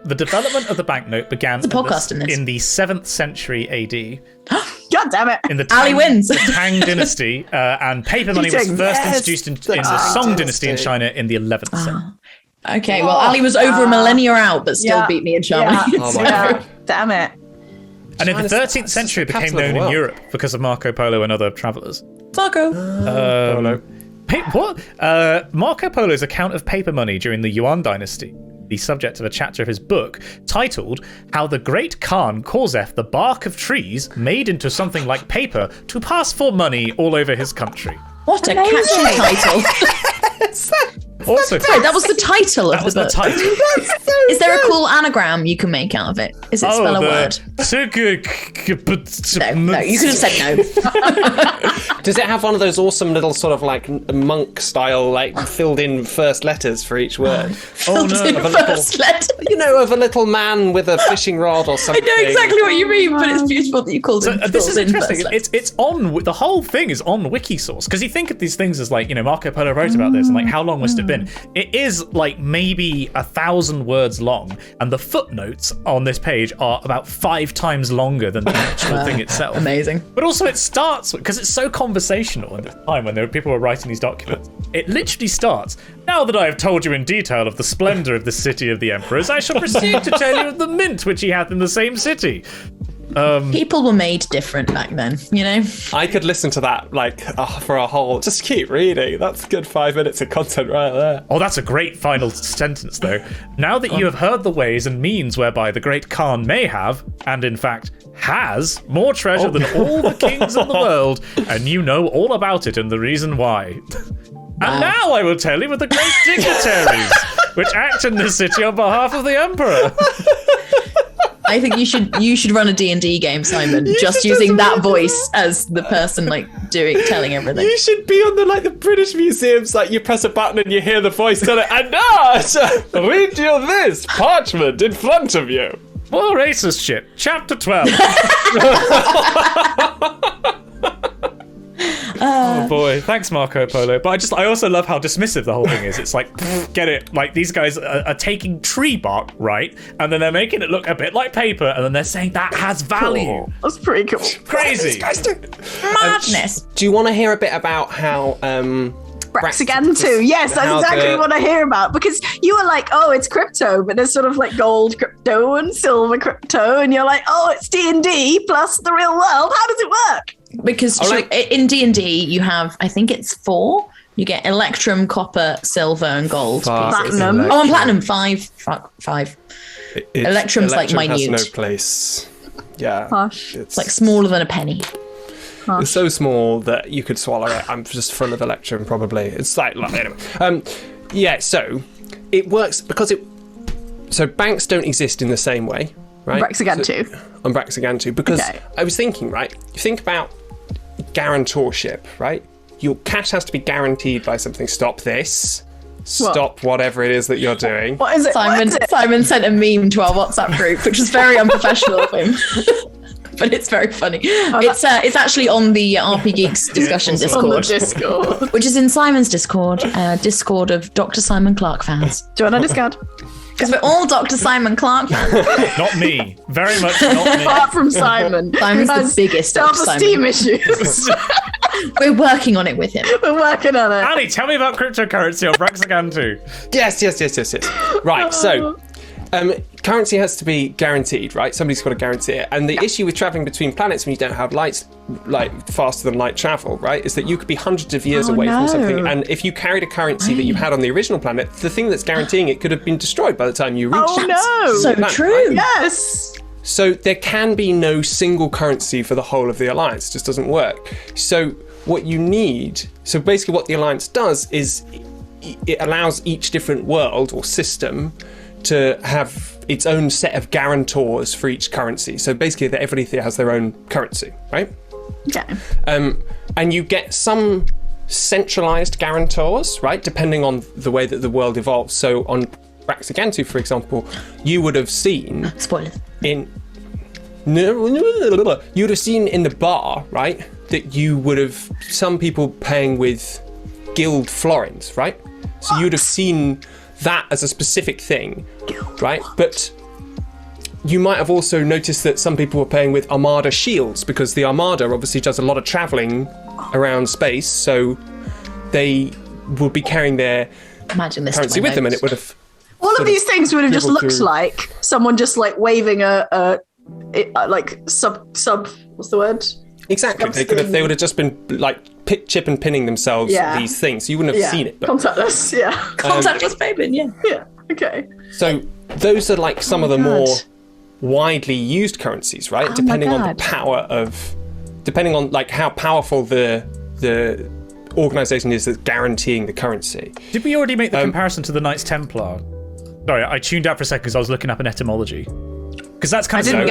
The development of the banknote began There's a podcast in this. in the 7th century AD. God damn it. In the Ali wins. the Tang dynasty, and paper money was Cheating. first Yes. introduced in the Song dynasty in China in the 11th century. Okay, well, Ali was over a millennia out, but still Yeah. beat me in Charming. Yeah. Oh my Yeah. God. Damn it. And in the China's 13th century, it the became capital of known the in world. Europe because of Marco Polo and other travellers. Marco. What? Marco Polo's account of paper money during the Yuan dynasty, the subject of a chapter of his book titled "How the Great Khan causeth the bark of trees made into something like paper to pass for money all over his country." What a Amazing. catchy title. Also, Sorry, that was the title of that was the the book. title. Is there a cool anagram you can make out of it? Is it spell a word? No, you could have said no. Does it have one of those awesome little sort of like monk style, like filled in first letters for each word? Oh no! Filled in first letter. Of a little man with a fishing rod or I something. know exactly what you mean, but it's beautiful that you called it. This is filled in interesting. first letter. It's on. The whole thing is on Wikisource because you think of these things as like Marco Polo wrote about this and like how long must it have been? It is like maybe 1,000 words long, and the footnotes on this page are about 5 times longer than the actual thing itself. Amazing. But also it starts because it's so conversational at the time when people were writing these documents. It literally starts. Now that I have told you in detail of the splendor of the city of the emperors, I shall proceed to tell you of the mint which he hath in the same city. People were made different back then, I could listen to that for a whole. Just keep reading. That's a good 5 minutes of content right there. Oh, that's a great final sentence, though. Now that you have heard the ways and means whereby the great Khan may have, and in fact has, more treasure than all the kings in the world, and you know all about it and the reason why. And now I will tell you of the great dignitaries which act in this city on behalf of the emperor. I think you should run a D&D game, Simon, just using that voice as the person telling everything. You should be on the British museums. Like you press a button and you hear the voice tell it. And now, read you this parchment in front of you. More racist shit. Chapter 12. Oh boy, thanks Marco Polo. But I also love how dismissive the whole thing is. It's like, get it? Like these guys are taking tree bark, right? And then they're making it look a bit like paper, and then they're saying that has value. Cool. That's pretty cool. Crazy. Madness. Do you want to hear a bit about how Braxigantu. Yes, that's exactly what I hear about. Because you were like, oh, it's crypto, but there's sort of like gold crypto and silver crypto, and you're like, oh, it's D&D plus the real world. How does it work? Because in D&D you have, I think it's 4. You get electrum, copper, silver, and gold. Platinum. Oh, and platinum 5. Fuck, 5. Electrum's like minute. Has no place. Yeah. Hush. It's like smaller than a penny. It's so small that you could swallow it. I'm just full of electrum, probably. It's like anyway. Yeah. So it works because So banks don't exist in the same way, right? Braxigantu. On Braxigantu, because Okay. I was thinking, right? You think about guarantorship, right? Your cash has to be guaranteed by something. Stop this. Stop whatever it is that you're doing. What is it? Simon sent a meme to our WhatsApp group, which was very unprofessional of him. But it's very funny. It's actually on the RPGeeks discussion Discord. Which is in Simon's Discord, Discord of Dr. Simon Clark fans. Join our Discord. Because we're all Dr. Simon Clark fans. Not me. Very much not me. Apart from Simon. Simon's the biggest Dr. Self-esteem Simon. issues. We're working on it with him. We're working on it. Ali, tell me about cryptocurrency or Braxigantu. Yes. Right, so currency has to be guaranteed, right? Somebody's got to guarantee it. And the issue with traveling between planets when you don't have lights, like faster than light travel, right, is that you could be hundreds of years away from something. And if you carried a currency that you had on the original planet, the thing that's guaranteeing it could have been destroyed by the time you reached it. Oh, no. So planet, true. right? Yes. So there can be no single currency for the whole of the Alliance. It just doesn't work. So what you need, so basically what the Alliance does is it allows each different world or system to have its own set of guarantors for each currency. So basically that everybody has their own currency, right? Okay. And you get some centralized guarantors, right? Depending on the way that the world evolves. So on Braxigantu, for example, you would have seen Spoilers. you would have seen in the bar, right, that you would have some people paying with guild florins, right? So you would have seen that as a specific thing, right? But you might have also noticed that some people were paying with Armada shields because the Armada obviously does a lot of traveling around space, so they would be carrying their currency with them, and it would have. All of these things would have just looked through. like someone just like waving a sub. What's the word? Exactly. They would have just been like chip and pinning themselves these things. So you wouldn't have seen it. But, contactless. Yeah. Contactless payment. Yeah. Yeah. Okay. so those are like some of the more widely used currencies, right? Depending on the power of, depending on like how powerful the organization is that's guaranteeing the currency. Did we already make the comparison to the Knights Templar? Sorry, I tuned out for a second because I was looking up an etymology. Because that's kind of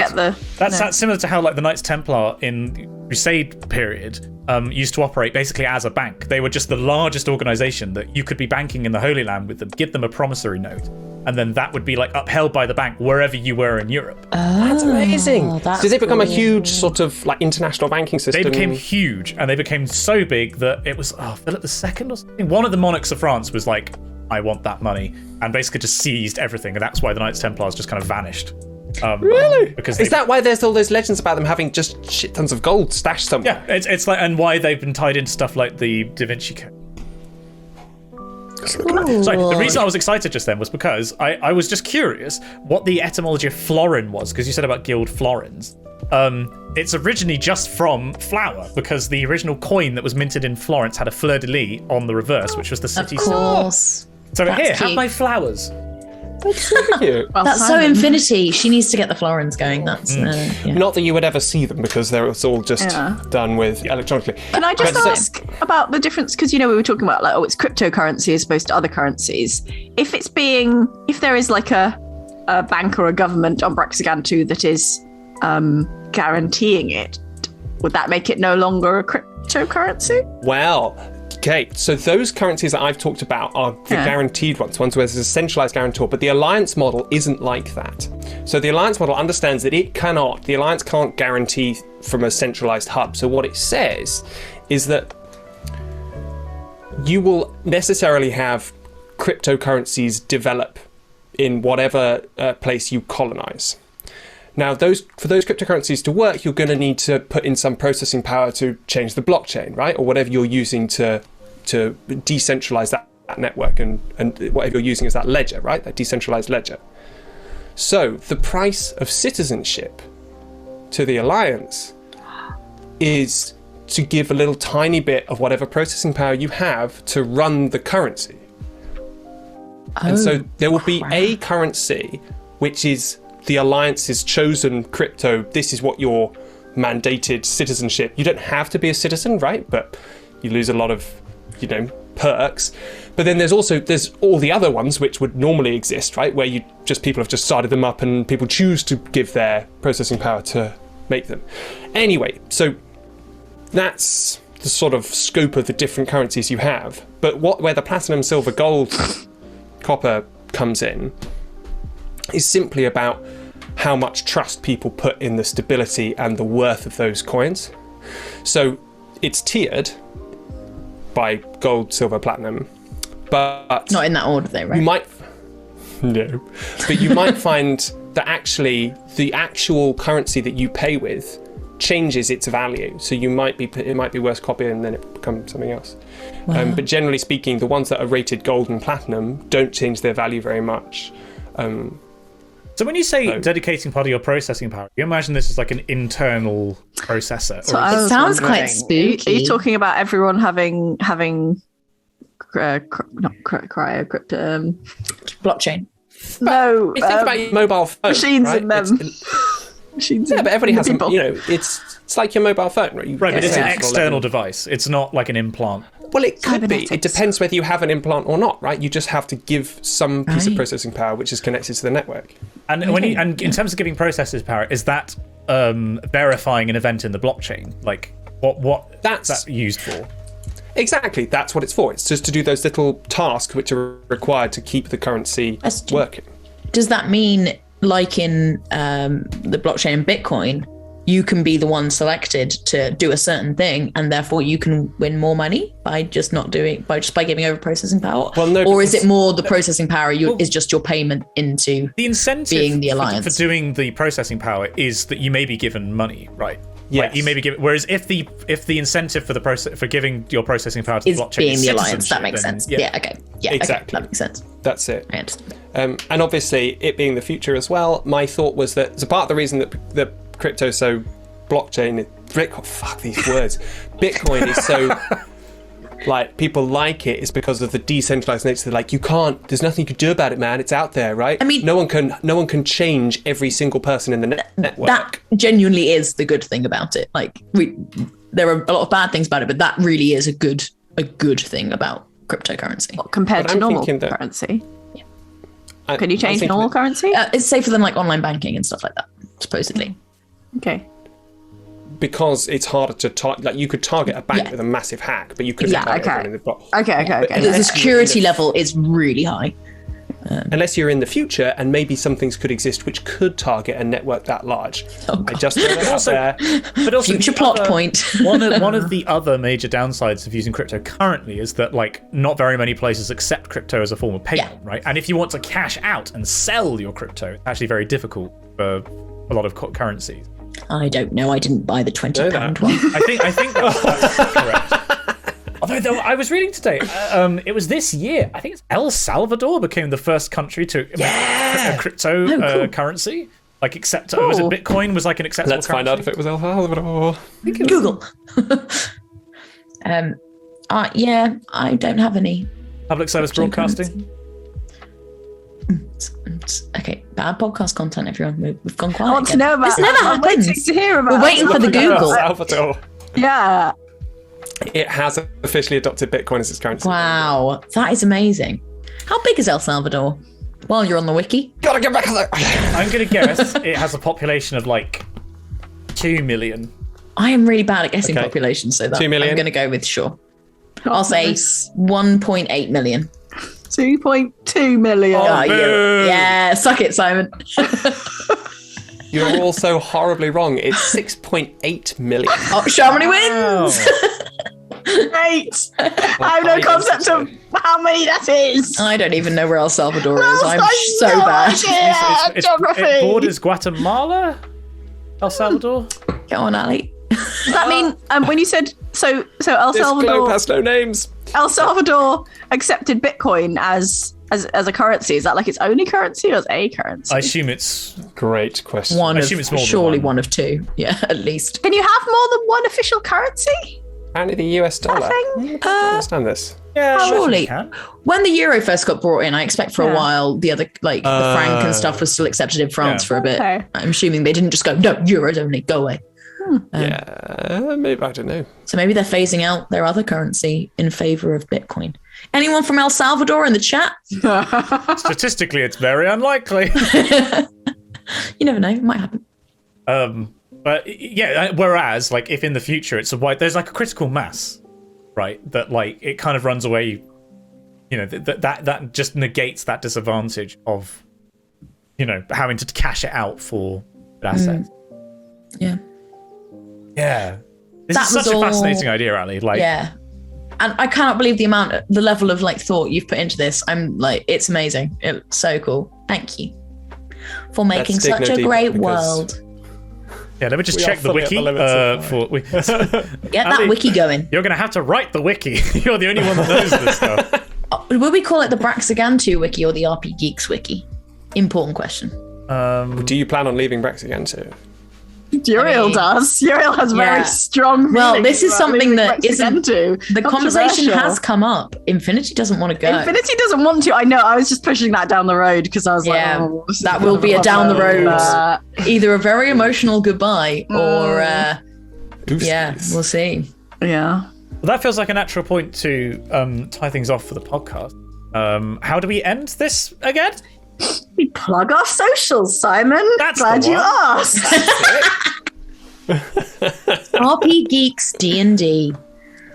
that's similar to how like the Knights Templar in Crusade period used to operate basically as a bank. They were just the largest organization that you could be banking in the Holy Land with them, give them a promissory note, and then that would be like upheld by the bank wherever you were in Europe. That's amazing. That's Did they become a huge sort of like international banking system? They became huge, and they became so big that it was Philip II or something. One of the monarchs of France was like, I want that money, and basically just seized everything, and that's why the Knights Templars just kind of vanished. Really? Because is that why there's all those legends about them having just shit tons of gold stashed somewhere? Yeah, it's like, and why they've been tied into stuff like the Da Vinci Code. Sorry, the reason I was excited just then was because I was just curious what the etymology of florin was, because you said about guild florins. It's originally just from flour, because the original coin that was minted in Florence had a fleur-de-lis on the reverse, which was the city symbol. Of course. So That's here, cute. have my flowers. That's super cute. Well, That's so Simon. Infinity. She needs to get the florins going. That's yeah. Not that you would ever see them because it's all just done with electronically. Can I just But- ask about the difference? Because, you know, we were talking about like, it's cryptocurrency as opposed to other currencies. If there is like a bank or a government on Braxigantu that is guaranteeing it, would that make it no longer a cryptocurrency? Well, okay, so those currencies that I've talked about are the guaranteed ones where there's a centralized guarantor, but the alliance model isn't like that. So the alliance model understands that the alliance can't guarantee from a centralized hub. So what it says is that you will necessarily have cryptocurrencies develop in whatever place you colonize. Now, for those cryptocurrencies to work, you're going to need to put in some processing power to change the blockchain, right? Or whatever you're using to decentralize that network, and whatever you're using is that ledger, right? That decentralized ledger. So the price of citizenship to the alliance is to give a little tiny bit of whatever processing power you have to run the currency. And so there will be a currency which is the alliance's chosen crypto. This is what your mandated citizenship. You don't have to be a citizen, right? But you lose a lot of, perks. But then there's all the other ones which would normally exist, right? Where people have just started them up and people choose to give their processing power to make them. Anyway, so that's the sort of scope of the different currencies you have. But where the platinum, silver, gold, copper comes in is simply about how much trust people put in the stability and the worth of those coins. So it's tiered by gold, silver, platinum, but not in that order though, right? But you might find that actually the actual currency that you pay with changes its value. So it might be worth copying and then it becomes something else. Wow. But generally speaking, the ones that are rated gold and platinum don't change their value very much. So when you say dedicating part of your processing power, you imagine this is like an internal processor? So it sounds quite spooky. Are you talking about everyone having crypto blockchain? No, think about your mobile phone. Machines right? in them. Machines. Yeah, but everybody has them. It's like your mobile phone, right? Right, but it's an external device. It's not like an implant. Well, it could be. It depends whether you have an implant or not, right? You just have to give some piece of processing power which is connected to the network. And in terms of giving processors power, is that verifying an event in the blockchain? Like what that's that used for? Exactly, that's what it's for. It's just to do those little tasks which are required to keep the currency working. Does that mean, like in the blockchain in Bitcoin, you can be the one selected to do a certain thing, and therefore you can win more money by by giving over processing power? Well, no, or is it more the processing power is just your payment into the incentive being the alliance? For doing the processing power is that you may be given money, right? Yes. Like you may be given. Whereas if the incentive for giving your processing power to is the blockchain being is the alliance, that makes sense. Yeah, okay. Yeah, exactly. Okay, that makes sense. That's it. I understand. And obviously, it being the future as well, my thought was that so part of the reason that crypto so blockchain, fuck these words, Bitcoin is so like people like it is because of the decentralized nature. They're like, there's nothing you can do about it, man. It's out there, right? I mean, no one can change every single person in the network. That genuinely is the good thing about it. Like there are a lot of bad things about it, but that really is a good thing about cryptocurrency. Compared to normal currency. Yeah. Can you change normal currency? It's safer than like online banking and stuff like that, supposedly. Okay. Because it's harder to target. Like you could target a bank with a massive hack, but you couldn't target everyone in the block. Okay. The security level is really high. Unless you're in the future, and maybe some things could exist which could target a network that large. I just throw that out there. But also future plot point. one of the other major downsides of using crypto currently is that like not very many places accept crypto as a form of payment, right? And if you want to cash out and sell your crypto, it's actually very difficult for a lot of currencies. I don't know. I didn't buy the £20 one. I think that's correct. Although I was reading today, it was this year. I think it's El Salvador became the first country to a crypto currency. Like accept. Was it Bitcoin was like an acceptable? Let's find out if it was El Salvador. Google. I don't have any public service broadcasting. Okay, bad podcast content, everyone. We've gone quiet. I want to know about. This never happens. Waiting to hear about. We're waiting for the Google. El Salvador. Yeah. It has officially adopted Bitcoin as its currency. Wow, that is amazing. How big is El Salvador? While you're on the wiki. Gotta get back on that. I'm gonna guess it has a population of like 2 million. I am really bad at guessing Okay. population, so that 2 million? I'm going to go with sure. I'll say 1.8 million. 2.2 million. Oh, boo. yeah, suck it, Simon. You're all so horribly wrong. It's 6.8 million. Oh, Shamini wins. Great. I have no concept of how many that is. I don't even know where El Salvador is. Well, I'm I so no bad. idea. Geography. It borders Guatemala, El Salvador. Go on, Ali. Does that mean when you said so El This globe Salvador has no names. El Salvador accepted Bitcoin as a currency? Is that like its only currency or is it a currency? I assume it's. Great question. One I of, assume it's more than surely one. one of two. Yeah, at least. Can you have more than one official currency? Apparently the US dollar. thing? I don't understand this. Yeah, Surely. can. When the euro first got brought in, I expect for a Yeah. while the other, like the franc and stuff was still accepted in France Yeah. for a bit. Okay. I'm assuming they didn't just go, no, euros only, go away. Yeah, maybe, I don't know. So maybe they're phasing out their other currency in favor of Bitcoin. Anyone from El Salvador in the chat? Statistically, it's very unlikely. You never know, it might happen. But yeah, whereas like if in the future it's a white, there's like a critical mass, right? That like it kind of runs away. You know that just negates that disadvantage of, you know, having to cash it out for assets. Yeah. Yeah, this That is such was a all- fascinating idea, Ali. Like, Yeah. And I cannot believe the level of like thought you've put into this. I'm like, it's amazing. It's so cool. Thank you for making Let's dig such no a deeper great because- world. yeah. Let me just We check are the fully at wiki. the limits of Get that Ali, wiki going. You're gonna have to write the wiki. You're the only one that knows this stuff. Will we call it the Braxigantu wiki or the RPGeeks wiki? Important question. Do you plan on leaving Braxigan too? Uriel does. Uriel has very Yeah. strong. Well, feelings this is about something leaving that isn't- Brexit The conversation Controversial. has come up. Infinity doesn't want to go. Infinity doesn't want to. I know. I was just pushing that down the road because I was Yeah, like, oh, this is that kind will of be a down the road. but- Either a very emotional goodbye or, Goose yeah, geese. we'll see. Yeah. Well, that feels like a natural point to tie things off for the podcast. How do we end this again? We plug our socials, Simon. That's Glad the you one. asked. RP Geeks D&D.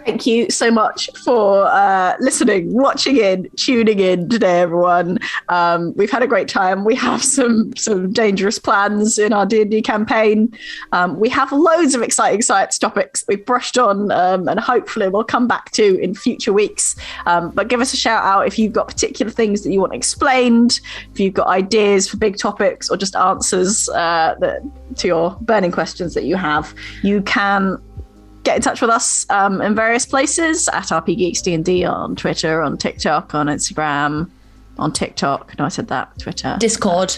Thank you so much for listening, watching in, tuning in today, everyone. We've had a great time. We have some dangerous plans in our D&D campaign. We have loads of exciting science topics we've brushed on and hopefully we'll come back to in future weeks. But give us a shout out if you've got particular things that you want explained, if you've got ideas for big topics or just answers to your burning questions that you have. You can get in touch with us in various places at RPGeeks D&D on Twitter, on TikTok, on Instagram, on TikTok. No, I said that. Twitter. Discord.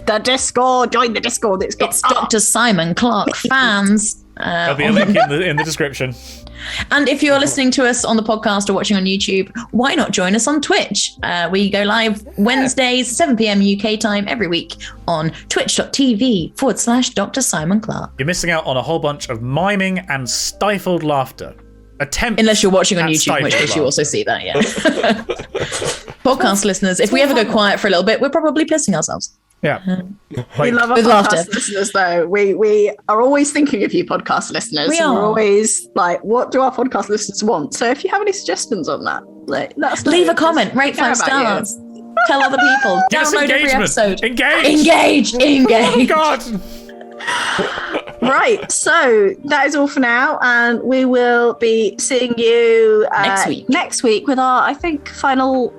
The Discord. Join the Discord. It's got It's Dr. Simon Clark fans. There'll be a link in the description. And if you're listening to us on the podcast or watching on YouTube, why not join us on Twitch? We go live Wednesdays, 7 p.m. UK time every week on twitch.tv/Dr. Simon Clark. You're missing out on a whole bunch of miming and stifled laughter. Unless you're watching on at YouTube, in which stifled case you also see that, yeah. Podcast listeners, if we ever go quiet for a little bit, we're probably pissing ourselves. Yeah. We Like, love our With podcast laughter. listeners, though. We are always thinking of you, podcast listeners. We And are. we're always like, what do our podcast listeners want? So if you have any suggestions on that, let us know. Leave a comment, rate Care 5 about you. stars. Tell other people. give us Download every engagement. episode. Engage. Engage. God. Right, so that is all for now, and we will be seeing you Next week. with our, I think, final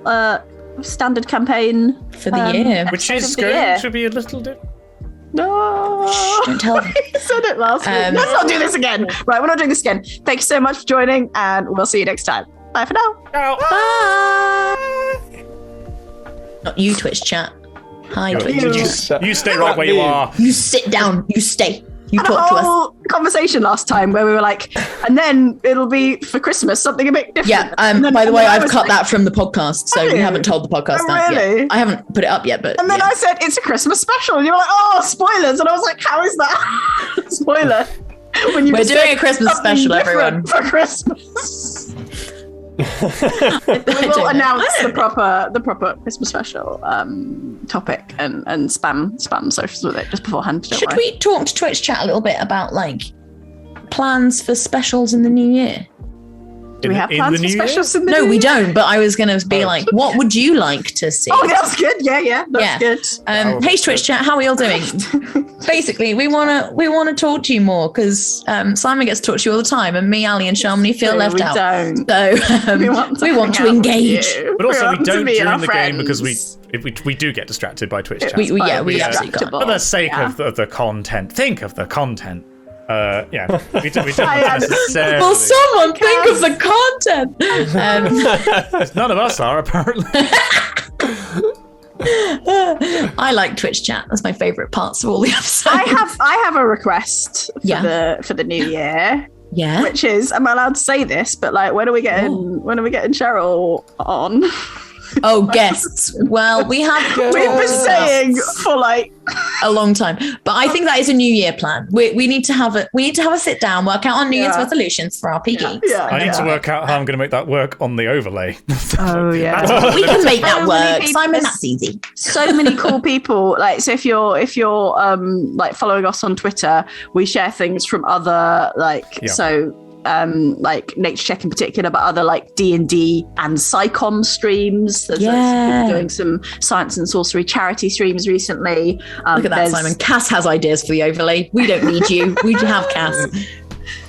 standard campaign For the year. Which episode is of the going year. to be a little different. No, Don't tell them. I said it last week. Um, Let's not do this again. Right, we're not doing this again. Thank you so much for joining, and we'll see you next time. Bye for now. Ciao. Bye. Not you, Twitch chat. Hi, Twitch you. chat. You stay right where you are. You sit down. You stay. You Had a talk to us. whole conversation last time where we were like, and then it'll be for Christmas something a bit different. Yeah. And then- By the and way, then I I've was cut like- that from the podcast, so Have we you? haven't told the podcast Oh, that really? yet. I haven't put it up yet, but And then yeah. I said it's a Christmas special, and you were like, "Oh, spoilers!" And I was like, "How is that spoiler?" When you We're just doing said a Christmas something special, different everyone. for Christmas. We I will don't know. announce the proper Christmas special topic and spam socials with it just beforehand. Don't Should worry. we talk to Twitch chat a little bit about like plans for specials in the new year? Do we have plans for specials in the No, new we year? don't. But I was going to be like, what would you like to see? Oh, that's good. Yeah, that's good. Hey, Twitch chat, how are you all doing? Basically, we wanna talk to you more because Simon gets to talk to you all the time, and me, Ali, and Shamini feel left out. Don't. So we want to engage. But also, we don't during the friends. game because we do get distracted by Twitch chat. We absolutely can't. For the sake of the content, think of the content. We don't necessarily. Will someone think of the content? None of us are, apparently. I like Twitch chat. That's my favourite parts of all the episodes. I have a request for the new year. Yeah. Which is, am I allowed to say this? But like, when are we getting Cheryl on? Oh, guests. Well, we've been saying for like a long time, but I think that is a New Year plan. We need to have a sit down, work out our New Year's resolutions for RPGeeks. I need to work out how I'm going to make that work on the overlay. Oh yeah, we can make that work, Simon. That's easy. So many cool people. Like, so if you're like following us on Twitter, we share things from other like Nature Check in particular, but other like D&D and SciComm streams. There's people doing some science and sorcery charity streams recently. Look at that, Simon. Cass has ideas for the overlay. We don't need you. We have Cass.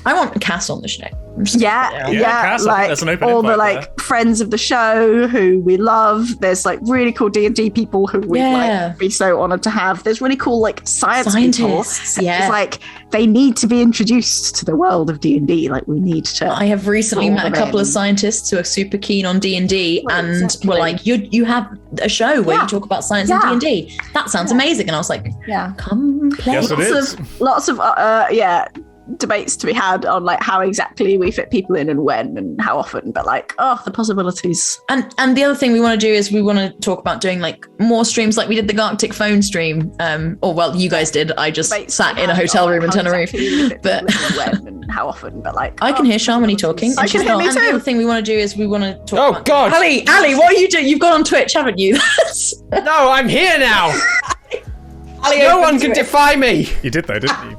I want Cass on the show. Cass, like that's an open all the invite like friends of the show who we love. There's like really cool D&D people who we'd like be so honored to have. There's really cool like scientists. Yeah, it's like they need to be introduced to the world of D&D. Like we need to. I have recently met a couple of scientists who are super keen on D&D, and were like, "You have a show where you talk about science and D&D. That sounds amazing." And I was like, come play." Yes, it is. Lots of debates to be had on like how exactly we fit people in and when and how often, but like the possibilities. And the other thing we want to do is we want to talk about doing like more streams, like we did the Arctic phone stream. You guys did. I just sat in a hotel room and turned a roof. But when and how often, but like I can hear Shamini talking. I can hear me too. And the other thing we want to do is we want to talk about... God. Ali, what are you doing? You've gone on Twitch, haven't you? No, I'm here now. Ali, no one can defy me. You did though, didn't you?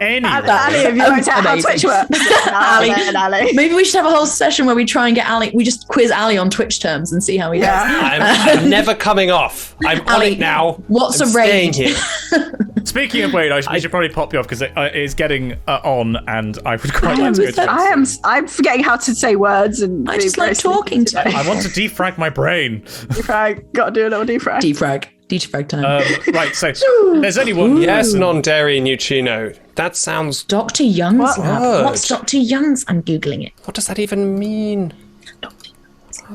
Anyway. Ali, have you worked out how Twitch works? Ali. Maybe we should have a whole session where we try and get Ali. We just quiz Ali on Twitch terms and see how he does. I'm never coming off. I'm on it now. What's I'm a raid? Here. Speaking of raid, I should probably pop you off because it is getting on, and I would quite like to go to I'm forgetting how to say words, and I just like talking to you. I want to defrag my brain. Defrag. Got to do a little defrag. Defrag time. Right, so there's only one. Yes, non-dairy neutrino. That sounds... Dr. Young's lab. Word. What's Dr. Young's? I'm Googling it. What does that even mean?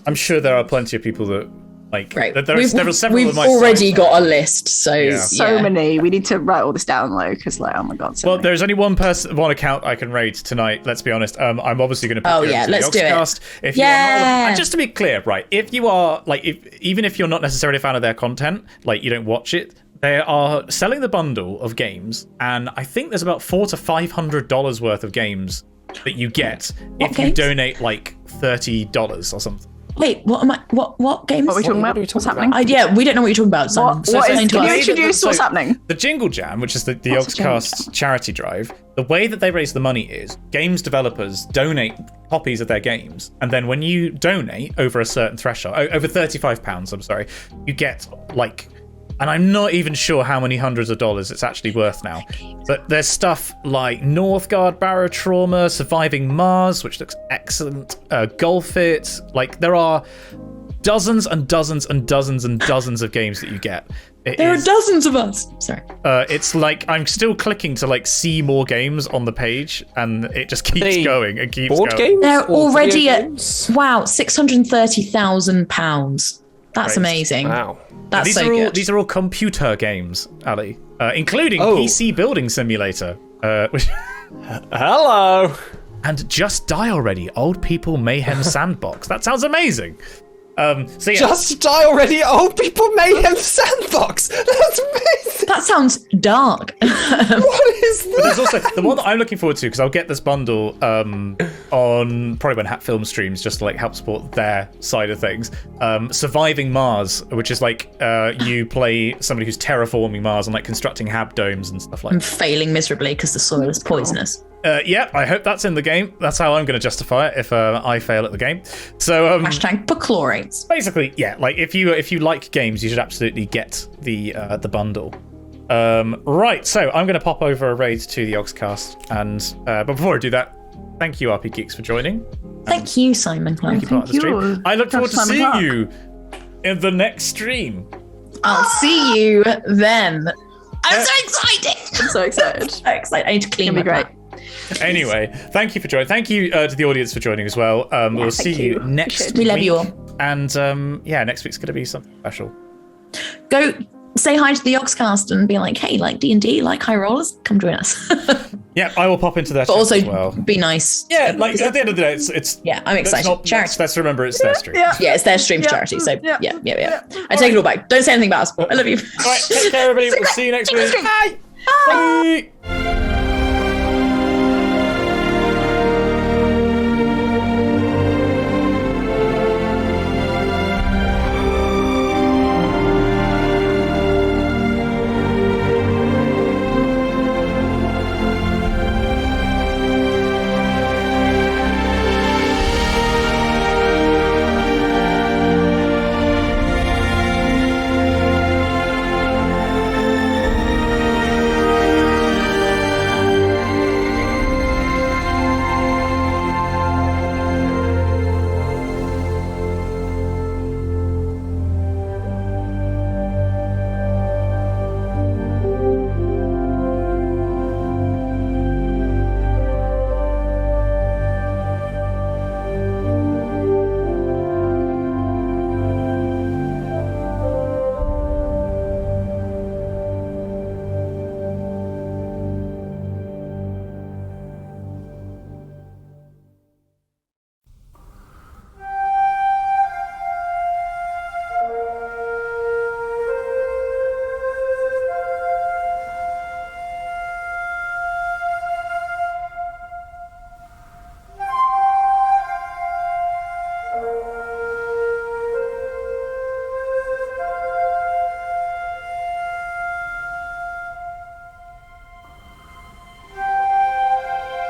I'm sure there are plenty of people that like. Right. There are several we've of my already got a list, so so many. We need to write all this down though, because like, oh my god. Well, there's only one account I can raid tonight. Let's be honest. I'm obviously going to. Let's do it. If you are not, and just to be clear, right? If you are like, even if you're not necessarily a fan of their content, like you don't watch it, they are selling the bundle of games, and I think there's about $400 to $500 worth of games that you get if you donate like $30 or something. Wait, what games? What are we talking about? What's happening? We don't know what you're talking about, Simon. Can you introduce what's happening? The Jingle Jam, which is the Yogscast charity drive, the way that they raise the money is games developers donate copies of their games, and then when you donate over a certain threshold, over £35, I'm sorry, you get like... And I'm not even sure how many hundreds of dollars it's actually worth now. But there's stuff like Northgard Barotrauma, Surviving Mars, which looks excellent, Golf It. Like, there are dozens and dozens and dozens and dozens of games that you get. There are dozens of us. Sorry. It's like I'm still clicking to like see more games on the page, and it just keeps going and keeps board going. Games They're already at £630,000. That's amazing. Wow. That's these so are all, good. These are all computer games, Ali, including PC Building Simulator. Which... Hello. And Just Die Already, Old People Mayhem Sandbox. That sounds amazing. So yeah, Just die already, old people mayhem sandbox. That's amazing. That sounds dark. What is that? there's also the one that I'm looking forward to because I'll get this bundle on probably when Hat Film streams just to like help support their side of things. Surviving Mars, which is like you play somebody who's terraforming Mars and like constructing hab domes and stuff like I'm that. failing miserably because the soil is poisonous. Yeah, I hope that's in the game. That's how I'm going to justify it if I fail at the game. So Hashtag perchlorates. basically, yeah, like if you like games, you should absolutely get the bundle. Right, so I'm going to pop over a raid to the Yogscast, and but before I do that, thank you RPGeeks for joining. Thank you, Simon Clark. Thank you, part of the stream. you. I look forward to Simon seeing Clark. you in the next stream. I'll see you then. I'm so excited. I'm so excited. So excited. I need to clean It'll my be great. crap. Anyway, thank you for joining. Thank you to the audience for joining as well. We'll see thank you you. next week. We love you all. And yeah, next week's going to be something special. Go say hi to the Yogscast and be like, hey, like D&D, like high rollers, come join us. Yeah, I will pop into their But chat also as well. be nice. Yeah, like at the end of the day, it's Yeah, I'm excited. Charity. Let's remember it's their stream. Yeah. Yeah, it's their stream for charity. So Yeah. yeah. I take it all back. Don't say anything about us. I love you. All right, take care, everybody. We'll see you next week. Bye. Bye.